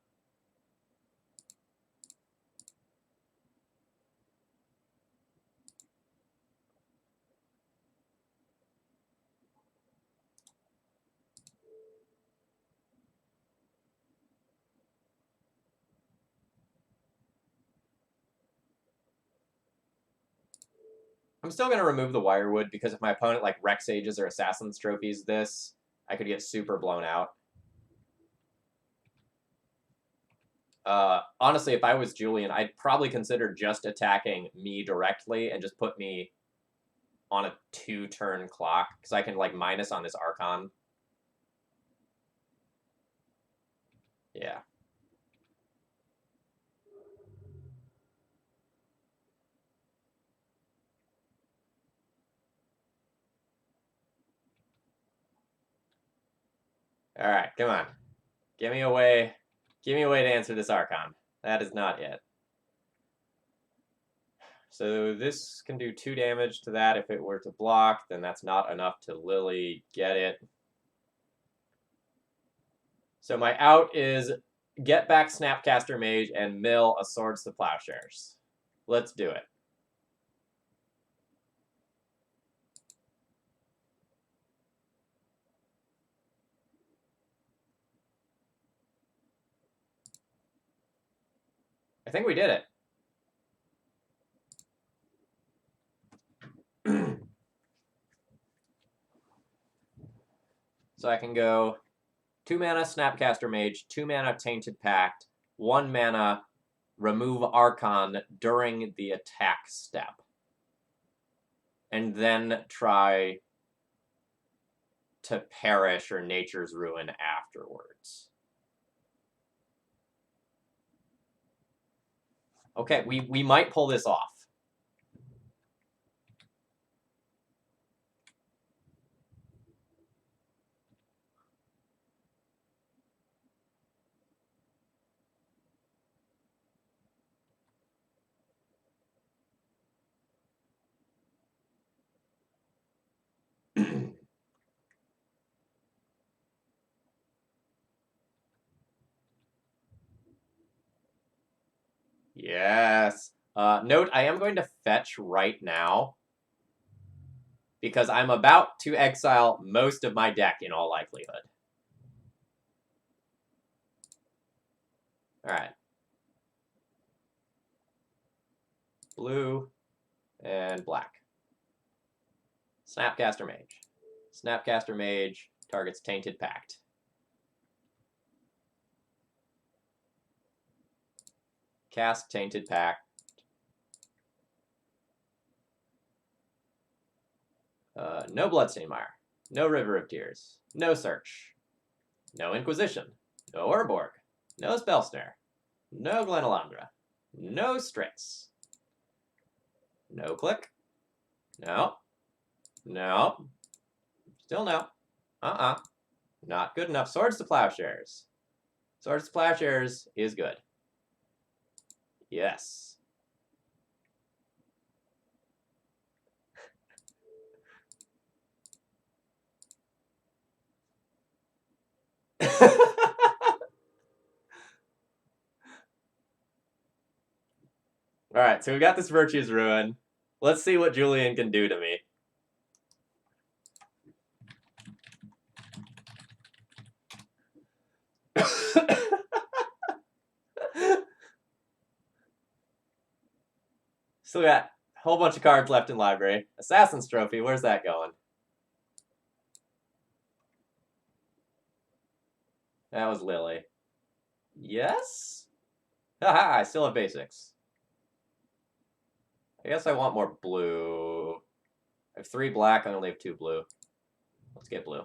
I'm still going to remove the Wirewood, because if my opponent, like, Rex Ages or Assassin's Trophies this, I could get super blown out. Honestly, if I was Julian, I'd probably consider just attacking me directly and just put me on a 2-turn clock, because I can, like, minus on this Archon. Yeah. Alright, come on. Give me a way. Give me a way to answer this Archon. That is not it. So this can do 2 damage to that. If it were to block, then that's not enough to Lily get it. So my out is get back Snapcaster Mage and mill a Swords to Plowshares. Let's do it. I think we did it. So I can go 2 mana Snapcaster Mage, 2 mana Tainted Pact, 1 mana remove Archon during the attack step. And then try to Perish or Nature's Ruin afterwards. Okay, we might pull this off. Yes. Note, I am going to fetch right now, because I'm about to exile most of my deck in all likelihood. Alright. Blue and black. Snapcaster Mage. Snapcaster Mage targets Tainted Pact. Cast Tainted Pact. No Bloodstained Mire. No River of Tears. No Search. No Inquisition. No Urborg. No Spell Snare. No Glenalandra. No Strix. No Click. No. No. Still no. Not good enough. Swords to Plowshares. Sword Splash Airs is good. Yes. Alright, so we got this Virtue's Ruin. Let's see what Julian can do to me. Still got a whole bunch of cards left in library. Assassin's Trophy, where's that going? That was Lily. Yes? Haha, I still have basics. I guess I want more blue. I have 3 black, I only have 2 blue. Let's get blue.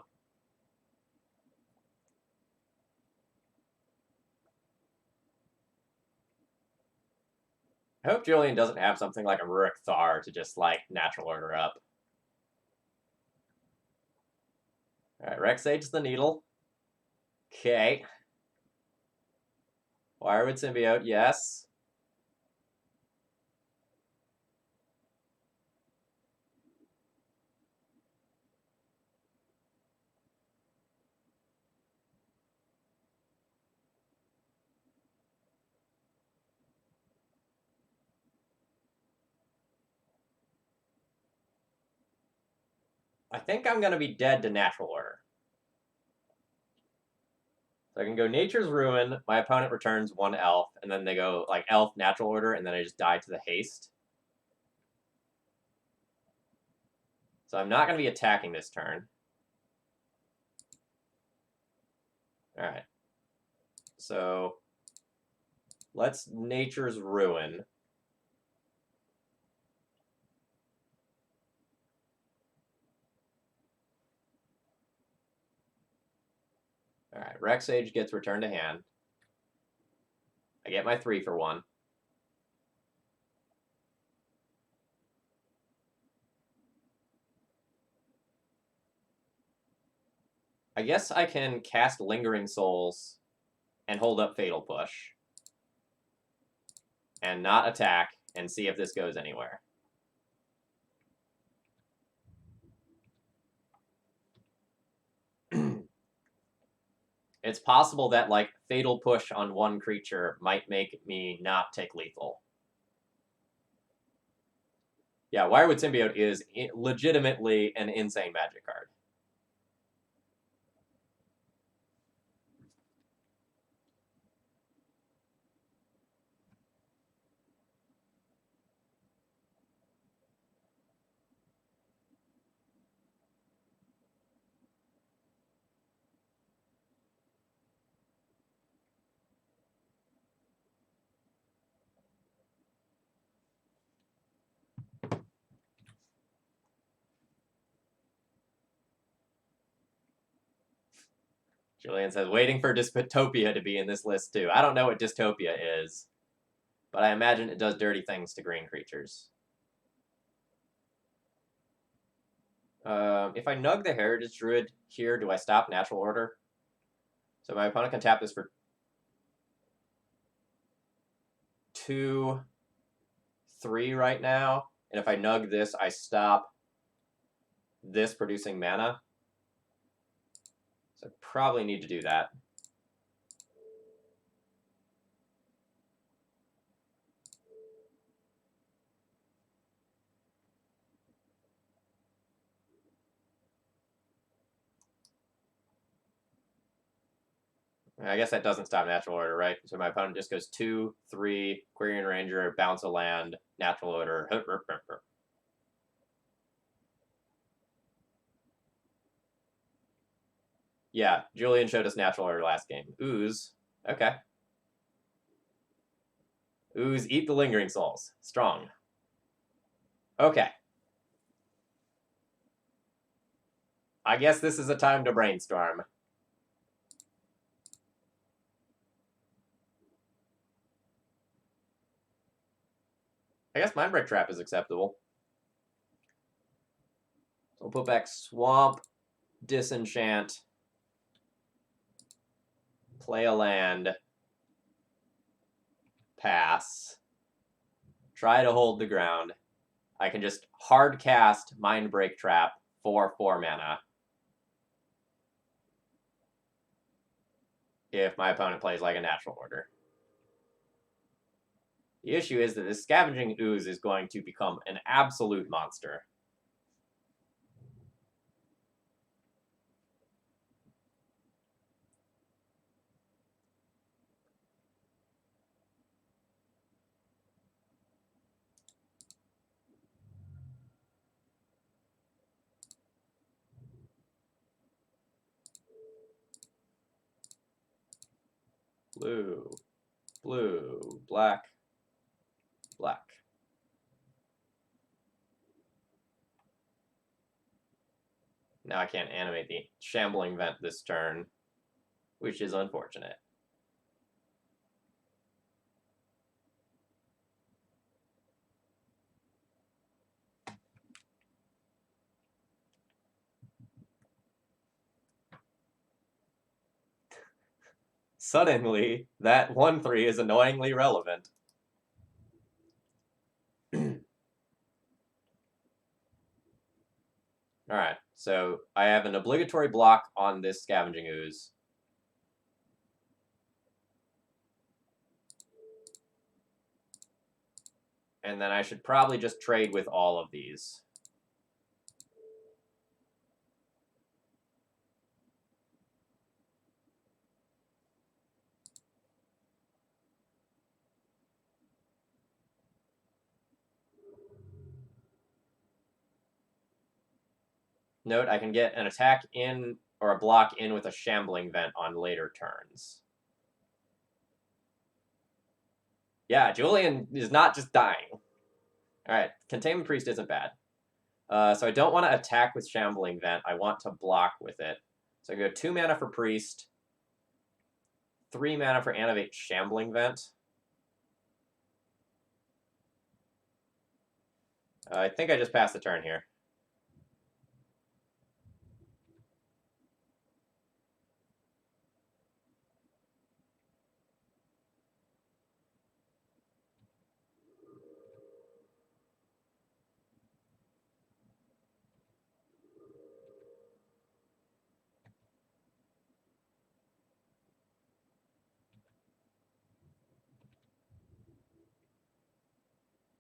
I hope Julian doesn't have something like a Rurik Thar to just, like, natural order up. Alright, Rex Sage's the Needle. Okay. Wirewood Symbiote, yes. I think I'm going to be dead to natural order. So I can go Nature's Ruin, my opponent returns 1 elf, and then they go, like, elf, natural order, and then I just die to the haste. So I'm not going to be attacking this turn. Alright. So let's Nature's Ruin. Alright, Rex Sage gets returned to hand. I get my 3 for 1. I guess I can cast Lingering Souls and hold up Fatal Push. And not attack and see if this goes anywhere. It's possible that, like, Fatal Push on 1 creature might make me not take lethal. Yeah, Wirewood Symbiote is legitimately an insane Magic card. Julian says, waiting for Dystopia to be in this list, too. I don't know what Dystopia is, but I imagine it does dirty things to green creatures. If I nug the Heritage Druid here, do I stop natural order? So my opponent can tap this for 2, 3 right now. And if I nug this, I stop this producing mana. So I probably need to do that. I guess that doesn't stop natural order, right? So my opponent just goes 2, 3, Quirion Ranger, bounce a land, natural order. Yeah, Julian showed us natural order last game. Ooze. Okay. Ooze, eat the Lingering Souls. Strong. Okay. I guess this is a time to brainstorm. I guess Mindbreak Trap is acceptable. So we'll put back Swamp, Disenchant. Play a land. Pass. Try to hold the ground. I can just hard cast Mind Break Trap for 4 mana. If my opponent plays like a natural order. The issue is that this Scavenging Ooze is going to become an absolute monster. Blue, blue, black, black. Now I can't animate the Shambling Vent this turn, which is unfortunate. Suddenly, that 1/3 is annoyingly relevant. Alright, so I have an obligatory block on this Scavenging Ooze. And then I should probably just trade with all of these. Note, I can get an attack in or a block in with a Shambling Vent on later turns. Yeah, Julian is not just dying. Alright, Containment Priest isn't bad. So I don't want to attack with Shambling Vent. I want to block with it. So I go 2 mana for Priest, 3 mana for Animate Shambling Vent. I think I just passed the turn here.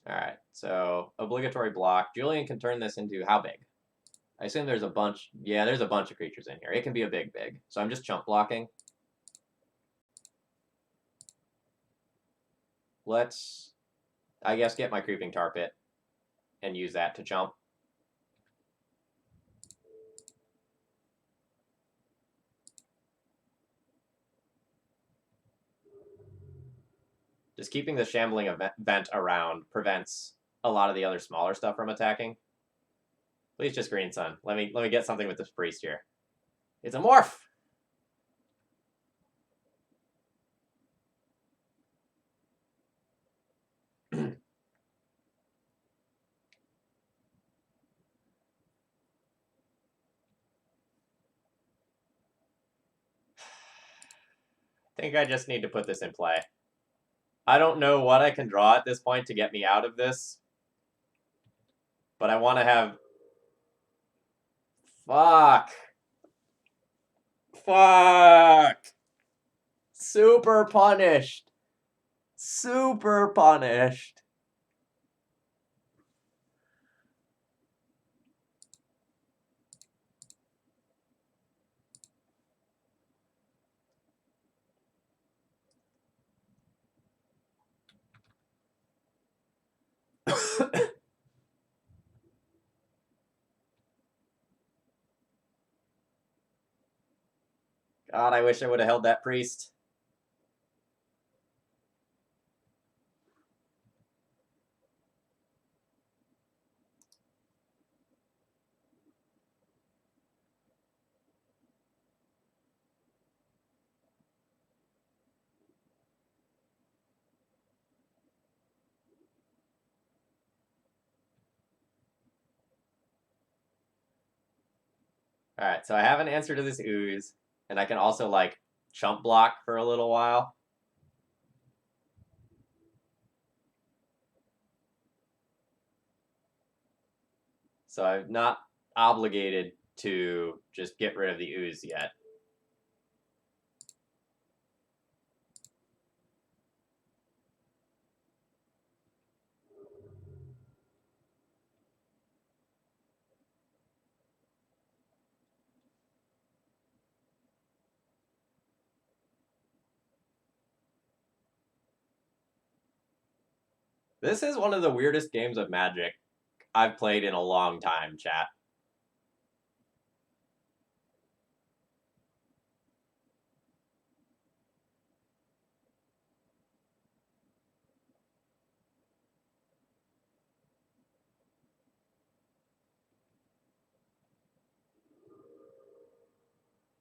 Alright, so obligatory block. Julian can turn this into how big? I assume there's a bunch. Yeah, there's a bunch of creatures in here. It can be a big. So I'm just chump blocking. Let's, I guess, get my Creeping Tar Pit and use that to jump. Just keeping the Shambling Vent around prevents a lot of the other smaller stuff from attacking. Please just Green Sun. Let me get something with this Priest here. It's a morph! I think I just need to put this in play. I don't know what I can draw at this point to get me out of this. But I want to have... Fuck! Fuck! Super punished! Super punished! God, I wish I would have held that Priest. Alright, so I have an answer to this Ooze, and I can also, like, chump block for a little while. So I'm not obligated to just get rid of the ooze yet. This is one of the weirdest games of Magic I've played in a long time, chat.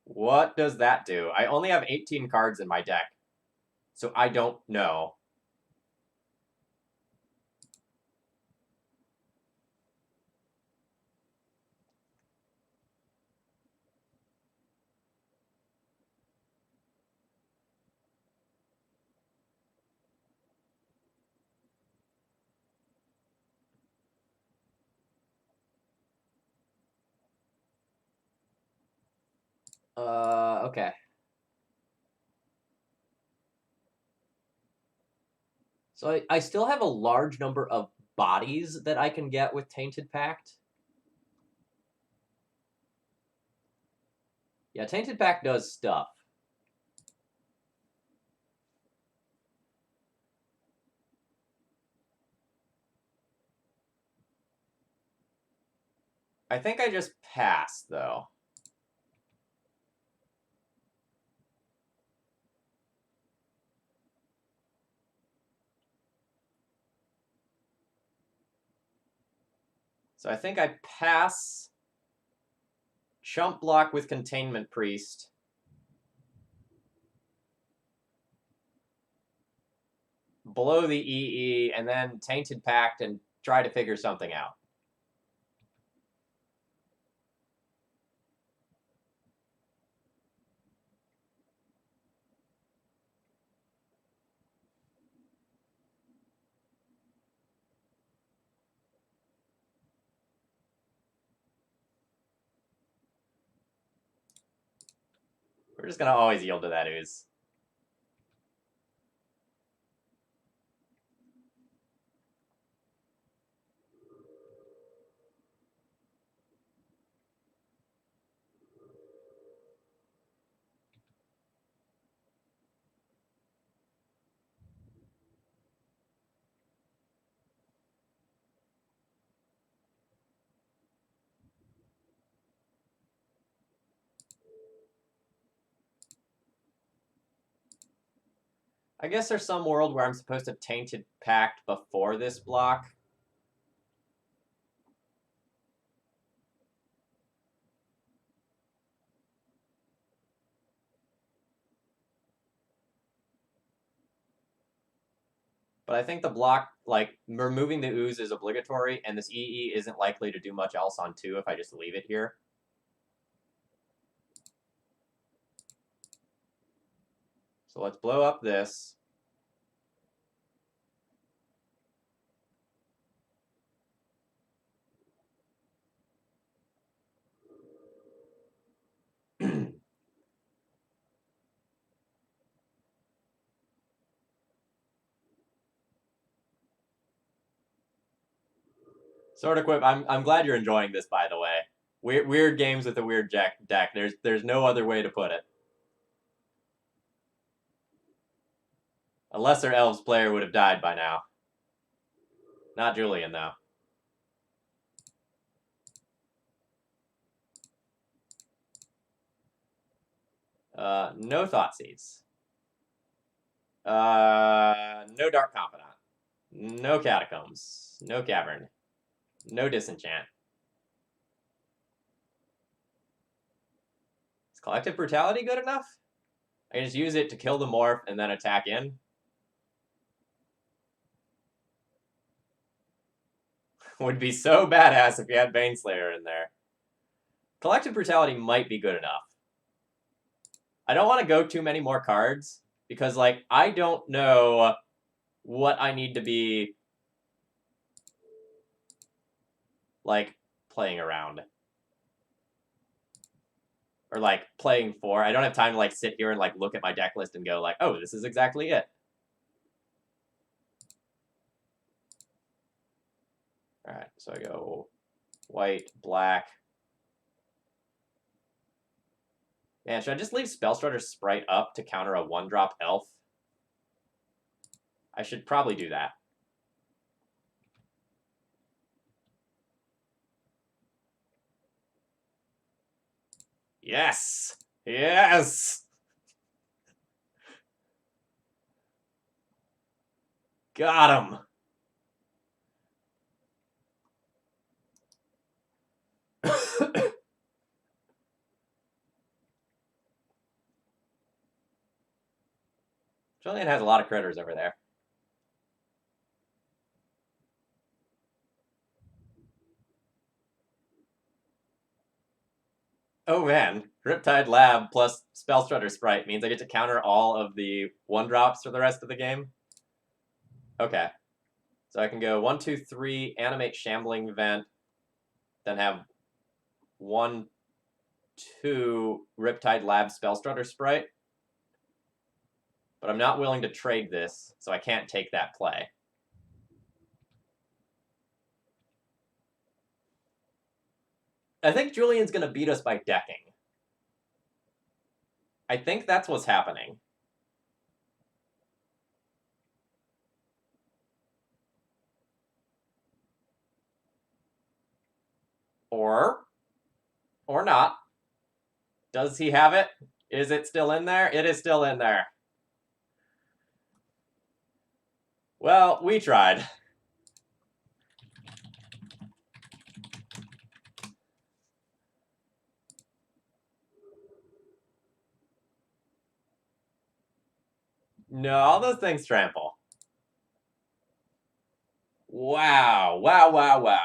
What does that do? I only have 18 cards in my deck, so I don't know. Okay. So I still have a large number of bodies that I can get with Tainted Pact. Yeah, Tainted Pact does stuff. I think I just pass, though. So I think I pass, chump block with Containment Priest, blow the EE, and then Tainted Pact and try to figure something out. We're just going to always yield to that ooze. I guess there's some world where I'm supposed to Tainted Pact before this block. But I think the block, like, removing the ooze is obligatory, and this EE isn't likely to do much else on 2 if I just leave it here. So let's blow up this. Sword Equip, I'm glad you're enjoying this, by the way. Weird games with a weird deck. There's no other way to put it. A lesser Elves player would have died by now. Not Julian, though. No Thoughtseize. No Dark Confidant. No Catacombs. No Cavern. No Disenchant. Is Collective Brutality good enough? I can just use it to kill the morph and then attack in. Would be so badass if you had Baneslayer in there. Collective Brutality might be good enough. I don't want to go too many more cards because, like, I don't know what I need to be, like, playing around. Or, like, playing for. I don't have time to, like, sit here and, like, look at my deck list and go, like, oh, this is exactly it. Alright, so I go white, black. Man, should I just leave Spellstrutter's Sprite up to counter a 1-drop elf? I should probably do that. Yes! Yes! Got him! Julian has a lot of critters over there. Oh man, Riptide Lab plus Spellstrutter Sprite means I get to counter all of the 1-drops for the rest of the game? Okay. So I can go 1, 2, 3, animate Shambling Vent, then have 1, 2, Riptide Lab Spellstrutter Sprite. But I'm not willing to trade this, so I can't take that play. I think Julian's going to beat us by decking. I think that's what's happening. Or not. Does he have it? Is it still in there? It is still in there. Well, we tried. No, all those things trample. Wow, wow, wow, wow.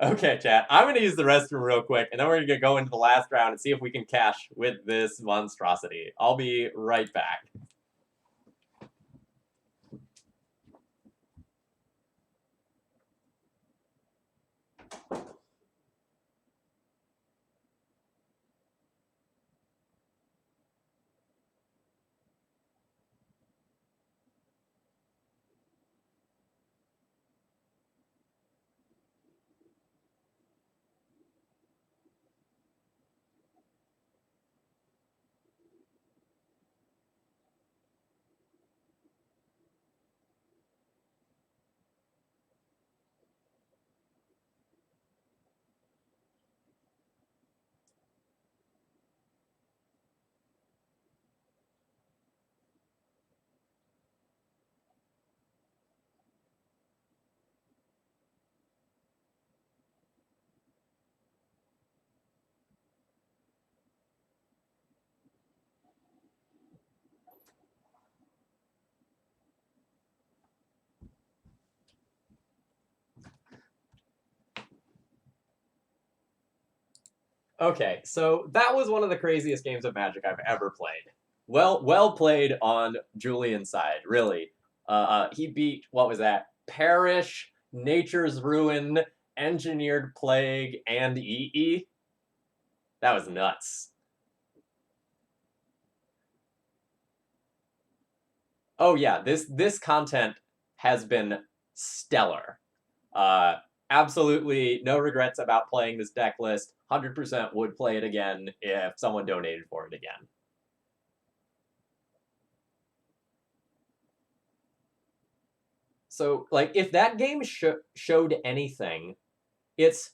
Okay, chat, I'm going to use the restroom real quick, and then we're going to go into the last round and see if we can cash with this monstrosity. I'll be right back. Okay, so that was one of the craziest games of Magic I've ever played. Well played on Julian's side, really. He beat, what was that? Perish, Nature's Ruin, Engineered Plague, and EE. That was nuts. Oh yeah, this content has been stellar. Absolutely no regrets about playing this deck list. 100% would play it again if someone donated for it again. So, like, if that game showed anything, it's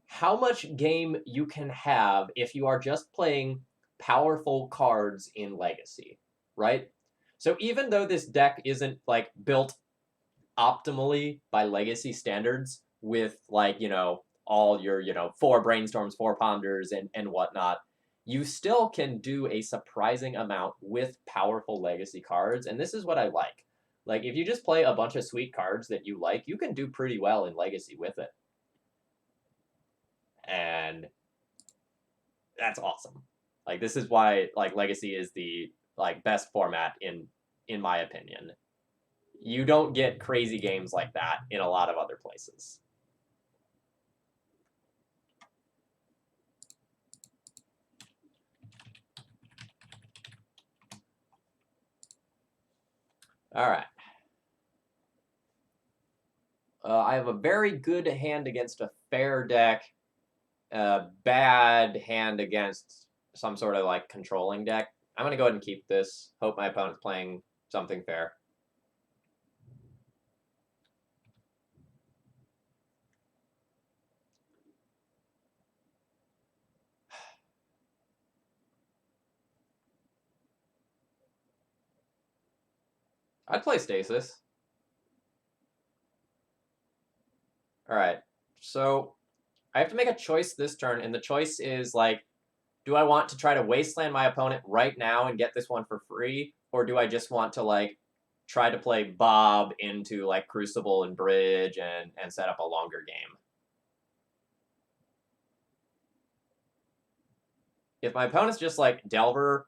how much game you can have if you are just playing powerful cards in Legacy, right? So even though this deck isn't, like, built optimally by Legacy standards with, like, you know, all your, you know, 4 Brainstorms, 4 Ponders, and whatnot, you still can do a surprising amount with powerful Legacy cards, and this is what I like. Like, if you just play a bunch of sweet cards that you like, you can do pretty well in Legacy with it. And that's awesome. Like, this is why like Legacy is the like best format in my opinion. You don't get crazy games like that in a lot of other places. All right. I have a very good hand against a fair deck, a bad hand against some sort of like controlling deck. I'm gonna go ahead and keep this. Hope my opponent's playing something fair. I'd play Stasis. All right, so I have to make a choice this turn, and the choice is like, do I want to try to wasteland my opponent right now and get this one for free, or do I just want to like try to play Bob into like Crucible and Bridge and set up a longer game? If my opponent's just like Delver,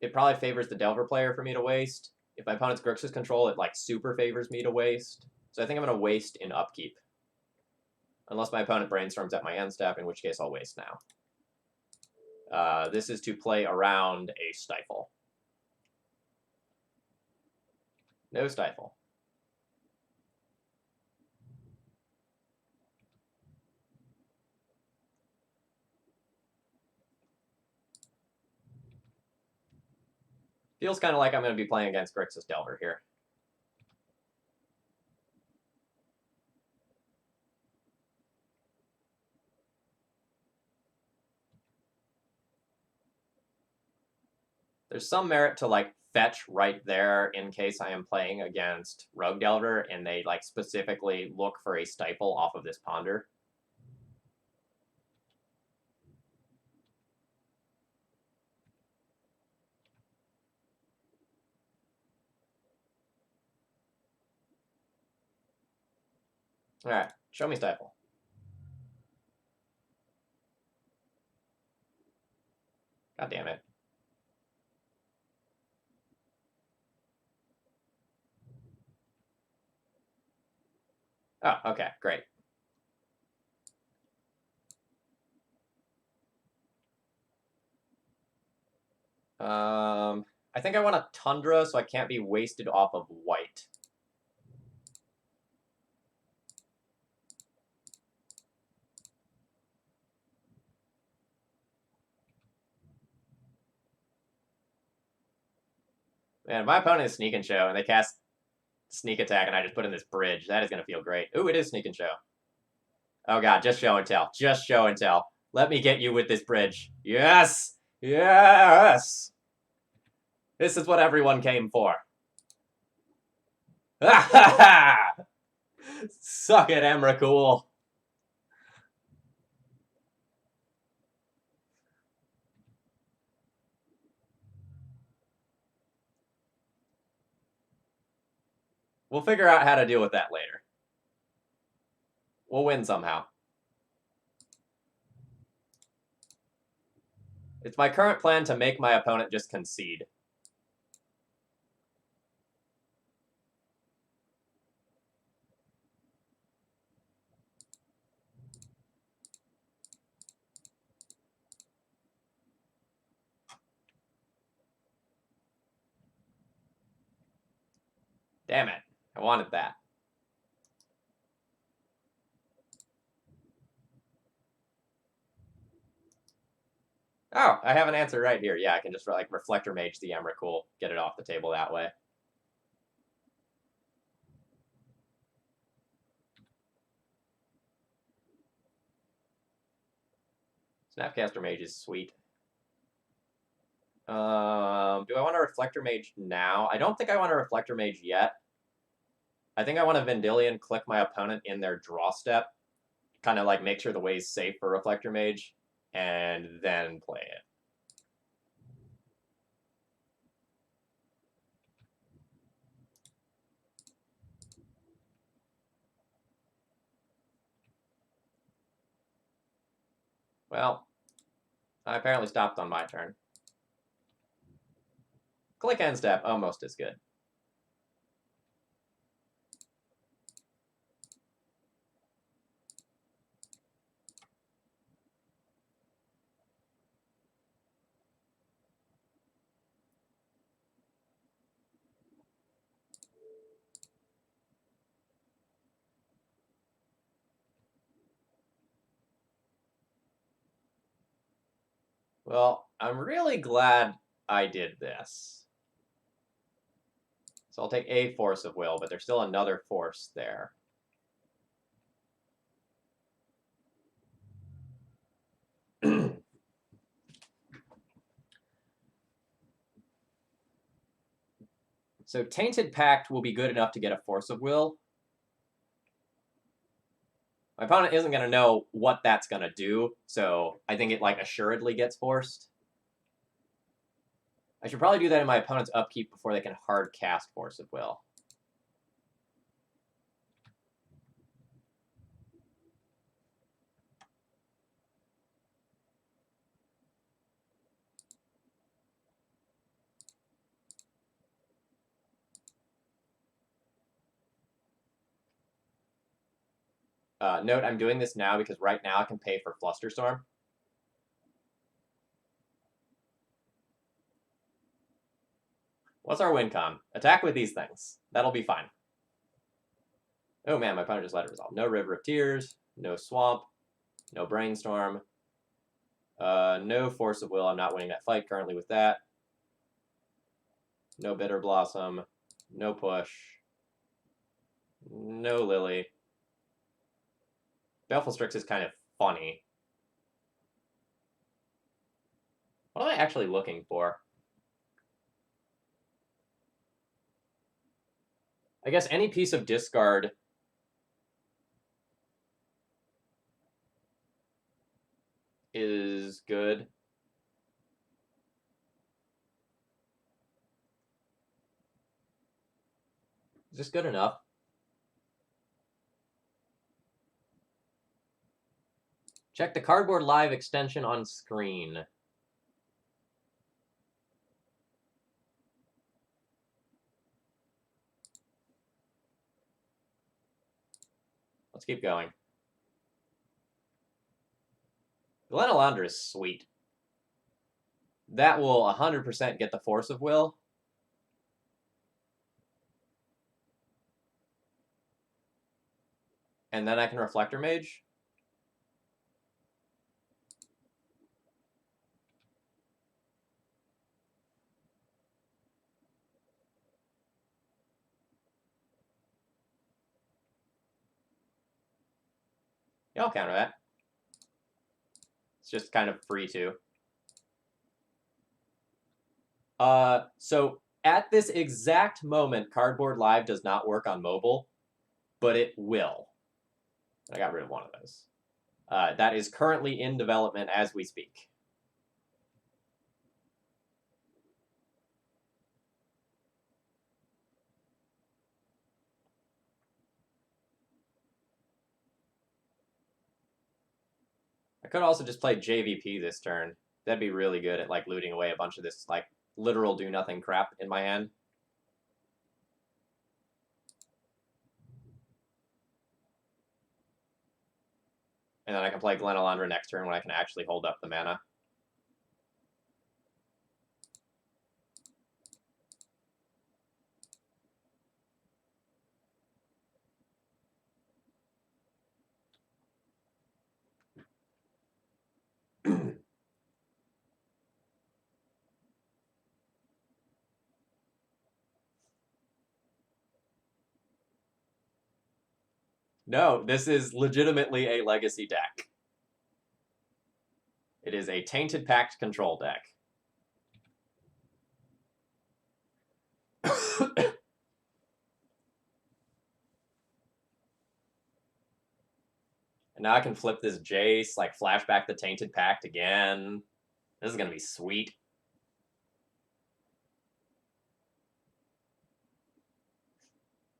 it probably favors the Delver player for me to waste. If my opponent's Grixis control, it like super favors me to waste. So I think I'm going to waste in upkeep. Unless my opponent brainstorms at my end step, in which case I'll waste now. This is to play around a Stifle. No Stifle. Feels kind of like I'm going to be playing against Grixis Delver here. There's some merit to like fetch right there in case I am playing against Rogue Delver and they like specifically look for a Stifle off of this Ponder. All right, show me Stifle. God damn it. Oh, okay, great. I think I want a Tundra, so I can't be wasted off of white. Man, my opponent is Sneak and Show, and they cast Sneak Attack, and I just put in this bridge. That is going to feel great. Ooh, it is Sneak and Show. Oh god, just show and tell. Just show and tell. Let me get you with this bridge. Yes! Yes! This is what everyone came for. Suck it, Emrakul. We'll figure out how to deal with that later. We'll win somehow. It's my current plan to make my opponent just concede. Damn it. I wanted that. Oh, I have an answer right here. Yeah, I can just like Reflector Mage the Emrakul, get it off the table that way. Snapcaster Mage is sweet. Do I want a Reflector Mage now? I don't think I want a Reflector Mage yet. I think I want to Vendilion click my opponent in their draw step, kind of like make sure the way's safe for Reflector Mage, and then play it. Well, I apparently stopped on my turn. Click end step, almost as good. Well, I'm really glad I did this. So I'll take a force of will, but there's still another force there. So Tainted Pact will be good enough to get a force of will. My opponent isn't going to know what that's going to do, so I think it like assuredly gets forced. I should probably do that in my opponent's upkeep before they can hard cast Force of Will. Note, I'm doing this now because right now I can pay for Flusterstorm. What's our win con? Attack with these things. That'll be fine. Oh man, my opponent just let it resolve. No River of Tears, no Swamp, no Brainstorm, no Force of Will. I'm not winning that fight currently with that. No Bitter Blossom, no Push, no Lily. Baleful Strix is kind of funny. What am I actually looking for? I guess any piece of discard is good. Is this good enough? Check the Cardboard Live extension on screen. Let's keep going. Glenalandra is sweet. That will 100% get the Force of Will. And then I can Reflector Mage. Yeah, I'll counter that. It's just kind of free too. So at this exact moment, Cardboard Live does not work on mobile, but it will. I got rid of one of those. That is currently in development as we speak. I could also just play JVP this turn. That'd be really good at like looting away a bunch of this like literal do nothing crap in my hand. And then I can play Glenalandra next turn when I can actually hold up the mana. No, this is legitimately a legacy deck. It is a Tainted Pact Control deck. And now I can flip this Jace, like flashback the Tainted Pact again. This is going to be sweet.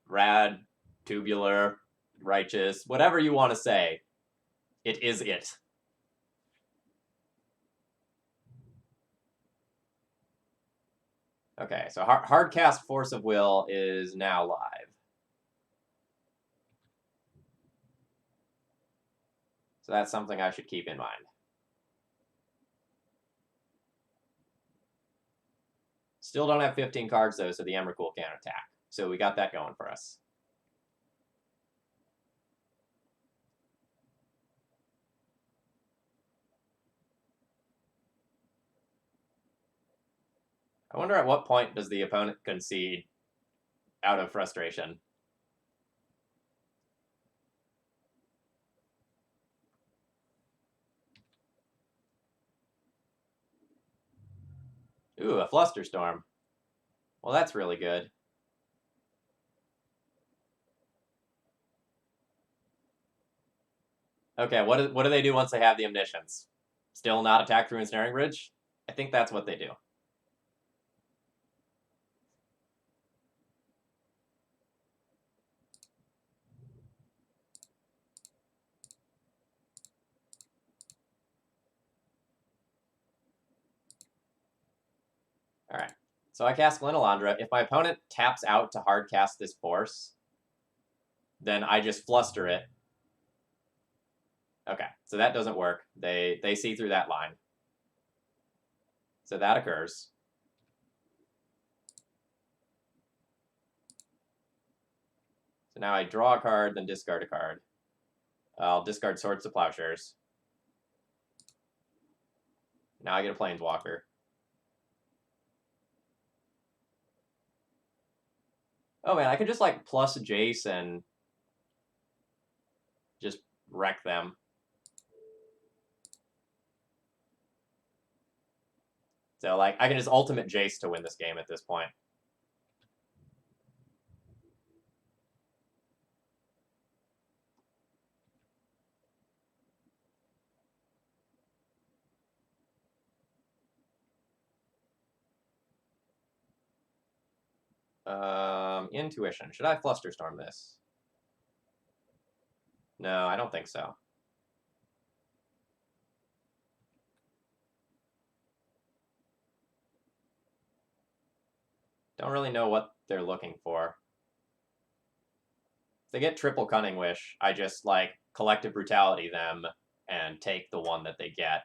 Rad, tubular, righteous, whatever you want to say. It is it. Okay, so hard cast Force of Will is now live. So that's something I should keep in mind. Still don't have 15 cards, though, so the Emrakul can't attack. So we got that going for us. I wonder at what point does the opponent concede out of frustration? Ooh, a Flusterstorm. Well, that's really good. Okay, what do they do once they have the Omniscience? Still not attack through Ensnaring Bridge? I think that's what they do. All right. So I cast Glenalandra. If my opponent taps out to hard cast this Force, then I just fluster it. Okay, so that doesn't work. They see through that line. So that occurs. So now I draw a card, then discard a card. I'll discard Swords to Plowshares. Now I get a Planeswalker. Oh man, I could just like plus Jace and just wreck them. So like I can just ultimate Jace to win this game at this point. Intuition. Should I Flusterstorm this? No, I don't think so. Don't really know what they're looking for. If they get triple Cunning Wish, I just like Collective Brutality them and take the one that they get.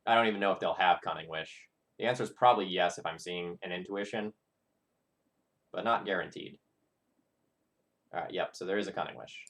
I don't even know if they'll have Cunning Wish. The answer is probably yes if I'm seeing an Intuition, but not guaranteed. All right, yep, so there is a Cunning Wish.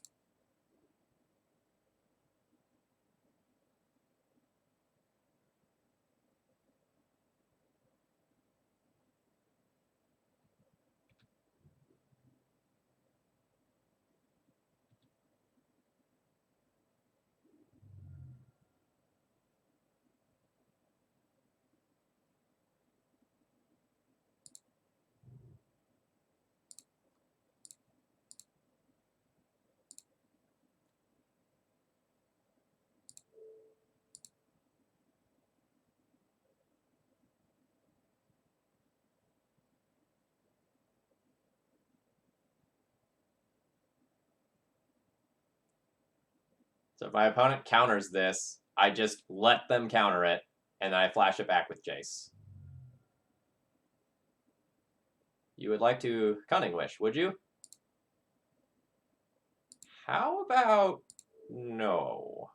So if my opponent counters this, I just let them counter it, and then I flash it back with Jace. You would like to Cunning Wish, would you? How about no?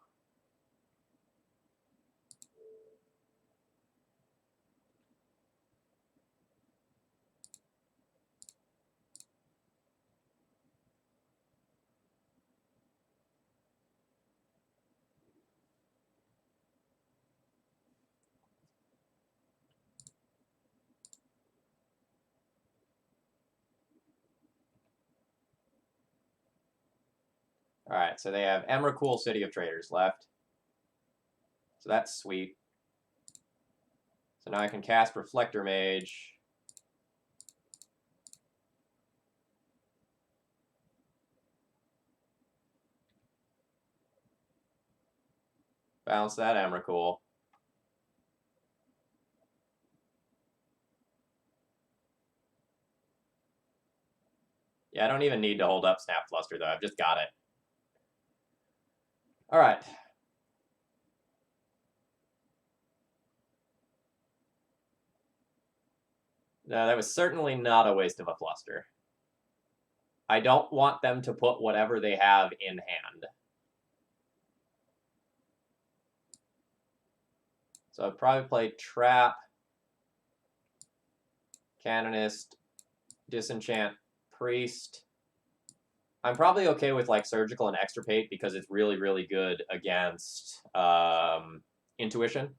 All right, so they have Emrakul, City of Traders left. So that's sweet. So now I can cast Reflector Mage. Bounce that Emrakul. Yeah, I don't even need to hold up Snap Fluster, though. I've just got it. All right. No, that was certainly not a waste of a fluster. I don't want them to put whatever they have in hand. So I'd probably play Trap, Canonist, Disenchant, Priest. I'm probably okay with like Surgical and Extirpate because it's really, really good against Intuition.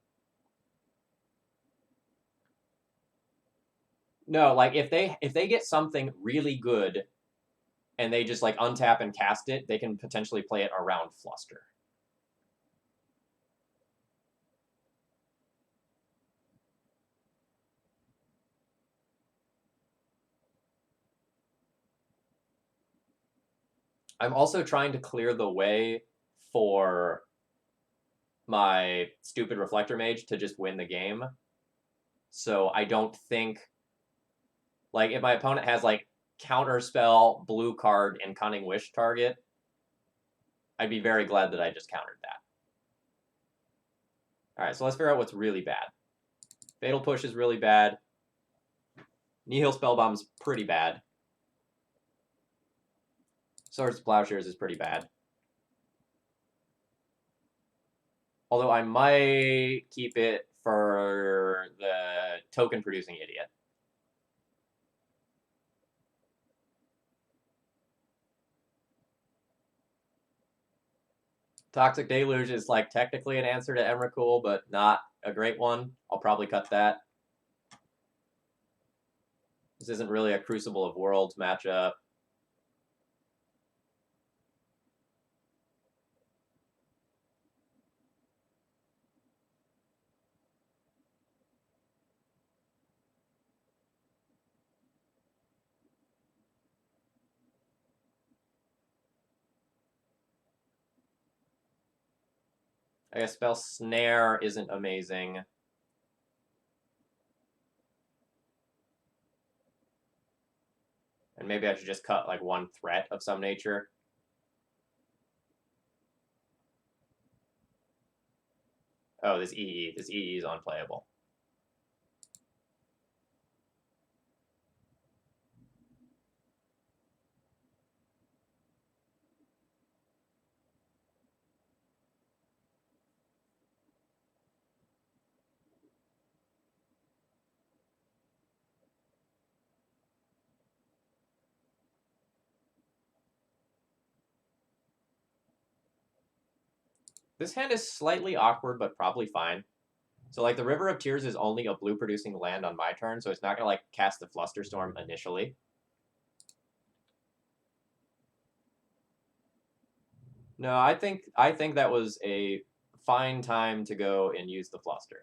No, like if they get something really good and they just like untap and cast it, they can potentially play it around Fluster. I'm also trying to clear the way for my stupid Reflector Mage to just win the game. So I don't think, like, if my opponent has, like, Counterspell, Blue Card, and Cunning Wish target, I'd be very glad that I just countered that. Alright, so let's figure out what's really bad. Fatal Push is really bad. Nihil Spellbomb's pretty bad. Swords to Plowshares is pretty bad. Although I might keep it for the token-producing idiot. Toxic Deluge is, like, technically an answer to Emrakul, but not a great one. I'll probably cut that. This isn't really a Crucible of Worlds matchup. I guess Spell Snare isn't amazing. And maybe I should just cut, like, one threat of some nature. Oh, this EE. This EE is unplayable. This hand is slightly awkward, but probably fine. So, like, the River of Tears is only a blue-producing land on my turn, so it's not going to, like, cast the Flusterstorm initially. No, I think that was a fine time to go and use the Fluster.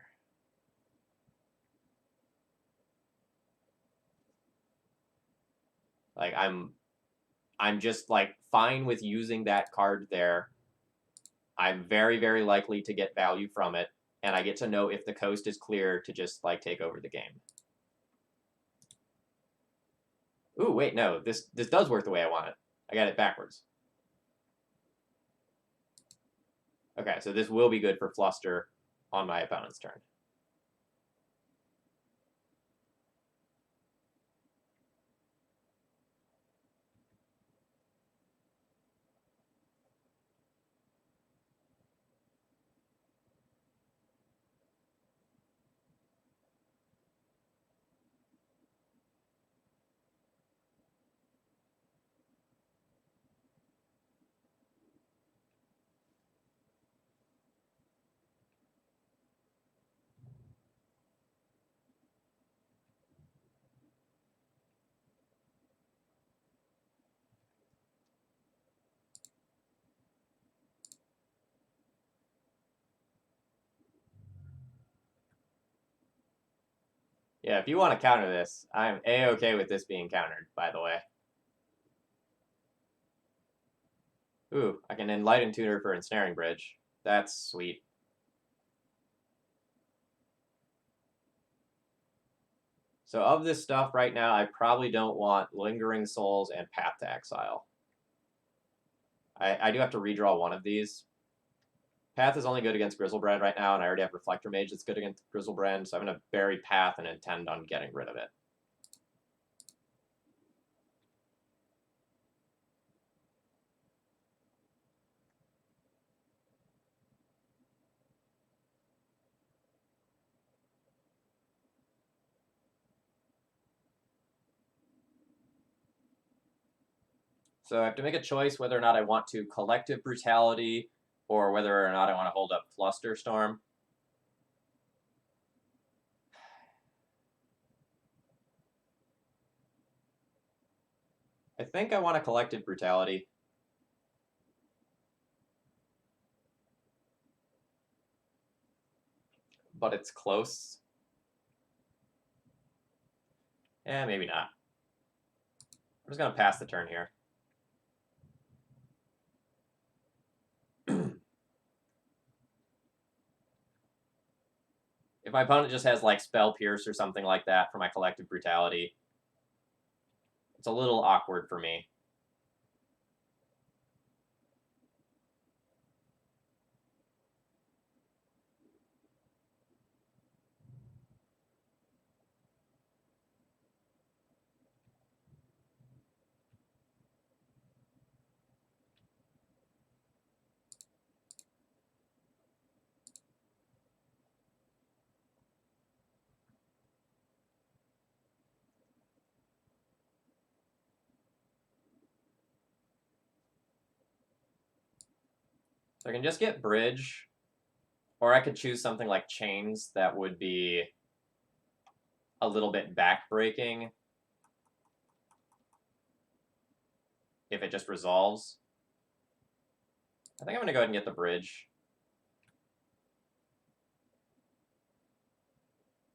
Like, I'm just, like, fine with using that card there. I'm very, very likely to get value from it, and I get to know if the coast is clear to just, like, take over the game. Ooh, wait, no, this does work the way I want it. I got it backwards. Okay, so this will be good for Fluster on my opponent's turn. Yeah, if you want to counter this, I'm A-okay with this being countered, by the way. Ooh, I can Enlighten Tutor for Ensnaring Bridge. That's sweet. So of this stuff right now, I probably don't want Lingering Souls and Path to Exile. I do have to redraw one of these. Path is only good against Grizzlebrand right now, and I already have Reflector Mage that's good against Grizzlebrand, so I'm going to bury Path and intend on getting rid of it. So I have to make a choice whether or not I want to Collective Brutality or whether or not I want to hold up Flusterstorm. I think I want a Collective Brutality. But it's close. Maybe not. I'm just going to pass the turn here. If my opponent just has, like, Spell Pierce or something like that for my Collective Brutality, it's a little awkward for me. So I can just get Bridge, or I could choose something like Chains that would be a little bit backbreaking if it just resolves. I think I'm going to go ahead and get the Bridge.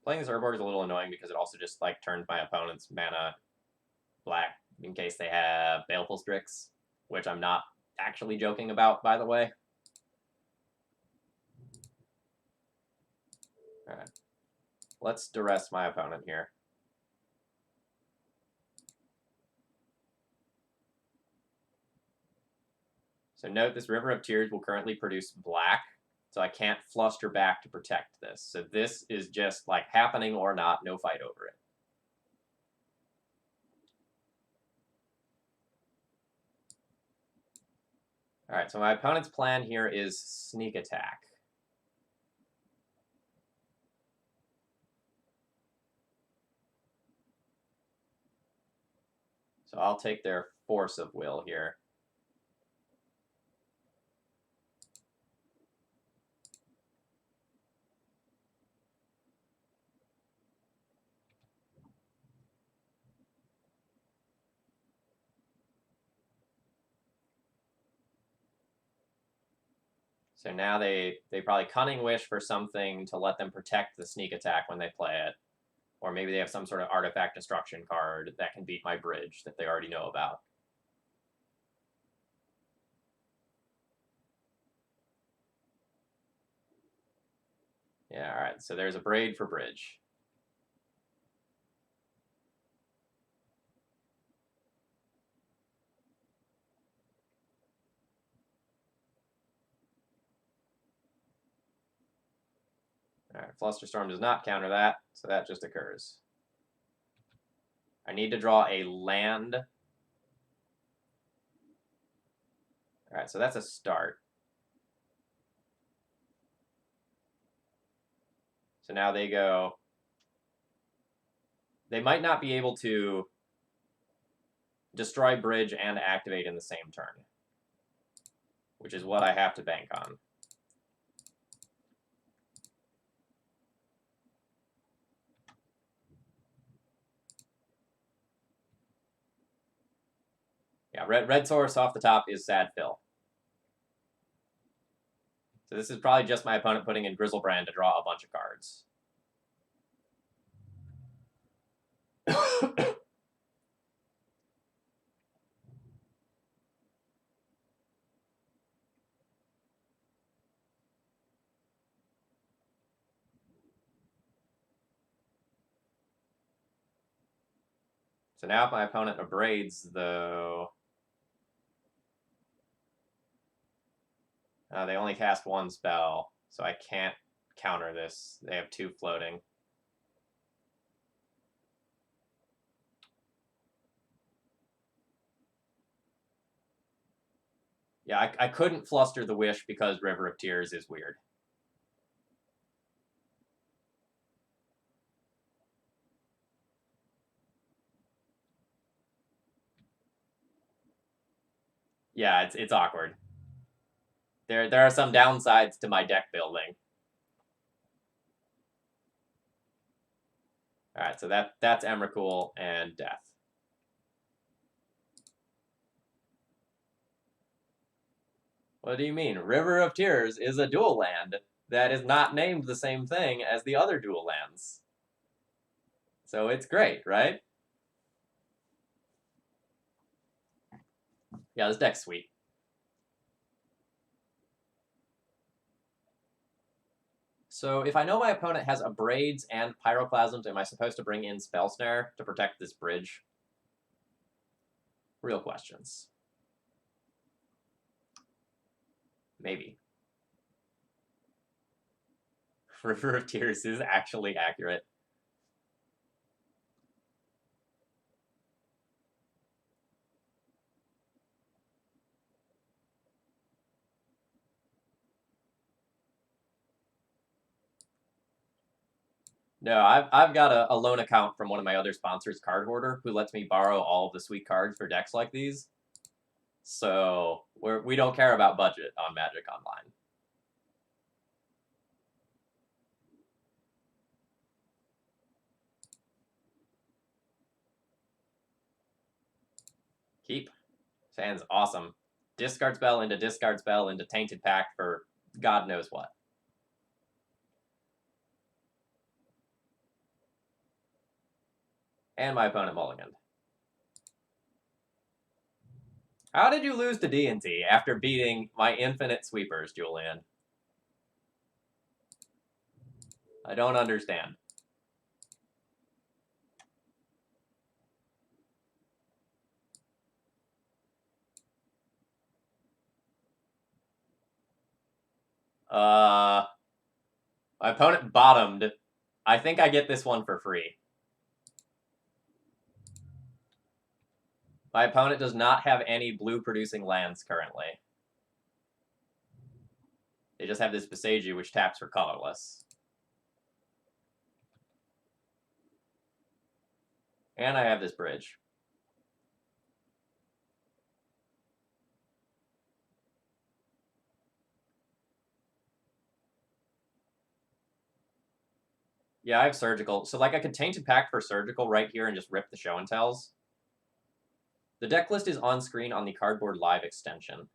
Playing this Urborg is a little annoying because it also just, like, turns my opponent's mana black in case they have Baleful Strix, which I'm not actually joking about, by the way. Alright. Let's duress my opponent here. So note this River of Tears will currently produce black, so I can't fluster back to protect this. So this is just, like, happening or not, no fight over it. Alright, so my opponent's plan here is Sneak Attack. So I'll take their Force of Will here. So now they probably Cunning Wish for something to let them protect the Sneak Attack when they play it. Or maybe they have some sort of Artifact Destruction card that can beat my Bridge that they already know about. Yeah, alright, so there's a Braid for Bridge. Alright, Flusterstorm does not counter that, so that just occurs. I need to draw a land. Alright, so that's a start. So now they go... They might not be able to destroy Bridge and activate in the same turn, which is what I have to bank on. Yeah, red source off the top is Sad Phil. So this is probably just my opponent putting in Grizzlebrand to draw a bunch of cards. So now if my opponent abrades, though... they only cast one spell, so I can't counter this. They have two floating. Yeah, I couldn't Fluster the Wish because River of Tears is weird. Yeah, it's awkward. There are some downsides to my deck building. All right, so that's Emrakul and Death. What do you mean? River of Tears is a dual land that is not named the same thing as the other dual lands. So it's great, right? Yeah, this deck's sweet. So if I know my opponent has Abrades and Pyroclasms, am I supposed to bring in Spell Snare to protect this bridge? Real questions. Maybe. River of Tears is actually accurate. No, I've got a loan account from one of my other sponsors, Card Hoarder, who lets me borrow all of the sweet cards for decks like these. So we don't care about budget on Magic Online. Keep. Sounds awesome. Discard spell into Tainted Pact for God knows what. And my opponent mulliganed. How did you lose to D&T after beating my infinite sweepers, Julian? I don't understand. My opponent bottomed. I think I get this one for free. My opponent does not have any blue-producing lands currently. They just have this Visagia, which taps for colorless. And I have this bridge. Yeah, I have Surgical. So, like, I could Tainted Pact for Surgical right here and just rip the Show and Tells. The deck list is on screen on the Cardboard Live extension.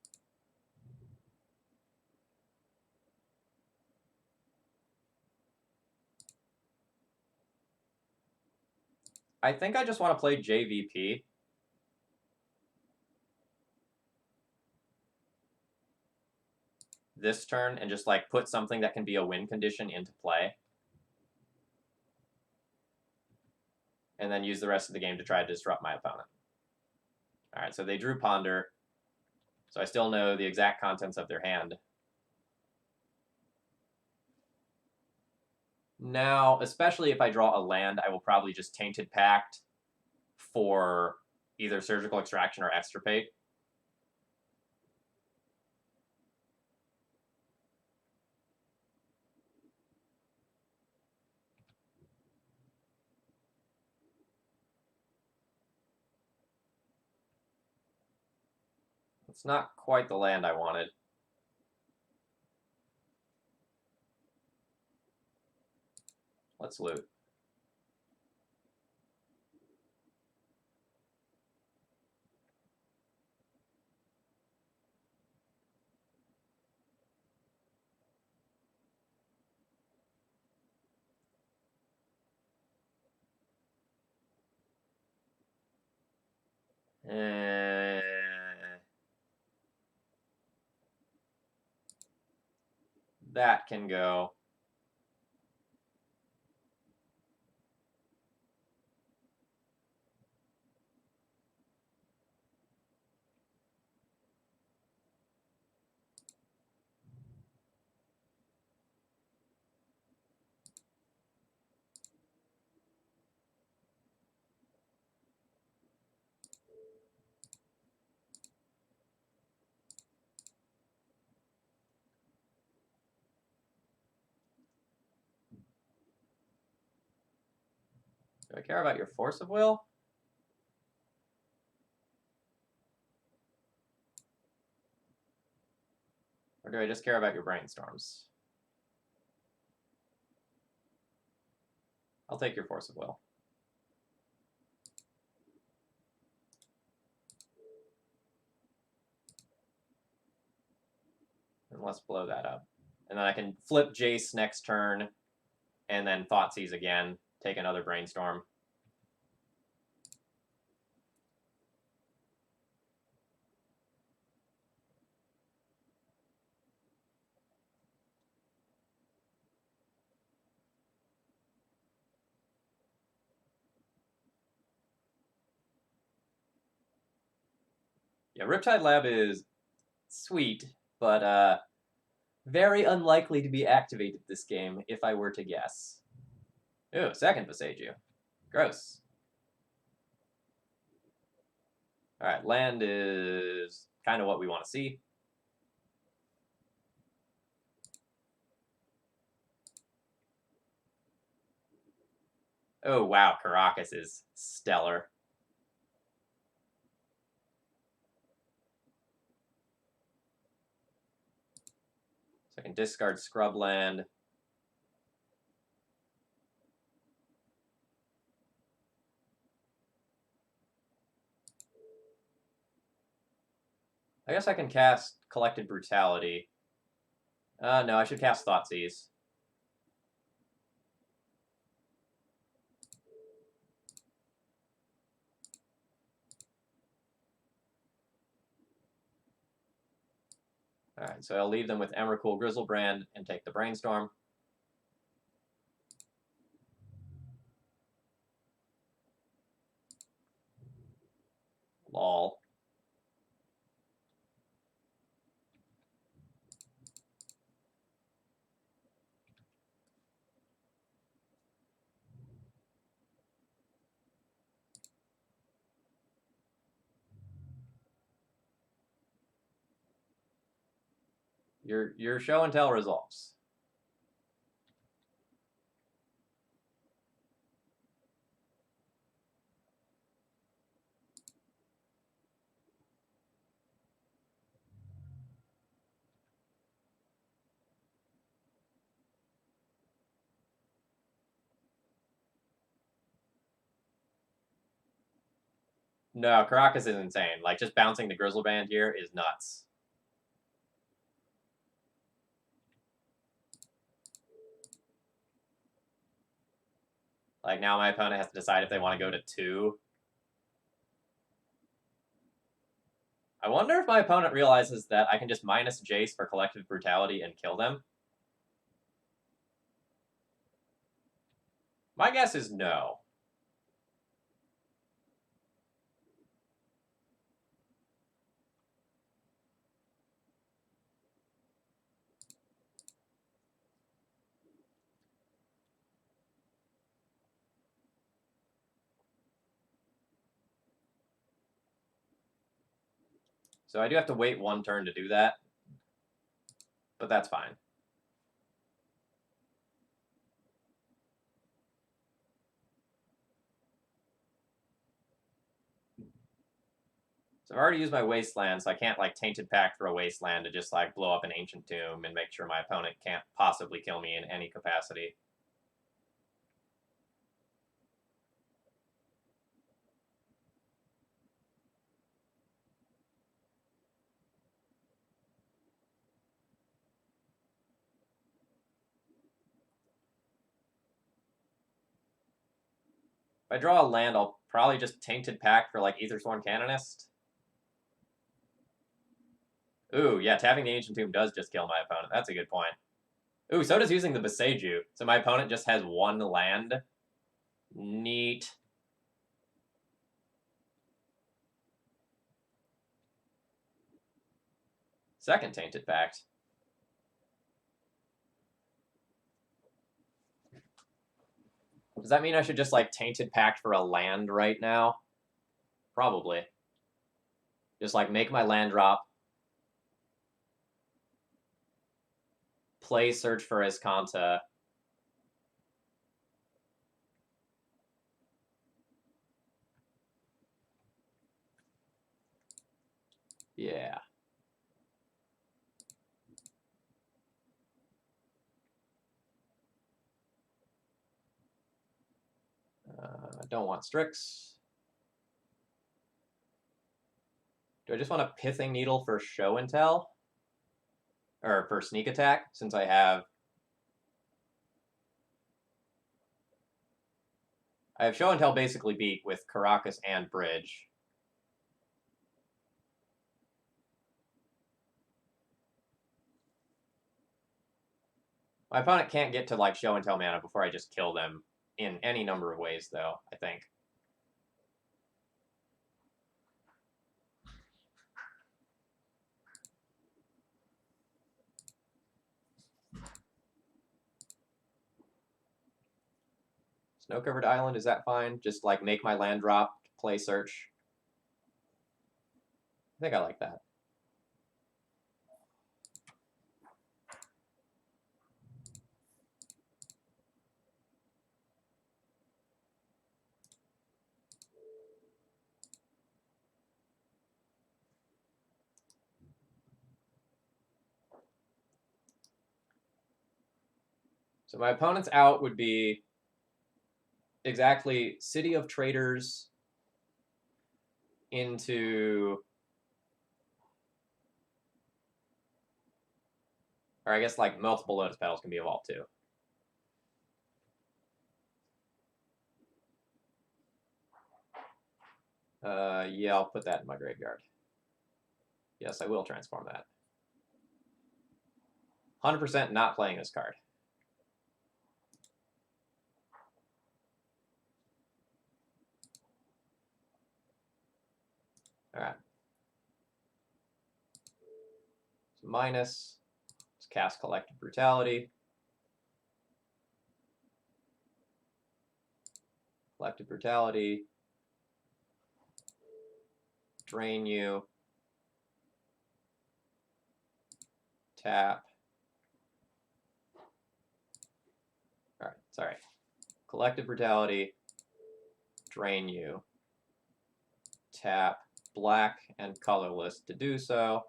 I think I just want to play JVP. This turn and just, like, put something that can be a win condition into play. And then use the rest of the game to try to disrupt my opponent. All right, so they drew Ponder. So I still know the exact contents of their hand. Now, especially if I draw a land, I will probably just Tainted Pact for either Surgical Extraction or Extirpate. It's not quite the land I wanted. Let's loot. That can go. Do I care about your Force of Will? Or do I just care about your brainstorms? I'll take your force of will. And let's blow that up. And then I can flip Jace next turn, and then Thoughtseize again, take another brainstorm. Yeah, Riptide Lab is sweet, but very unlikely to be activated this game, if I were to guess. Ooh, second Boseiju. Gross. Alright, land is kind of what we want to see. Oh, wow, Caracas is stellar. So I can discard Scrubland. I guess I can cast Collected Brutality. No, I should cast Thoughtseize. Alright, so I'll leave them with Emrakul Grizzlebrand and take the Brainstorm. Lol. Your show and tell resolves. No, Caracas is insane. Like, just bouncing the Grizzlebrand here is nuts. Like, now my opponent has to decide if they want to go to 2. I wonder if my opponent realizes that I can just minus Jace for Collective Brutality and kill them. My guess is no. So I do have to wait 1 turn to do that. But that's fine. So I've already used my Wasteland, so I can't, like, Tainted Pact for a Wasteland to just, like, blow up an Ancient Tomb and make sure my opponent can't possibly kill me in any capacity. If I draw a land, I'll probably just Tainted Pact for, like, Aethersworn Canonist. Ooh, yeah, tapping the Ancient Tomb does just kill my opponent. That's a good point. Ooh, so does using the Boseiju. So my opponent just has 1 land. Neat. Second Tainted Pact. Does that mean I should just, like, Tainted Pact for a land right now? Probably. Just, like, make my land drop. Play Search for Escanta. Yeah. I don't want Strix. Do I just want a Pithing Needle for show and tell? Or for sneak attack, since I have show and tell basically beat with Caracas and Bridge. My opponent can't get to like show and tell mana before I just kill them in any number of ways, though, I think. Snow-covered island, is that fine? Just like make my land drop, play search. I think I like that. So my opponent's out would be exactly City of Traders into, or I guess like multiple Lotus Petals can be evolved too. Yeah, I'll put that in my graveyard. Yes, I will transform that. 100% not playing this card. All right. So minus, let's cast Collective Brutality. Collective Brutality. Drain you. Tap. All right, sorry. Collective Brutality. Drain you. Tap black and colorless to do so.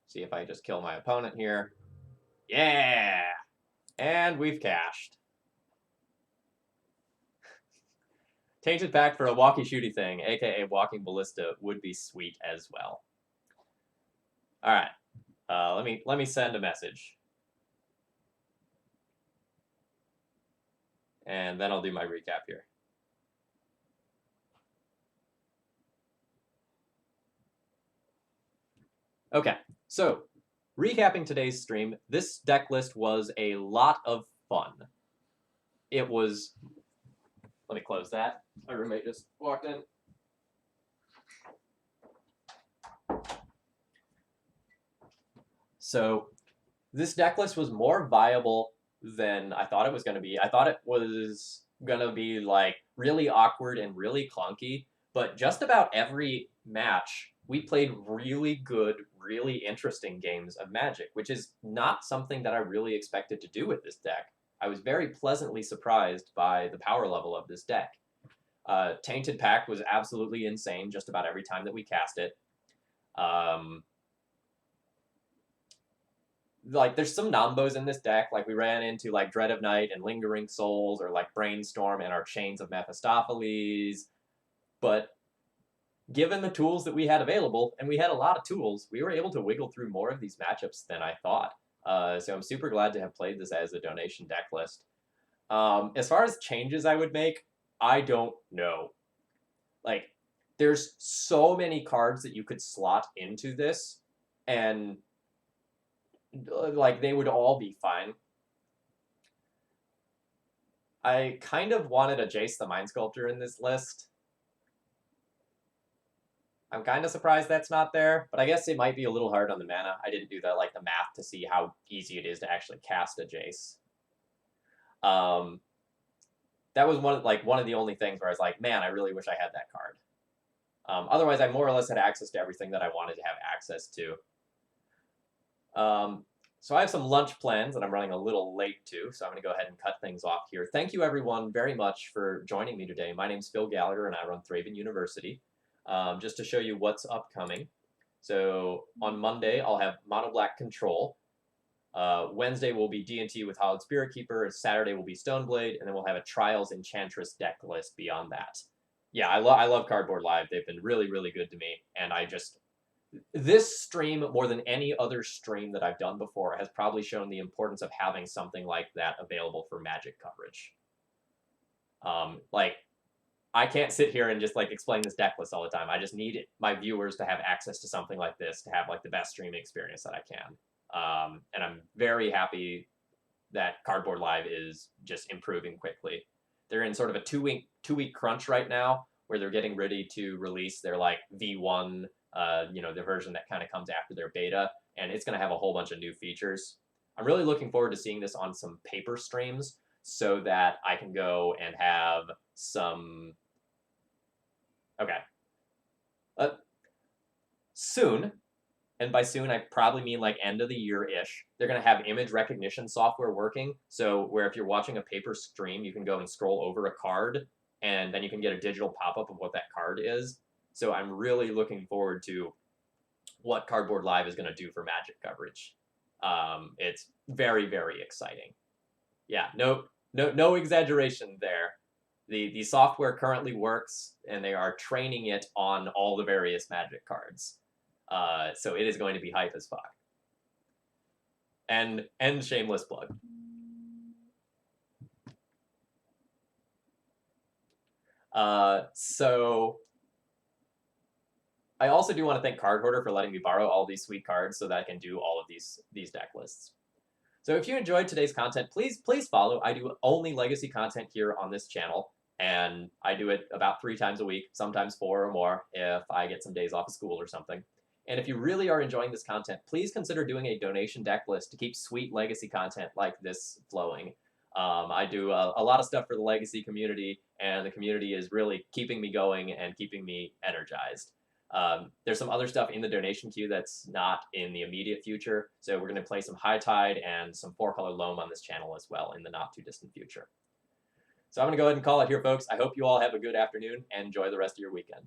See if I just kill my opponent here. Yeah! And we've cashed. Tainted Pact for a walkie-shooty thing, aka Walking Ballista, would be sweet as well. All right, let me send a message, and then I'll do my recap here. Okay, so recapping today's stream, this deck list was a lot of fun. It was. Let me close that. My roommate just walked in. So this deck list was more viable than I thought it was going to be. I thought it was going to be like really awkward and really clunky, but just about every match we played really good, really interesting games of Magic, which is not something that I really expected to do with this deck. I was very pleasantly surprised by the power level of this deck. Tainted Pact was absolutely insane just about every time that we cast it. Like, there's some Nambos in this deck. Like, we ran into, like, Dread of Night and Lingering Souls, or, like, Brainstorm and our Chains of Mephistopheles. But given the tools that we had available, and we had a lot of tools, we were able to wiggle through more of these matchups than I thought. So I'm super glad to have played this as a donation deck list. As far as changes I would make, I don't know. Like, there's so many cards that you could slot into this, and like they would all be fine. I kind of wanted a Jace the Mind Sculptor in this list. I'm kind of surprised that's not there, but I guess it might be a little hard on the mana. I didn't do the math to see how easy it is to actually cast a Jace. That was one of the only things where I was like, man, I really wish I had that card. Otherwise, I more or less had access to everything that I wanted to have access to. So I have some lunch plans that I'm running a little late to, so I'm going to go ahead and cut things off here. Thank you, everyone, very much for joining me today. My name's Phil Gallagher, and I run ThrabenU University. Just to show you what's upcoming. So on Monday, I'll have Mono Black Control. Wednesday will be D&T with Hallowed Spirit Keeper. Saturday will be Stoneblade, and then we'll have a Trials Enchantress deck list beyond that. Yeah, I love Cardboard Live. They've been really, really good to me, and this stream, more than any other stream that I've done before, has probably shown the importance of having something like that available for Magic coverage. Like, I can't sit here and just like explain this deck list all the time. I just need my viewers to have access to something like this to have like the best streaming experience that I can. And I'm very happy that Cardboard Live is just improving quickly. They're in sort of a two-week crunch right now where they're getting ready to release their like V1, the version that kind of comes after their beta, and it's going to have a whole bunch of new features. I'm really looking forward to seeing this on some paper streams so that I can go and have some... Okay. Soon, and by soon I probably mean like end of the year-ish, they're going to have image recognition software working, so where if you're watching a paper stream, you can go and scroll over a card, and then you can get a digital pop-up of what that card is. So I'm really looking forward to what Cardboard Live is going to do for Magic coverage. It's very, very exciting. Yeah, no exaggeration there. The software currently works, and they are training it on all the various Magic cards. So it is going to be hype as fuck. And shameless plug. So I also do want to thank Card Hoarder for letting me borrow all these sweet cards so that I can do all of these deck lists. So if you enjoyed today's content, please follow. I do only Legacy content here on this channel, and I do it about 3 times a week, sometimes 4 or more if I get some days off of school or something. And if you really are enjoying this content, please consider doing a donation deck list to keep sweet Legacy content like this flowing. I do a lot of stuff for the Legacy community, and the community is really keeping me going and keeping me energized. There's some other stuff in the donation queue that's not in the immediate future, so we're going to play some High Tide and some 4-color Loam on this channel as well in the not-too-distant future. So I'm going to go ahead and call it here, folks. I hope you all have a good afternoon and enjoy the rest of your weekend.